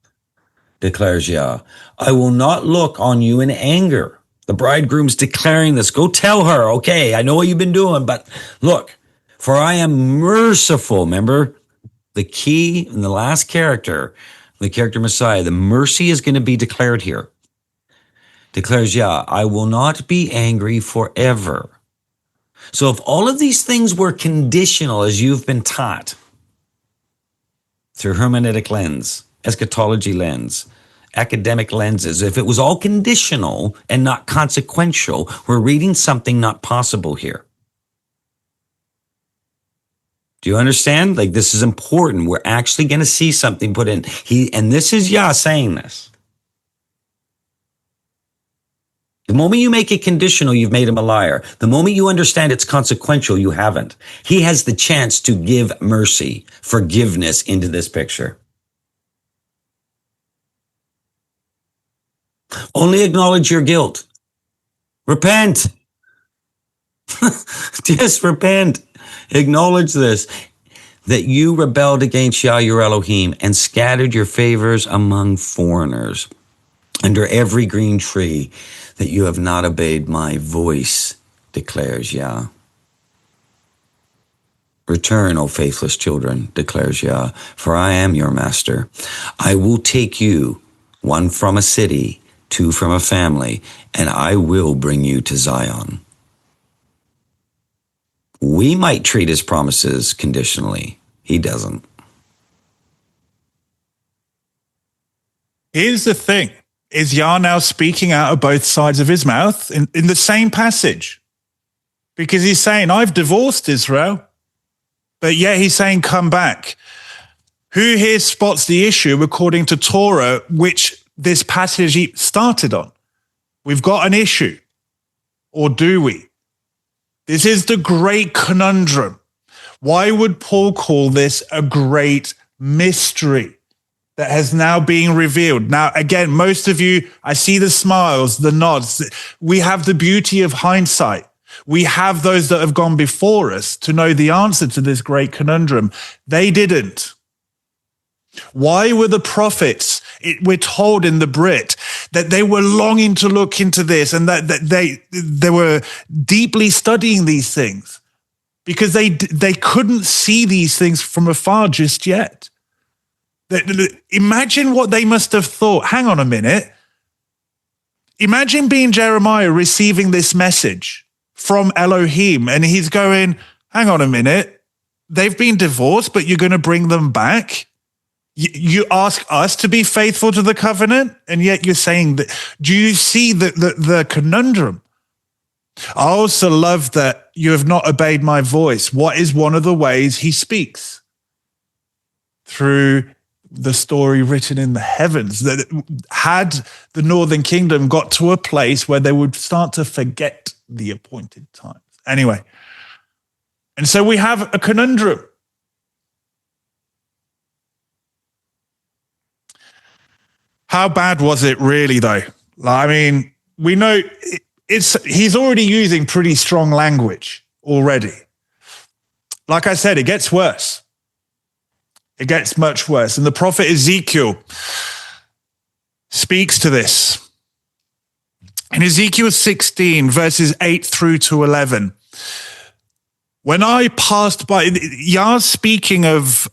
declares Yah. I will not look on you in anger. The bridegroom's declaring this. Go tell her, okay, I know what you've been doing, but look, for I am merciful. Remember the key in the last character, the character Messiah, the mercy is going to be declared here. Declares Yah, I will not be angry forever. So if all of these things were conditional, as you've been taught through hermeneutic lens, eschatology lens, academic lenses, if it was all conditional and not consequential, we're reading something not possible here. Do you understand? Like, this is important. We're actually going to see something put in. And this is Yah saying this. The moment you make it conditional, you've made him a liar. The moment you understand it's consequential, you haven't. He has the chance to give mercy, forgiveness into this picture. Only acknowledge your guilt. Repent. Just repent. Acknowledge this, that you rebelled against Yah, your Elohim, and scattered your favors among foreigners under every green tree, that you have not obeyed my voice, declares Yah. Return, O faithless children, declares Yah, for I am your master. I will take you, one from a city, two from a family, and I will bring you to Zion. We might treat his promises conditionally. He doesn't. Here's the thing. Is Yah now speaking out of both sides of his mouth in the same passage? Because he's saying, I've divorced Israel, but yet he's saying, come back. Who here spots the issue according to Torah, which this passage started on? We've got an issue, or do we? This is the great conundrum. Why would Paul call this a great mystery that has now been revealed? Now, again, most of you, I see the smiles, the nods. We have the beauty of hindsight. We have those that have gone before us to know the answer to this great conundrum. They didn't. Why were the prophets, we're told in the Brit, that they were longing to look into this and that they were deeply studying these things because they couldn't see these things from afar just yet. Imagine what they must have thought. Hang on a minute. Imagine being Jeremiah receiving this message from Elohim and he's going, hang on a minute. They've been divorced, but you're going to bring them back? You ask us to be faithful to the covenant, and yet you're saying that. Do you see the conundrum? I also love that you have not obeyed my voice. What is one of the ways he speaks? Through the story written in the heavens, that had the northern kingdom got to a place where they would start to forget the appointed times. Anyway, and so we have a conundrum. How bad was it really, though? I mean, we know he's already using pretty strong language already. Like I said, it gets worse. It gets much worse. And the prophet Ezekiel speaks to this. In Ezekiel 16, verses 8 through to 11, when I passed by, Yah's speaking of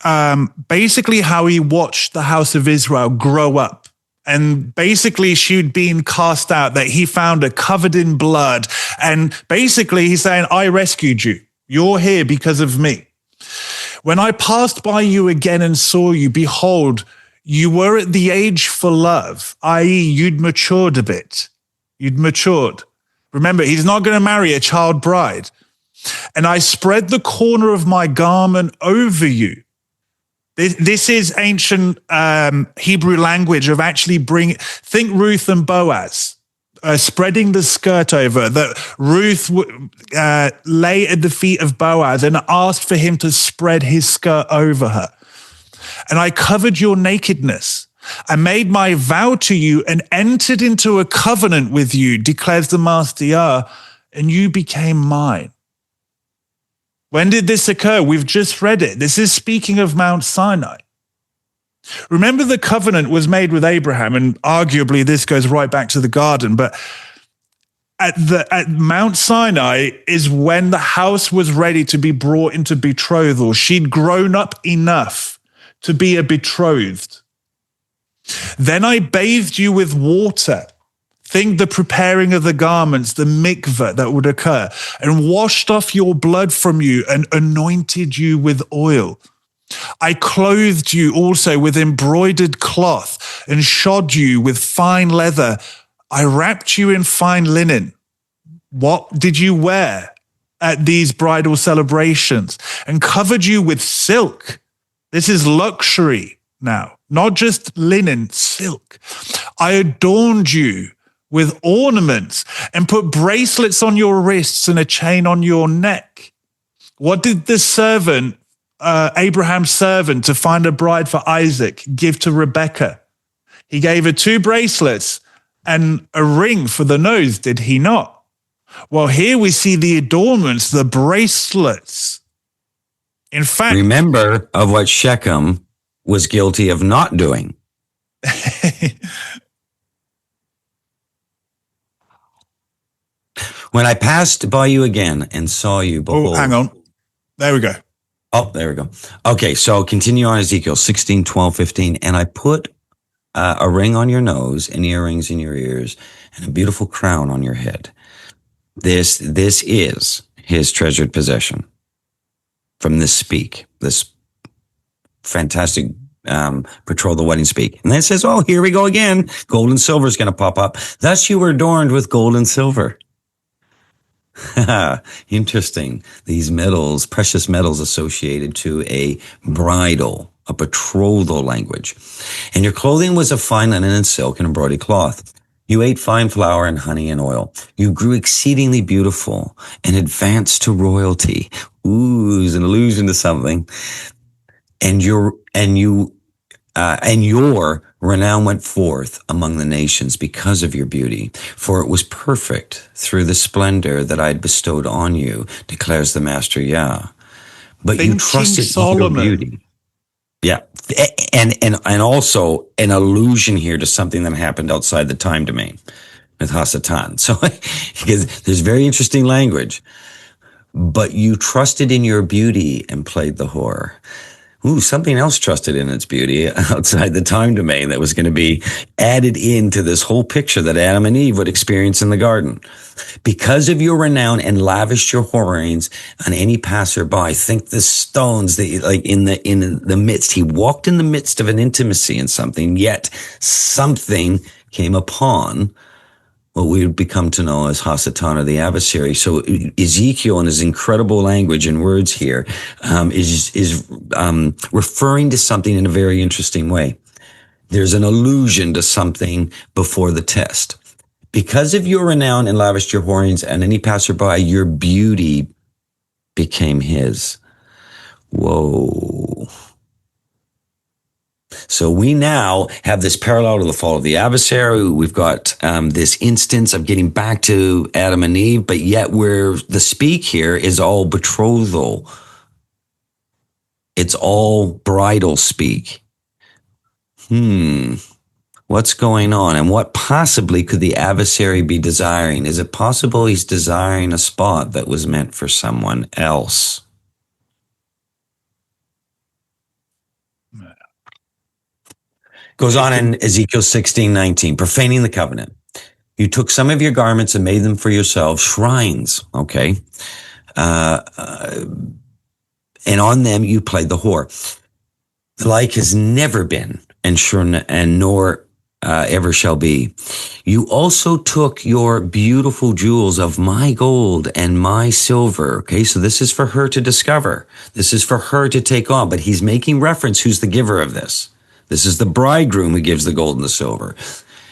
basically how he watched the house of Israel grow up. And basically she'd been cast out, that he found her covered in blood. And basically he's saying, I rescued you. You're here because of me. When I passed by you again and saw you, behold, you were at the age for love, i.e. you'd matured a bit. You'd matured. Remember, he's not going to marry a child bride. And I spread the corner of my garment over you. This is ancient Hebrew language of actually think Ruth and Boaz, spreading the skirt over, that Ruth lay at the feet of Boaz and asked for him to spread his skirt over her. And I covered your nakedness. I made my vow to you and entered into a covenant with you, declares the Master Yah, and you became mine. When did this occur? We've just read it. This is speaking of Mount Sinai. Remember, the covenant was made with Abraham, and arguably this goes right back to the garden, but at Mount Sinai is when the house was ready to be brought into betrothal. She'd grown up enough to be a betrothed. Then I bathed you with water. Think the preparing of the garments, the mikveh that would occur, and washed off your blood from you and anointed you with oil. I clothed you also with embroidered cloth and shod you with fine leather. I wrapped you in fine linen. What did you wear at these bridal celebrations? And covered you with silk. This is luxury now, not just linen, silk. I adorned you with ornaments and put bracelets on your wrists and a chain on your neck. What did the servant, Abraham's servant, to find a bride for Isaac, give to Rebekah? He gave her 2 bracelets and a ring for the nose, did he not? Well, here we see the adornments, the bracelets. In fact, remember of what Shechem was guilty of not doing. When I passed by you again and saw you, behold. Oh, hang on. There we go. Oh, there we go. Okay, so continue on Ezekiel 16, 12, 15. And I put a ring on your nose and earrings in your ears and a beautiful crown on your head. This is his treasured possession. From this fantastic betrothal wedding speak. And then it says, oh, here we go again. Gold and silver is going to pop up. Thus you were adorned with gold and silver. Interesting. These metals, precious metals associated to a bridal, a betrothal language. And your clothing was of fine linen and silk and embroidered cloth. You ate fine flour and honey and oil. You grew exceedingly beautiful and advanced to royalty. Ooh, is an allusion to something. And your renown went forth among the nations because of your beauty, for it was perfect through the splendor that I had bestowed on you, declares the Master Yah. But you trusted in your beauty. Yeah. And also an allusion here to something that happened outside the time domain with Hasatan. So, because there's very interesting language. But you trusted in your beauty and played the whore. Ooh, something else trusted in its beauty outside the time domain that was going to be added into this whole picture that Adam and Eve would experience in the garden. Because of your renown and lavished your whorings on any passerby. Think the stones that, like in the midst, he walked in the midst of an intimacy and something, yet something came upon what we would become to know as Hasatan, or the adversary. So Ezekiel, in his incredible language and words here, is referring to something in a very interesting way. There's an allusion to something before the test. Because of your renown and lavished your whorings and any passerby, your beauty became his. Whoa. So we now have this parallel to the fall of the adversary. We've got this instance of getting back to Adam and Eve, but yet where the speak here is all betrothal. It's all bridal speak. What's going on? And what possibly could the adversary be desiring? Is it possible he's desiring a spot that was meant for someone else? Goes on in Ezekiel 16:19, profaning the covenant. You took some of your garments and made them for yourselves shrines, okay? And on them you played the whore. The like has never been, and nor ever shall be. You also took your beautiful jewels of my gold and my silver. Okay, so this is for her to discover. This is for her to take on. But he's making reference who's the giver of this. This is the bridegroom who gives the gold and the silver.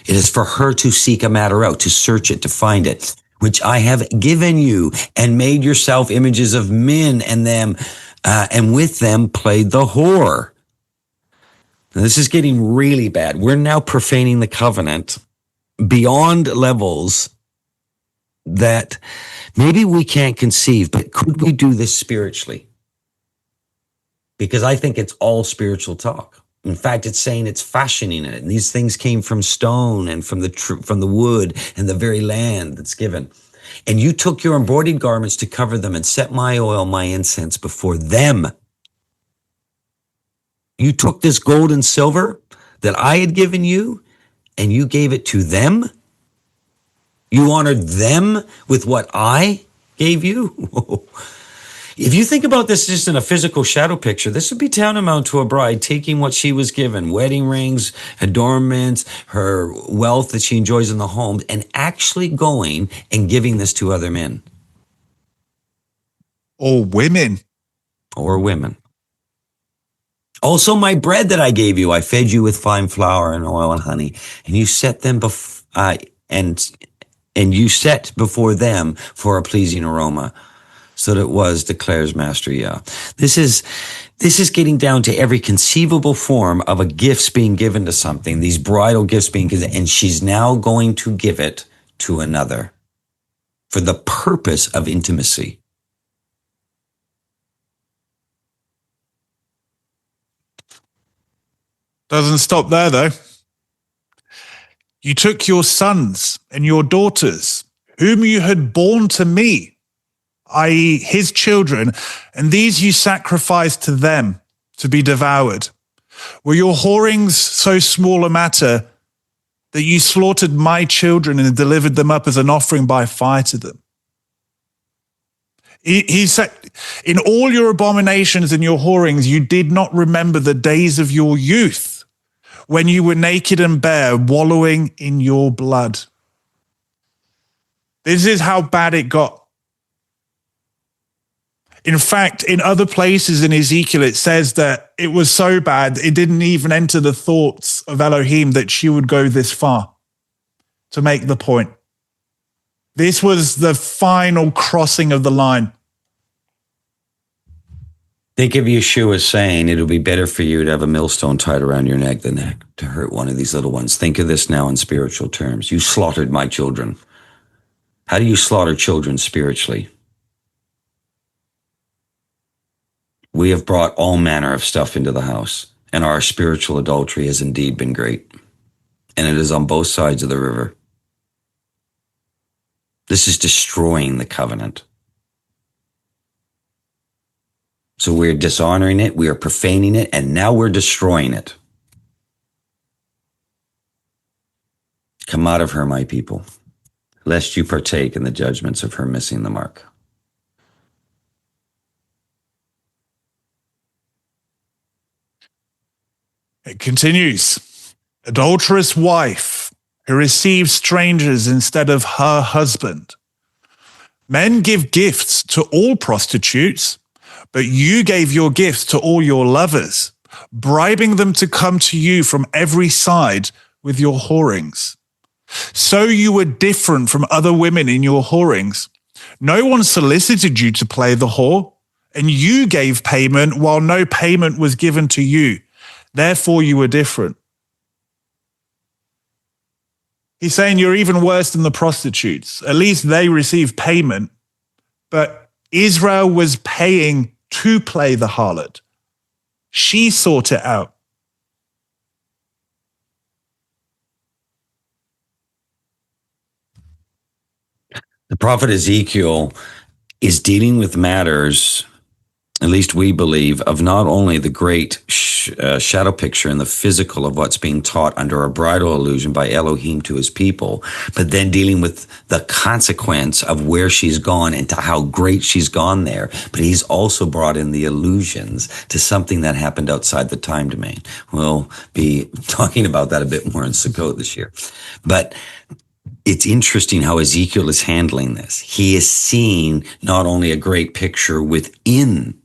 It is for her to seek a matter out, to search it, to find it, which I have given you, and made yourself images of men, and them, and with them played the whore. Now, this is getting really bad. We're now profaning the covenant beyond levels that maybe we can't conceive, but could we do this spiritually? Because I think it's all spiritual talk. In fact, it's saying it's fashioning it. And these things came from stone and from the wood and the very land that's given. And you took your embroidered garments to cover them and set my oil, my incense before them. You took this gold and silver that I had given you and you gave it to them. You honored them with what I gave you. If you think about this just in a physical shadow picture, this would be tantamount to a bride taking what she was given, wedding rings, adornments, her wealth that she enjoys in the home, and actually going and giving this to other men. Or women. Or women. Also, my bread that I gave you, I fed you with fine flour and oil and honey, and you set them and you set before them for a pleasing aroma. So that it was, declares Master Yah. This is getting down to every conceivable form of a gifts being given to something, these bridal gifts being given, and she's now going to give it to another for the purpose of intimacy. Doesn't stop there, though. You took your sons and your daughters, whom you had borne to me, i.e. his children, and these you sacrificed to them to be devoured. Were your whorings so small a matter that you slaughtered my children and delivered them up as an offering by fire to them? He said, in all your abominations and your whorings, you did not remember the days of your youth, when you were naked and bare, wallowing in your blood. This is how bad it got. In fact, in other places in Ezekiel, it says that it was so bad, it didn't even enter the thoughts of Elohim that she would go this far to make the point. This was the final crossing of the line. Think of Yeshua saying, it'll be better for you to have a millstone tied around your neck than to hurt one of these little ones. Think of this now in spiritual terms. You slaughtered my children. How do you slaughter children spiritually? We have brought all manner of stuff into the house, and our spiritual adultery has indeed been great. And it is on both sides of the river. This is destroying the covenant. So we're dishonoring it, we are profaning it, and now we're destroying it. Come out of her, my people, lest you partake in the judgments of her missing the mark. It continues. Adulterous wife who receives strangers instead of her husband. Men give gifts to all prostitutes, but you gave your gifts to all your lovers, bribing them to come to you from every side with your whorings. So you were different from other women in your whorings. No one solicited you to play the whore, and you gave payment while no payment was given to you. Therefore, you were different. He's saying you're even worse than the prostitutes. At least they received payment, but Israel was paying to play the harlot. She sought it out. prophet Ezekiel is dealing with matters, at least we believe, of not only the great shadow picture and the physical of what's being taught under a bridal illusion by Elohim to his people, but then dealing with the consequence of where she's gone and to how great she's gone there. But he's also brought in the allusions to something that happened outside the time domain. We'll be talking about that a bit more in Sukkot this year. But it's interesting how Ezekiel is handling this. He is seeing not only a great picture within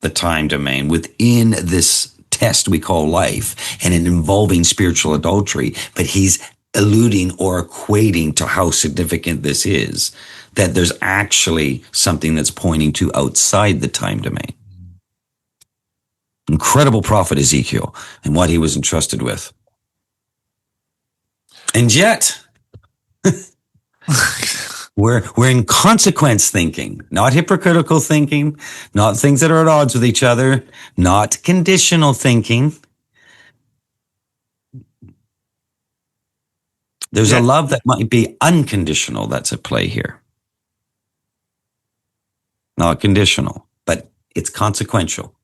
the time domain, within this test we call life, and in involving spiritual adultery, but he's alluding or equating to how significant this is, that there's actually something that's pointing to outside the time domain. Incredible prophet Ezekiel and what he was entrusted with. And yet, we're in consequence thinking, not hypocritical thinking, not things that are at odds with each other, not conditional thinking. There's a love that might be unconditional that's at play here. Not conditional, but it's consequential.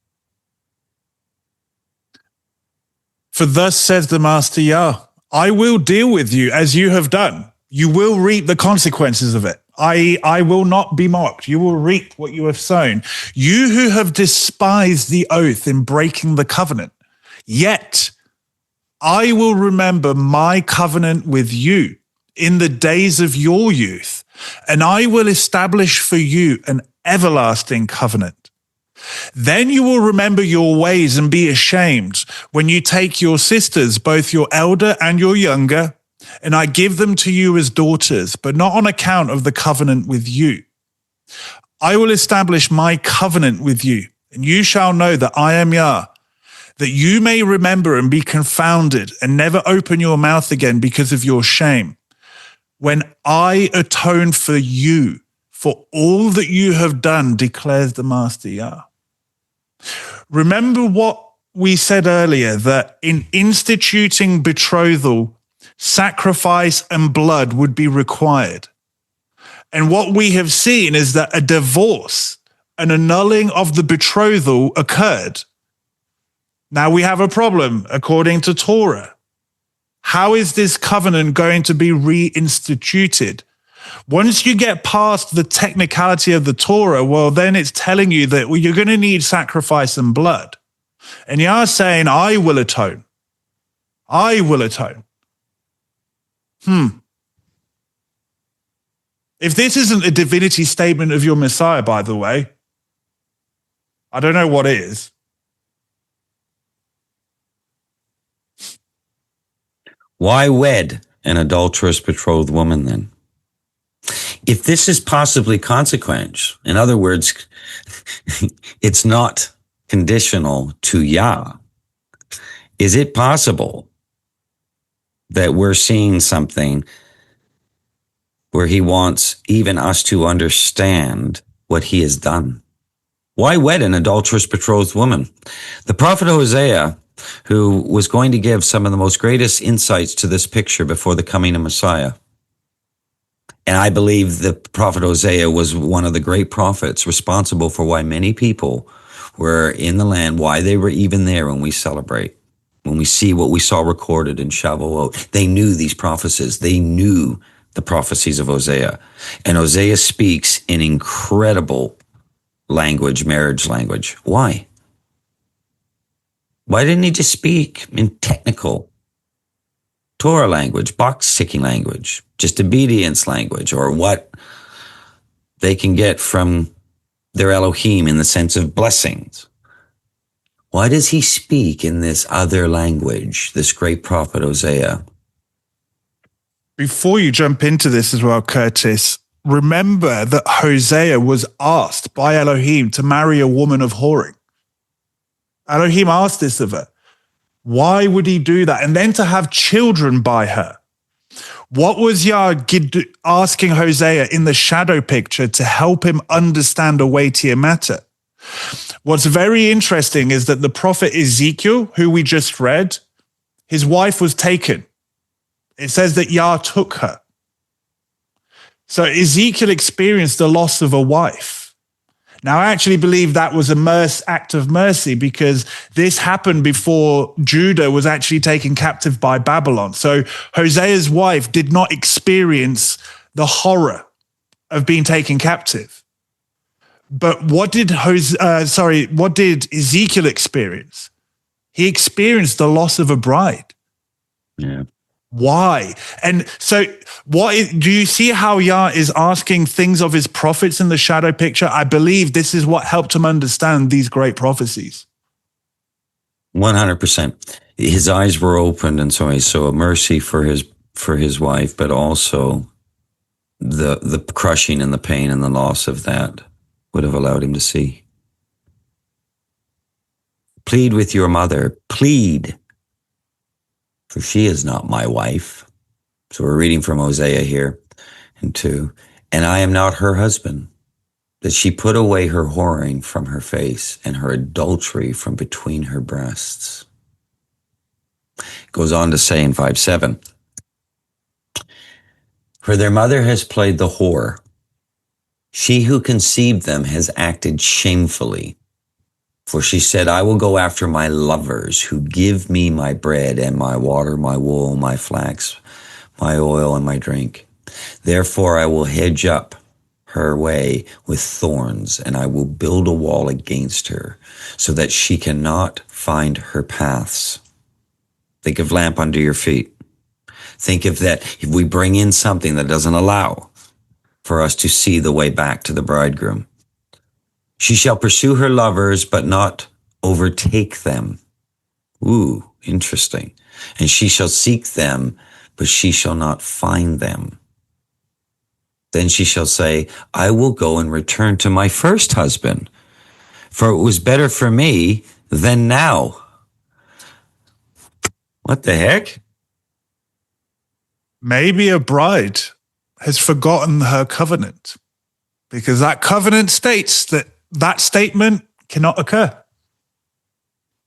For thus says the Master Yah, I will deal with you as you have done. You will reap the consequences of it. I will not be mocked. You will reap what you have sown. You who have despised the oath in breaking the covenant, yet I will remember my covenant with you in the days of your youth, and I will establish for you an everlasting covenant. Then you will remember your ways and be ashamed when you take your sisters, both your elder and your younger, and I give them to you as daughters, but not on account of the covenant with you. I will establish my covenant with you, and you shall know that I am Yah, that you may remember and be confounded and never open your mouth again because of your shame. When I atone for you for all that you have done, declares the Master Yah. Remember what we said earlier, that in instituting betrothal, sacrifice and blood would be required. And what we have seen is that a divorce, an annulling of the betrothal occurred. Now we have a problem according to Torah. How is this covenant going to be reinstituted? Once you get past the technicality of the Torah, well, then it's telling you that you're going to need sacrifice and blood. And Yah is saying, I will atone. I will atone. If this isn't a divinity statement of your Messiah, by the way, I don't know what is. Why wed an adulterous betrothed woman then? If this is possibly consequential, in other words, it's not conditional to Yah, is it possible that we're seeing something where he wants even us to understand what he has done? Why wed an adulterous betrothed woman? The prophet Hosea, who was going to give some of the most greatest insights to this picture before the coming of Messiah. And I believe the prophet Hosea was one of the great prophets responsible for why many people were in the land, why they were even there when we celebrate. When we see what we saw recorded in Shavuot, they knew these prophecies. They knew the prophecies of Hosea. And Hosea speaks in incredible language, marriage language. Why? Why didn't he just speak in technical Torah language, box-ticking language, just obedience language, or what they can get from their Elohim in the sense of blessings? Why does he speak in this other language, this great prophet Hosea? Before you jump into this as well, Curtis, remember that Hosea was asked by Elohim to marry a woman of whoring. Elohim asked this of her. Why would he do that? And then to have children by her. What was Yah asking Hosea in the shadow picture to help him understand a weightier matter? What's very interesting is that the prophet Ezekiel, who we just read, his wife was taken. It says that Yah took her. So Ezekiel experienced the loss of a wife. Now, I actually believe that was a act of mercy because this happened before Judah was actually taken captive by Babylon. So Hosea's wife did not experience the horror of being taken captive. But what did Ezekiel experience? He experienced the loss of a bride. Yeah. Why? And so do you see how Yah is asking things of his prophets in the shadow picture? I believe this is what helped him understand these great prophecies. 100%. His eyes were opened, and so he saw mercy for his wife, but also the crushing and the pain and the loss of that would have allowed him to see. Plead with your mother. Plead, for she is not my wife. So we're reading from Hosea here and 2. And I am not her husband, that she put away her whoring from her face and her adultery from between her breasts. It goes on to say in 5:7, for their mother has played the whore. She who conceived them has acted shamefully. For she said, I will go after my lovers who give me my bread and my water, my wool, my flax, my oil, and my drink. Therefore I will hedge up her way with thorns, and I will build a wall against her, so that she cannot find her paths. Think of lamp under your feet. Think of that if we bring in something that doesn't allow for us to see the way back to the bridegroom. She shall pursue her lovers, but not overtake them. Ooh, interesting. And she shall seek them, but she shall not find them. Then she shall say, I will go and return to my first husband, for it was better for me than now. What the heck? Maybe a bride has forgotten her covenant, because that covenant states that that statement cannot occur.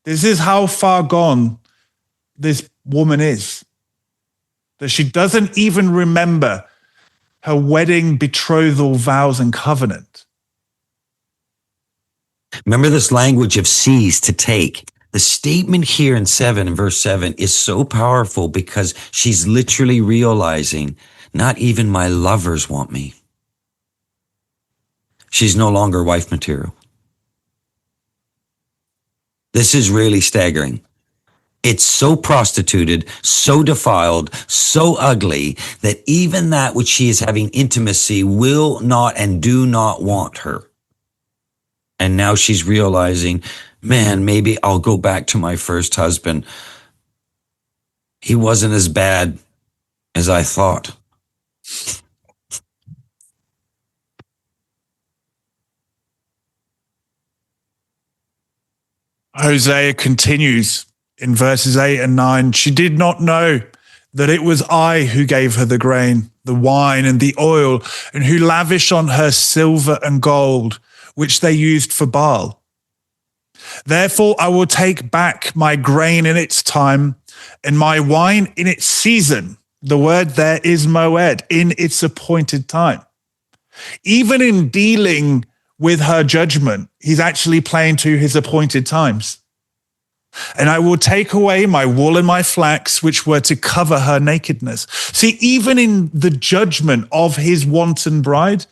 This is how far gone this woman is, that she doesn't even remember her wedding, betrothal, vows, and covenant. Remember this language of seize, to take. The statement here in verse 7 is so powerful because she's literally realizing not even my lovers want me. She's no longer wife material. This is really staggering. It's so prostituted, so defiled, so ugly that even that which she is having intimacy will not and do not want her. And now she's realizing, man, maybe I'll go back to my first husband. He wasn't as bad as I thought. Hosea continues in verses 8 and 9. She did not know that it was I who gave her the grain, the wine, and the oil, and who lavished on her silver and gold, which they used for Baal. Therefore, I will take back my grain in its time and my wine in its season. The word there is moed, in its appointed time. Even in dealing with her judgment, he's actually playing to his appointed times. And I will take away my wool and my flax, which were to cover her nakedness. See, even in the judgment of his wanton bride,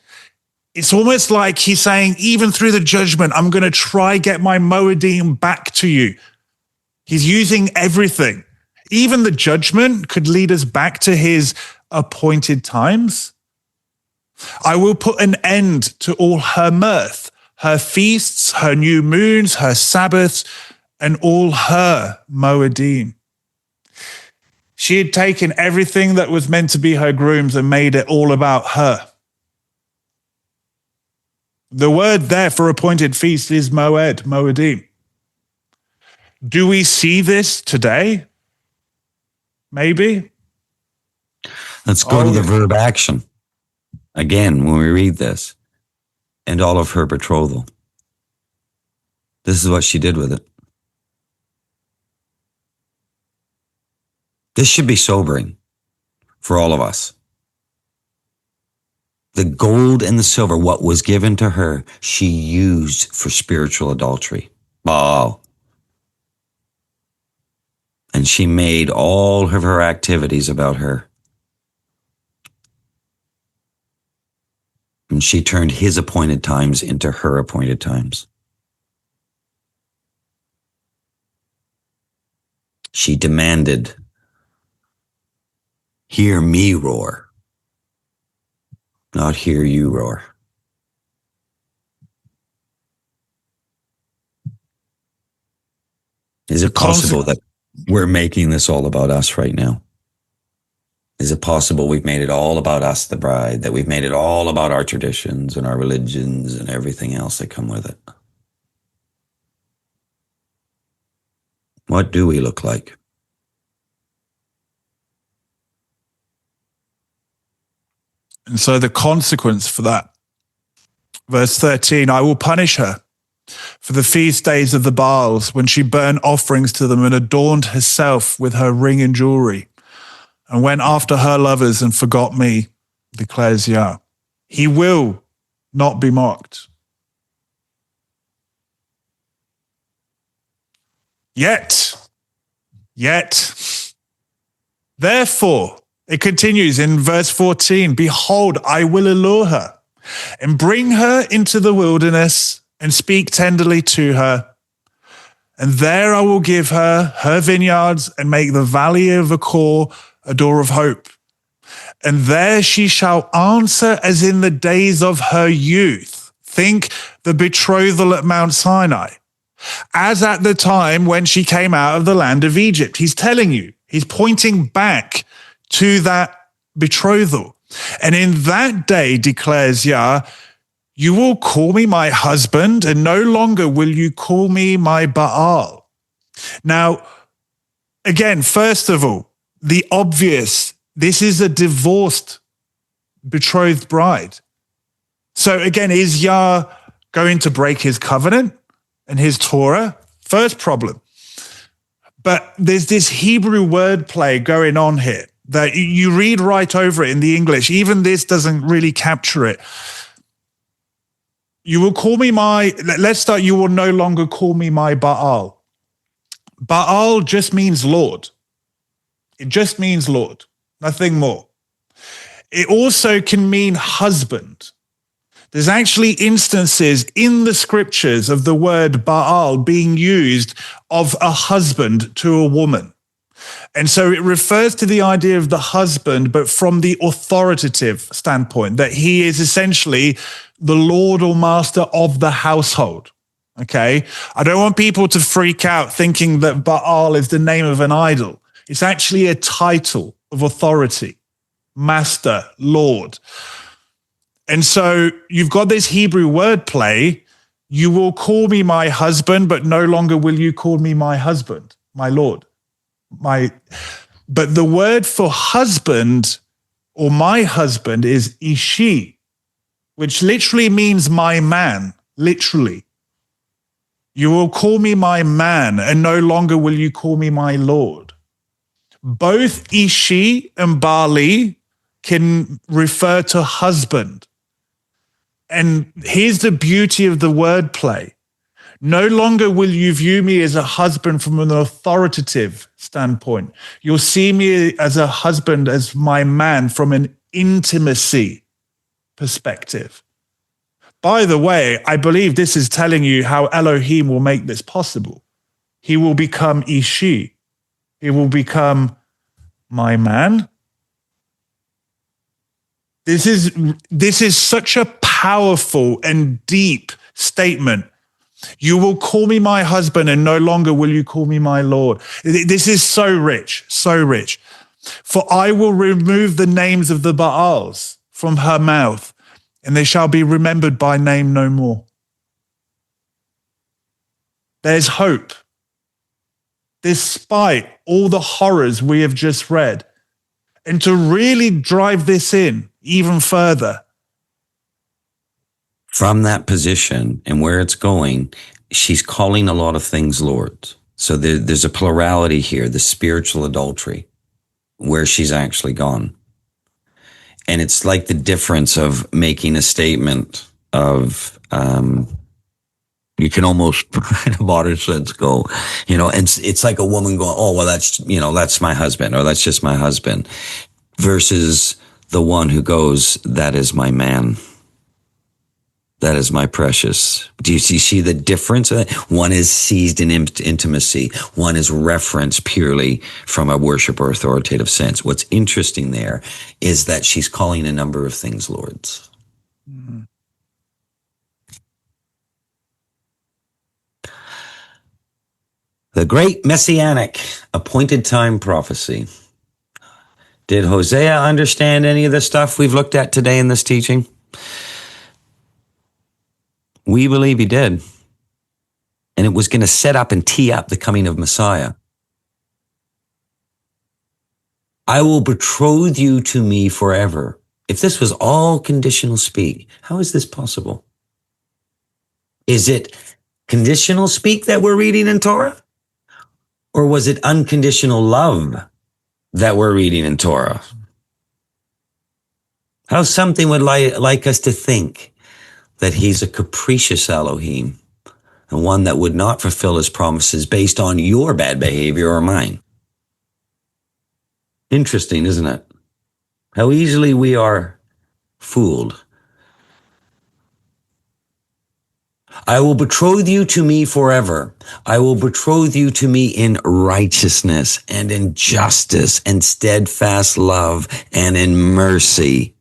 it's almost like he's saying, even through the judgment, I'm going to try get my moedim back to you. He's using everything. Even the judgment could lead us back to his appointed times. I will put an end to all her mirth, her feasts, her new moons, her Sabbaths, and all her moedim. She had taken everything that was meant to be her grooms and made it all about her. The word there for appointed feast is moed, moedim. Do we see this today? Maybe. Let's go to the verb action. Again, when we read this, and all of her betrothal. This is what she did with it. This should be sobering for all of us. The gold and the silver, what was given to her, she used for spiritual adultery. Baal. And she made all of her activities about her. And she turned his appointed times into her appointed times. She demanded, hear me roar, not hear you roar. Is it possible that we're making this all about us right now? Is it possible we've made it all about us, the bride, that we've made it all about our traditions and our religions and everything else that come with it? What do we look like? And so the consequence for that, verse 13, I will punish her for the feast days of the Baals, when she burnt offerings to them and adorned herself with her ring and jewelry, and went after her lovers and forgot me, declares Yah. He will not be mocked. Yet, therefore, it continues in verse 14, behold, I will allure her and bring her into the wilderness and speak tenderly to her. And there I will give her her vineyards and make the valley of Achor a door of hope. And there she shall answer as in the days of her youth. Think the betrothal at Mount Sinai. As at the time when she came out of the land of Egypt. He's telling you, he's pointing back to that betrothal. And in that day, declares Yah, you will call me my husband, and no longer will you call me my Baal. Now, again, first of all, the obvious, this is a divorced, betrothed bride. So again, is Yah going to break his covenant and his Torah? First problem. But there's this Hebrew wordplay going on here that you read right over it in the English. Even this doesn't really capture it. You will call me let's start, you will no longer call me my Baal. Baal just means Lord. It just means Lord, nothing more. It also can mean husband. There's actually instances in the scriptures of the word Baal being used of a husband to a woman. And so it refers to the idea of the husband, but from the authoritative standpoint, that he is essentially the Lord or master of the household. Okay? I don't want people to freak out thinking that Baal is the name of an idol. It's actually a title of authority, master, Lord. And so you've got this Hebrew wordplay, you will call me my husband, but no longer will you call me my husband, my Lord. But the word for husband or my husband is ishi, which literally means my man, literally. You will call me my man, and no longer will you call me my Lord. Both ishi and bali can refer to husband. And here's the beauty of the wordplay. No longer will you view me as a husband from an authoritative standpoint. You'll see me as a husband, as my man from an intimacy perspective. By the way, I believe this is telling you how Elohim will make this possible. He will become Ishi. He will become my man. This is such a powerful and deep statement. You will call me my husband, and no longer will you call me my Lord. This is so rich, so rich. For I will remove the names of the Baals from her mouth, and they shall be remembered by name no more. There's hope. Despite all the horrors we have just read. And to really drive this in even further. From that position and where it's going, she's calling a lot of things Lord. So there's a plurality here, the spiritual adultery, where she's actually gone. And it's like the difference of making a statement of, you can almost, in a modern sense, go, and it's like a woman going, oh, well, that's my husband, or that's just my husband, versus the one who goes, that is my man. That is my precious. Do you see the difference? One is seized in intimacy. One is referenced purely from a worship or authoritative sense. What's interesting there is that she's calling a number of things lords. Mm-hmm. The great messianic appointed time prophecy. Did Hosea understand any of the stuff we've looked at today in this teaching? We believe he did. And it was going to set up and tee up the coming of Messiah. I will betroth you to me forever. If this was all conditional speak, how is this possible? Is it conditional speak that we're reading in Torah? Or was it unconditional love that we're reading in Torah? How something would like us to think that he's a capricious Elohim, and one that would not fulfill his promises based on your bad behavior or mine. Interesting, isn't it? How easily we are fooled. I will betroth you to me forever. I will betroth you to me in righteousness and in justice and steadfast love and in mercy.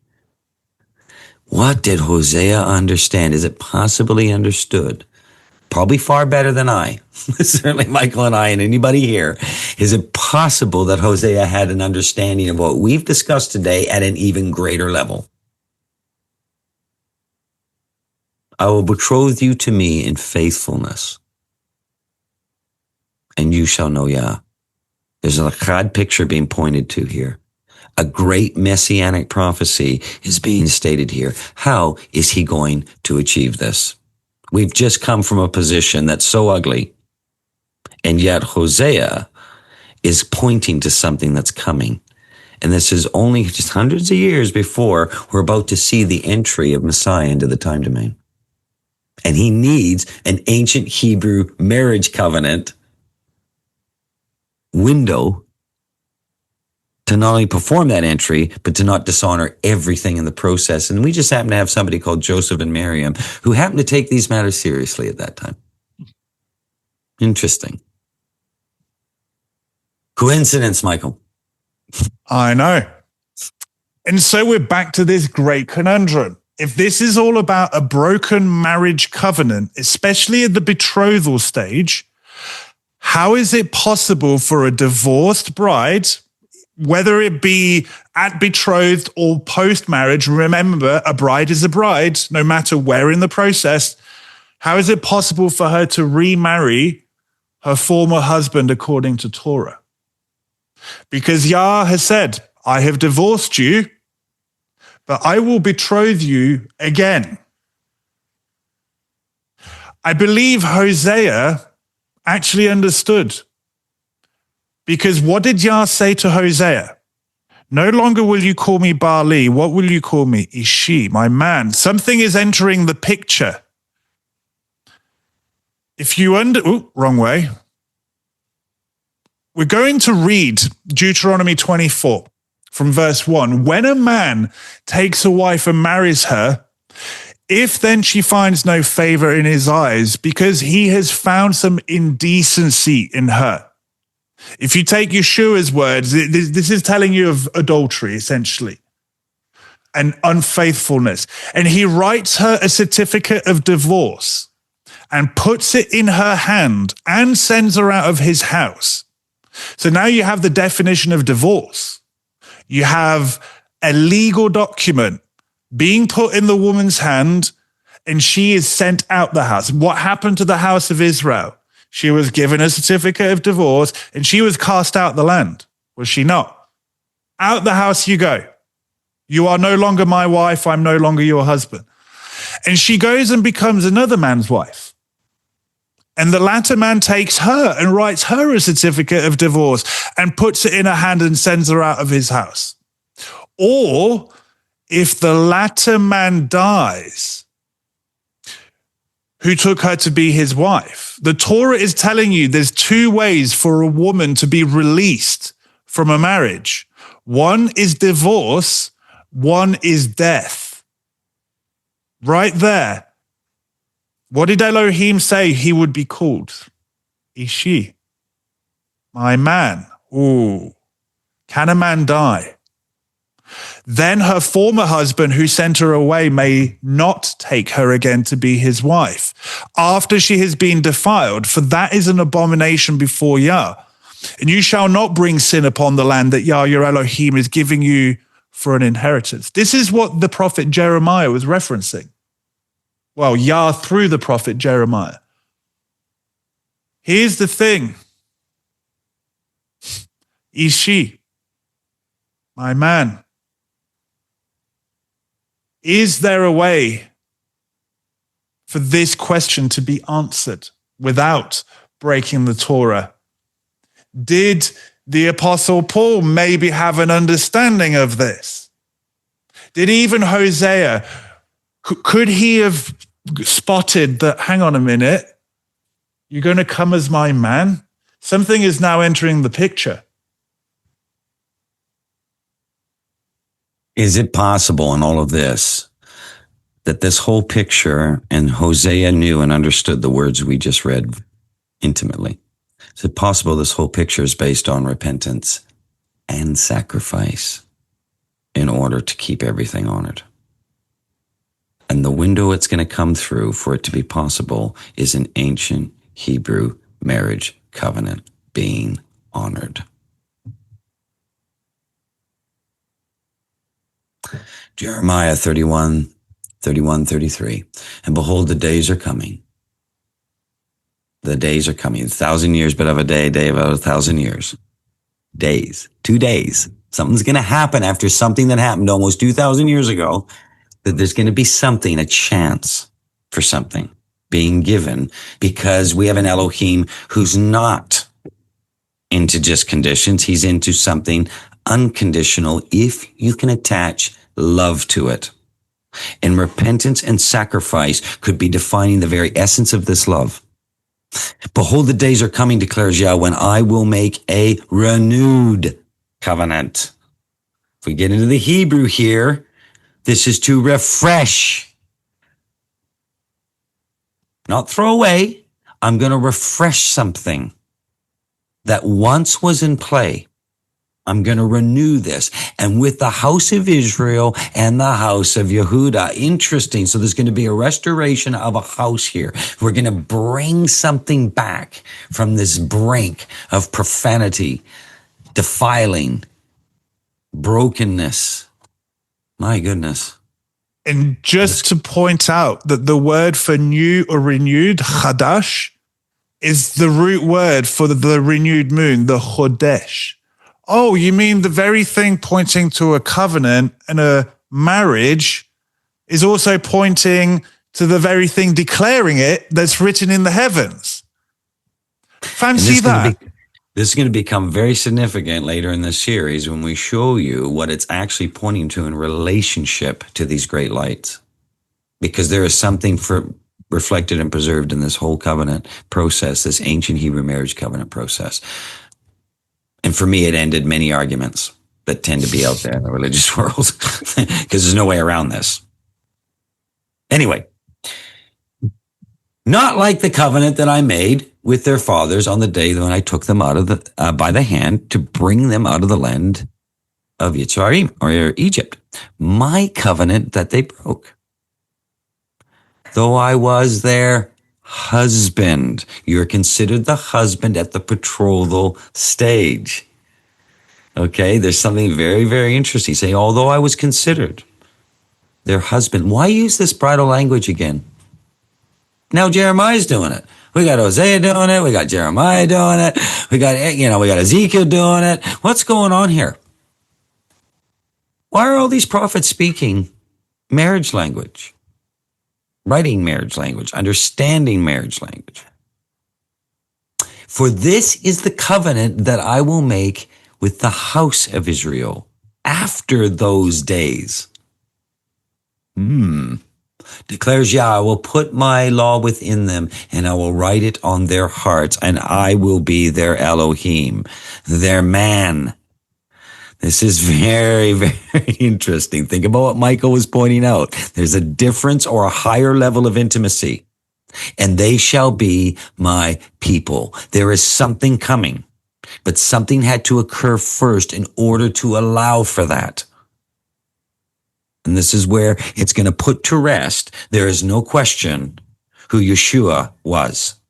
What did Hosea understand? Is it possibly understood? Probably far better than I. Certainly Michael and I and anybody here. Is it possible that Hosea had an understanding of what we've discussed today at an even greater level? I will betroth you to me in faithfulness, and you shall know Yah. There's a Chad picture being pointed to here. A great messianic prophecy is being stated here. How is he going to achieve this? We've just come from a position that's so ugly, and yet Hosea is pointing to something that's coming. And this is only just hundreds of years before we're about to see the entry of Messiah into the time domain. And he needs an ancient Hebrew marriage covenant window to not only perform that entry, but to not dishonor everything in the process. And we just happen to have somebody called Joseph and Miriam who happened to take these matters seriously at that time. Interesting. Coincidence, Michael. I know. And so we're back to this great conundrum. If this is all about a broken marriage covenant, especially at the betrothal stage, how is it possible for a divorced bride, whether it be at betrothed or post-marriage, remember, a bride is a bride, no matter where in the process, how is it possible for her to remarry her former husband according to Torah? Because Yah has said, I have divorced you, but I will betroth you again. I believe Hosea actually understood. Because what did Yah say to Hosea? No longer will you call me Baali. What will you call me? Ishi, my man. Something is entering the picture. If you wrong way. We're going to read Deuteronomy 24 from verse 1. When a man takes a wife and marries her, if then she finds no favor in his eyes, because he has found some indecency in her. If you take Yeshua's words, this is telling you of adultery, essentially, and unfaithfulness. And he writes her a certificate of divorce and puts it in her hand and sends her out of his house. So now you have the definition of divorce. You have a legal document being put in the woman's hand, and she is sent out the house. What happened to the house of Israel? She was given a certificate of divorce, and she was cast out the land, was she not? Out the house you go. You are no longer my wife. I'm no longer your husband. And she goes and becomes another man's wife. And the latter man takes her and writes her a certificate of divorce and puts it in her hand and sends her out of his house. Or if the latter man dies, who took her to be his wife. The Torah is telling you there's two ways for a woman to be released from a marriage. One is divorce, one is death. Right there. What did Elohim say he would be called? Ishi. My man. Ooh. Can a man die? Then her former husband who sent her away may not take her again to be his wife after she has been defiled, for that is an abomination before Yah. And you shall not bring sin upon the land that Yah, your Elohim, is giving you for an inheritance. This is what the prophet Jeremiah was referencing. Well, Yah through the prophet Jeremiah. Here's the thing. Ishi, my man. Is there a way for this question to be answered without breaking the Torah? Did the Apostle Paul maybe have an understanding of this? Did even Hosea, could he have spotted that, hang on a minute, you're going to come as my man? Something is now entering the picture. Is it possible in all of this that this whole picture, and Hosea knew and understood the words we just read intimately? Is it possible this whole picture is based on repentance and sacrifice in order to keep everything honored? And the window it's going to come through for it to be possible is an ancient Hebrew marriage covenant being honored. Jeremiah 31, 33. And behold, the days are coming. The days are coming. 1,000 years, but of a day of 1,000 years. Days. 2 days. Something's going to happen after something that happened almost 2,000 years ago. That there's going to be something, a chance for something being given, because we have an Elohim who's not into just conditions. He's into something unconditional if you can attach love to it. And repentance and sacrifice could be defining the very essence of this love. Behold, the days are coming, declares Yah, when I will make a renewed covenant. If we get into the Hebrew here, this is to refresh. Not throw away. I'm going to refresh something that once was in play. I'm going to renew this. And with the house of Israel and the house of Yehuda, interesting. So there's going to be a restoration of a house here. We're going to bring something back from this brink of profanity, defiling, brokenness. My goodness. And just to point out that the word for new or renewed, chadash, is the root word for the renewed moon, the chodesh. Oh, you mean the very thing pointing to a covenant and a marriage is also pointing to the very thing declaring it that's written in the heavens. Fancy that. This is going to become very significant later in the series when we show you what it's actually pointing to in relationship to these great lights. Because there is something reflected and preserved in this whole covenant process, this ancient Hebrew marriage covenant process. And for me, it ended many arguments that tend to be out there in the religious world because there's no way around this. Anyway, not like the covenant that I made with their fathers on the day when I took them out of by the hand to bring them out of the land of Yitzharim or Egypt. My covenant that they broke. Though I was their husband. You're considered the husband at the betrothal stage. Okay, there's something very, very interesting. Say, although I was considered their husband. Why use this bridal language again? Now Jeremiah's doing it. We got Hosea doing it. We got Jeremiah doing it. We got Ezekiel doing it. What's going on here? Why are all these prophets speaking marriage language? Writing marriage language, understanding marriage language. For this is the covenant that I will make with the house of Israel after those days. Declares Yah, I will put my law within them, and I will write it on their hearts, and I will be their Elohim, their man. This is very, very interesting. Think about what Michael was pointing out. There's a difference or a higher level of intimacy, and they shall be my people. There is something coming, but something had to occur first in order to allow for that. And this is where it's going to put to rest. There is no question who Yeshua was.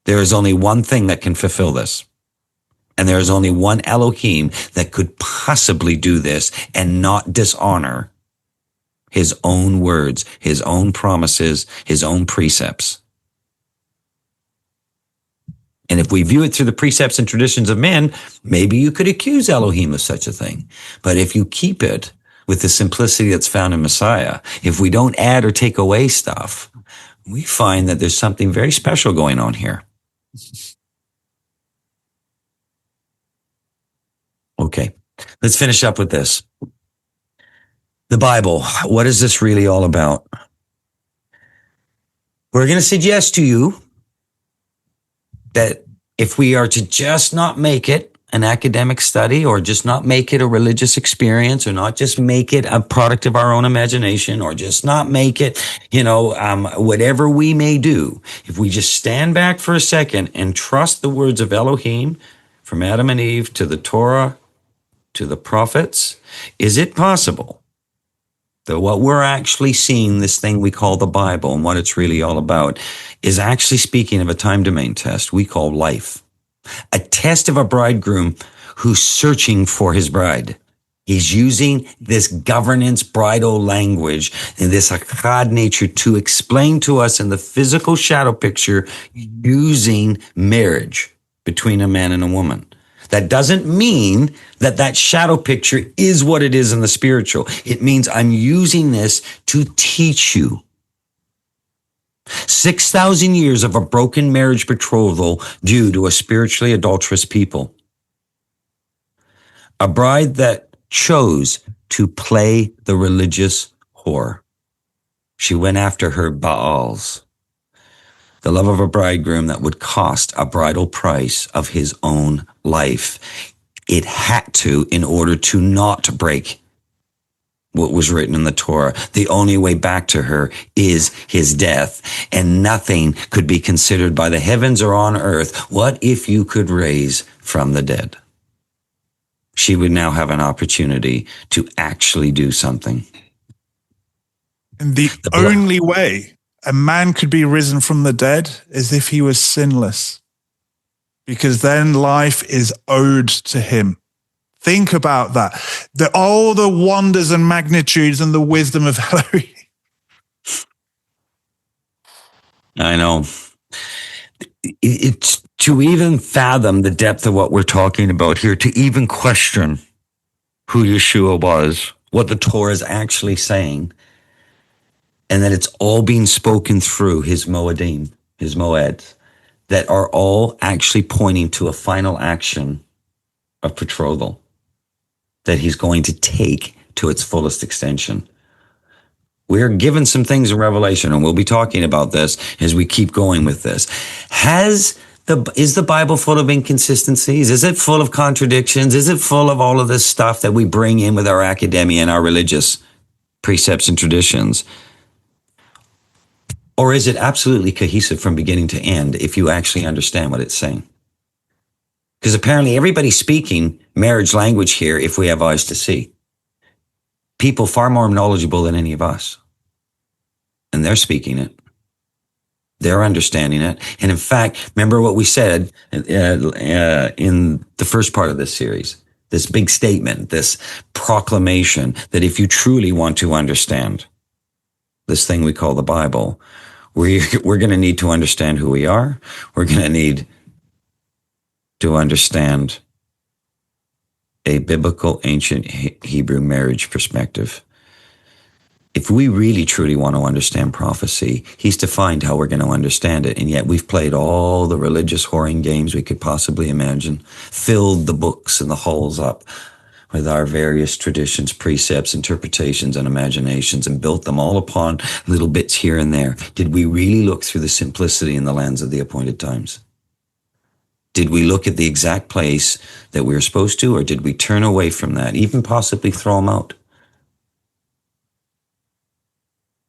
There is only one thing that can fulfill this. And there is only one Elohim that could possibly do this and not dishonor his own words, his own promises, his own precepts. And if we view it through the precepts and traditions of men, maybe you could accuse Elohim of such a thing. But if you keep it with the simplicity that's found in Messiah, if we don't add or take away stuff, we find that there's something very special going on here. Okay, let's finish up with this. The Bible, what is this really all about? We're going to suggest to you that if we are to just not make it an academic study, or just not make it a religious experience, or not just make it a product of our own imagination, or just not make it, whatever we may do, if we just stand back for a second and trust the words of Elohim from Adam and Eve to the Torah, to the prophets, is it possible that what we're actually seeing, this thing we call the Bible and what it's really all about, is actually speaking of a time domain test we call life? A test of a bridegroom who's searching for his bride. He's using this governance bridal language and this Akkad nature to explain to us in the physical shadow picture using marriage between a man and a woman. That doesn't mean that that shadow picture is what it is in the spiritual. It means I'm using this to teach you. 6,000 years of a broken marriage betrothal due to a spiritually adulterous people. A bride that chose to play the religious whore. She went after her Baals. The love of a bridegroom that would cost a bridal price of his own life. It had to, in order to not break what was written in the Torah. The only way back to her is his death, and nothing could be considered by the heavens or on earth. What if you could raise from the dead? She would now have an opportunity to actually do something. And the only way a man could be risen from the dead is if he was sinless, because then life is owed to him. Think about that. All the wonders and magnitudes and the wisdom of Elohim. I know. It's to even fathom the depth of what we're talking about here, to even question who Yeshua was, what the Torah is actually saying, and that it's all being spoken through his Moedim, his Moeds, that are all actually pointing to a final action of betrothal that he's going to take to its fullest extension. We're given some things in Revelation, and we'll be talking about this as we keep going with this. Is the Bible full of inconsistencies? Is it full of contradictions? Is it full of all of this stuff that we bring in with our academia and our religious precepts and traditions? Or is it absolutely cohesive from beginning to end if you actually understand what it's saying? Because apparently everybody's speaking marriage language here if we have eyes to see. People far more knowledgeable than any of us. And they're speaking it. They're understanding it. And in fact, remember what we said in the first part of this series, this big statement, this proclamation that if you truly want to understand this thing we call the Bible, we're going to need to understand who we are. We're going to need to understand a biblical ancient Hebrew marriage perspective. If we really truly want to understand prophecy, he's defined how we're going to understand it. And yet we've played all the religious whoring games we could possibly imagine, filled the books and the halls up with our various traditions, precepts, interpretations, and imaginations, and built them all upon little bits here and there? Did we really look through the simplicity in the lens of the appointed times? Did we look at the exact place that we were supposed to, or did we turn away from that, even possibly throw them out?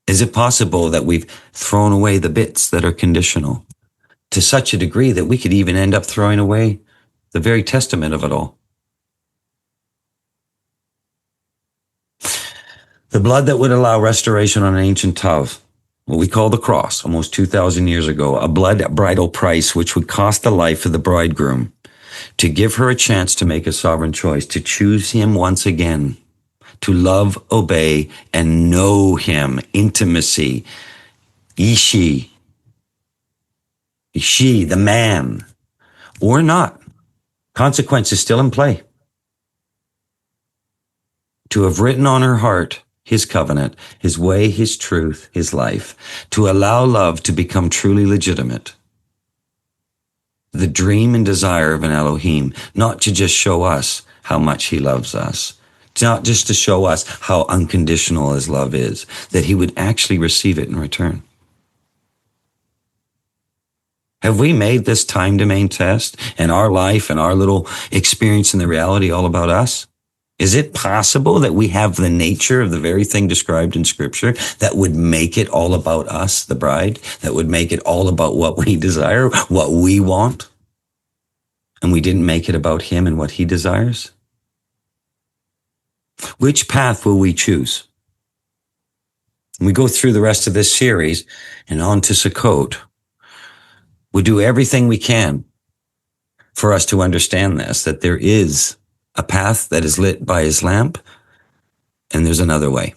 Is it possible that we've thrown away the bits that are conditional to such a degree that we could even end up throwing away the very testament of it all? The blood that would allow restoration on an ancient Tav, what we call the cross, almost 2,000 years ago, a blood bridal price which would cost the life of the bridegroom, to give her a chance to make a sovereign choice, to choose him once again, to love, obey, and know him, intimacy, Ishi, the man, or not. Consequences still in play. To have written on her heart his covenant, his way, his truth, his life, to allow love to become truly legitimate. The dream and desire of an Elohim, not to just show us how much he loves us, not just to show us how unconditional his love is, that he would actually receive it in return. Have we made this time domain test and our life and our little experience in the reality all about us? Is it possible that we have the nature of the very thing described in Scripture that would make it all about us, the bride, that would make it all about what we desire, what we want, and we didn't make it about him and what he desires? Which path will we choose? We go through the rest of this series and on to Sukkot. We do everything we can for us to understand this, that there is a path that is lit by his lamp, and there's another way.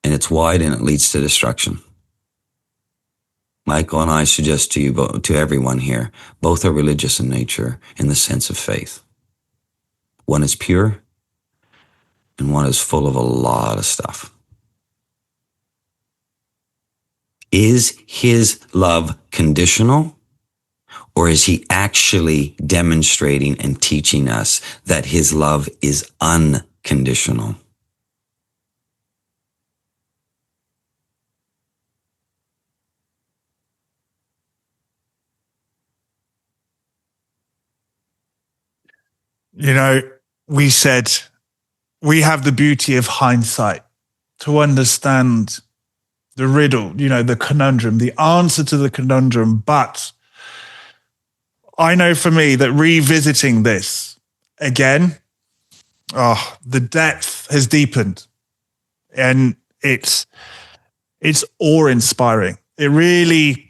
And it's wide and it leads to destruction. Michael and I suggest to you, to everyone here, both are religious in nature in the sense of faith. One is pure, and one is full of a lot of stuff. Is his love conditional, or is he actually demonstrating and teaching us that his love is unconditional? You know, we said we have the beauty of hindsight to understand the riddle, you know, the conundrum, the answer to the conundrum. But I know for me that revisiting this again, the depth has deepened, and it's awe-inspiring. It really,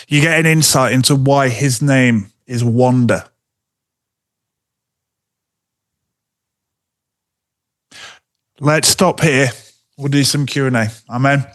you get an insight into why his name is Wonder. Let's stop here. We'll do some Q&A. Amen.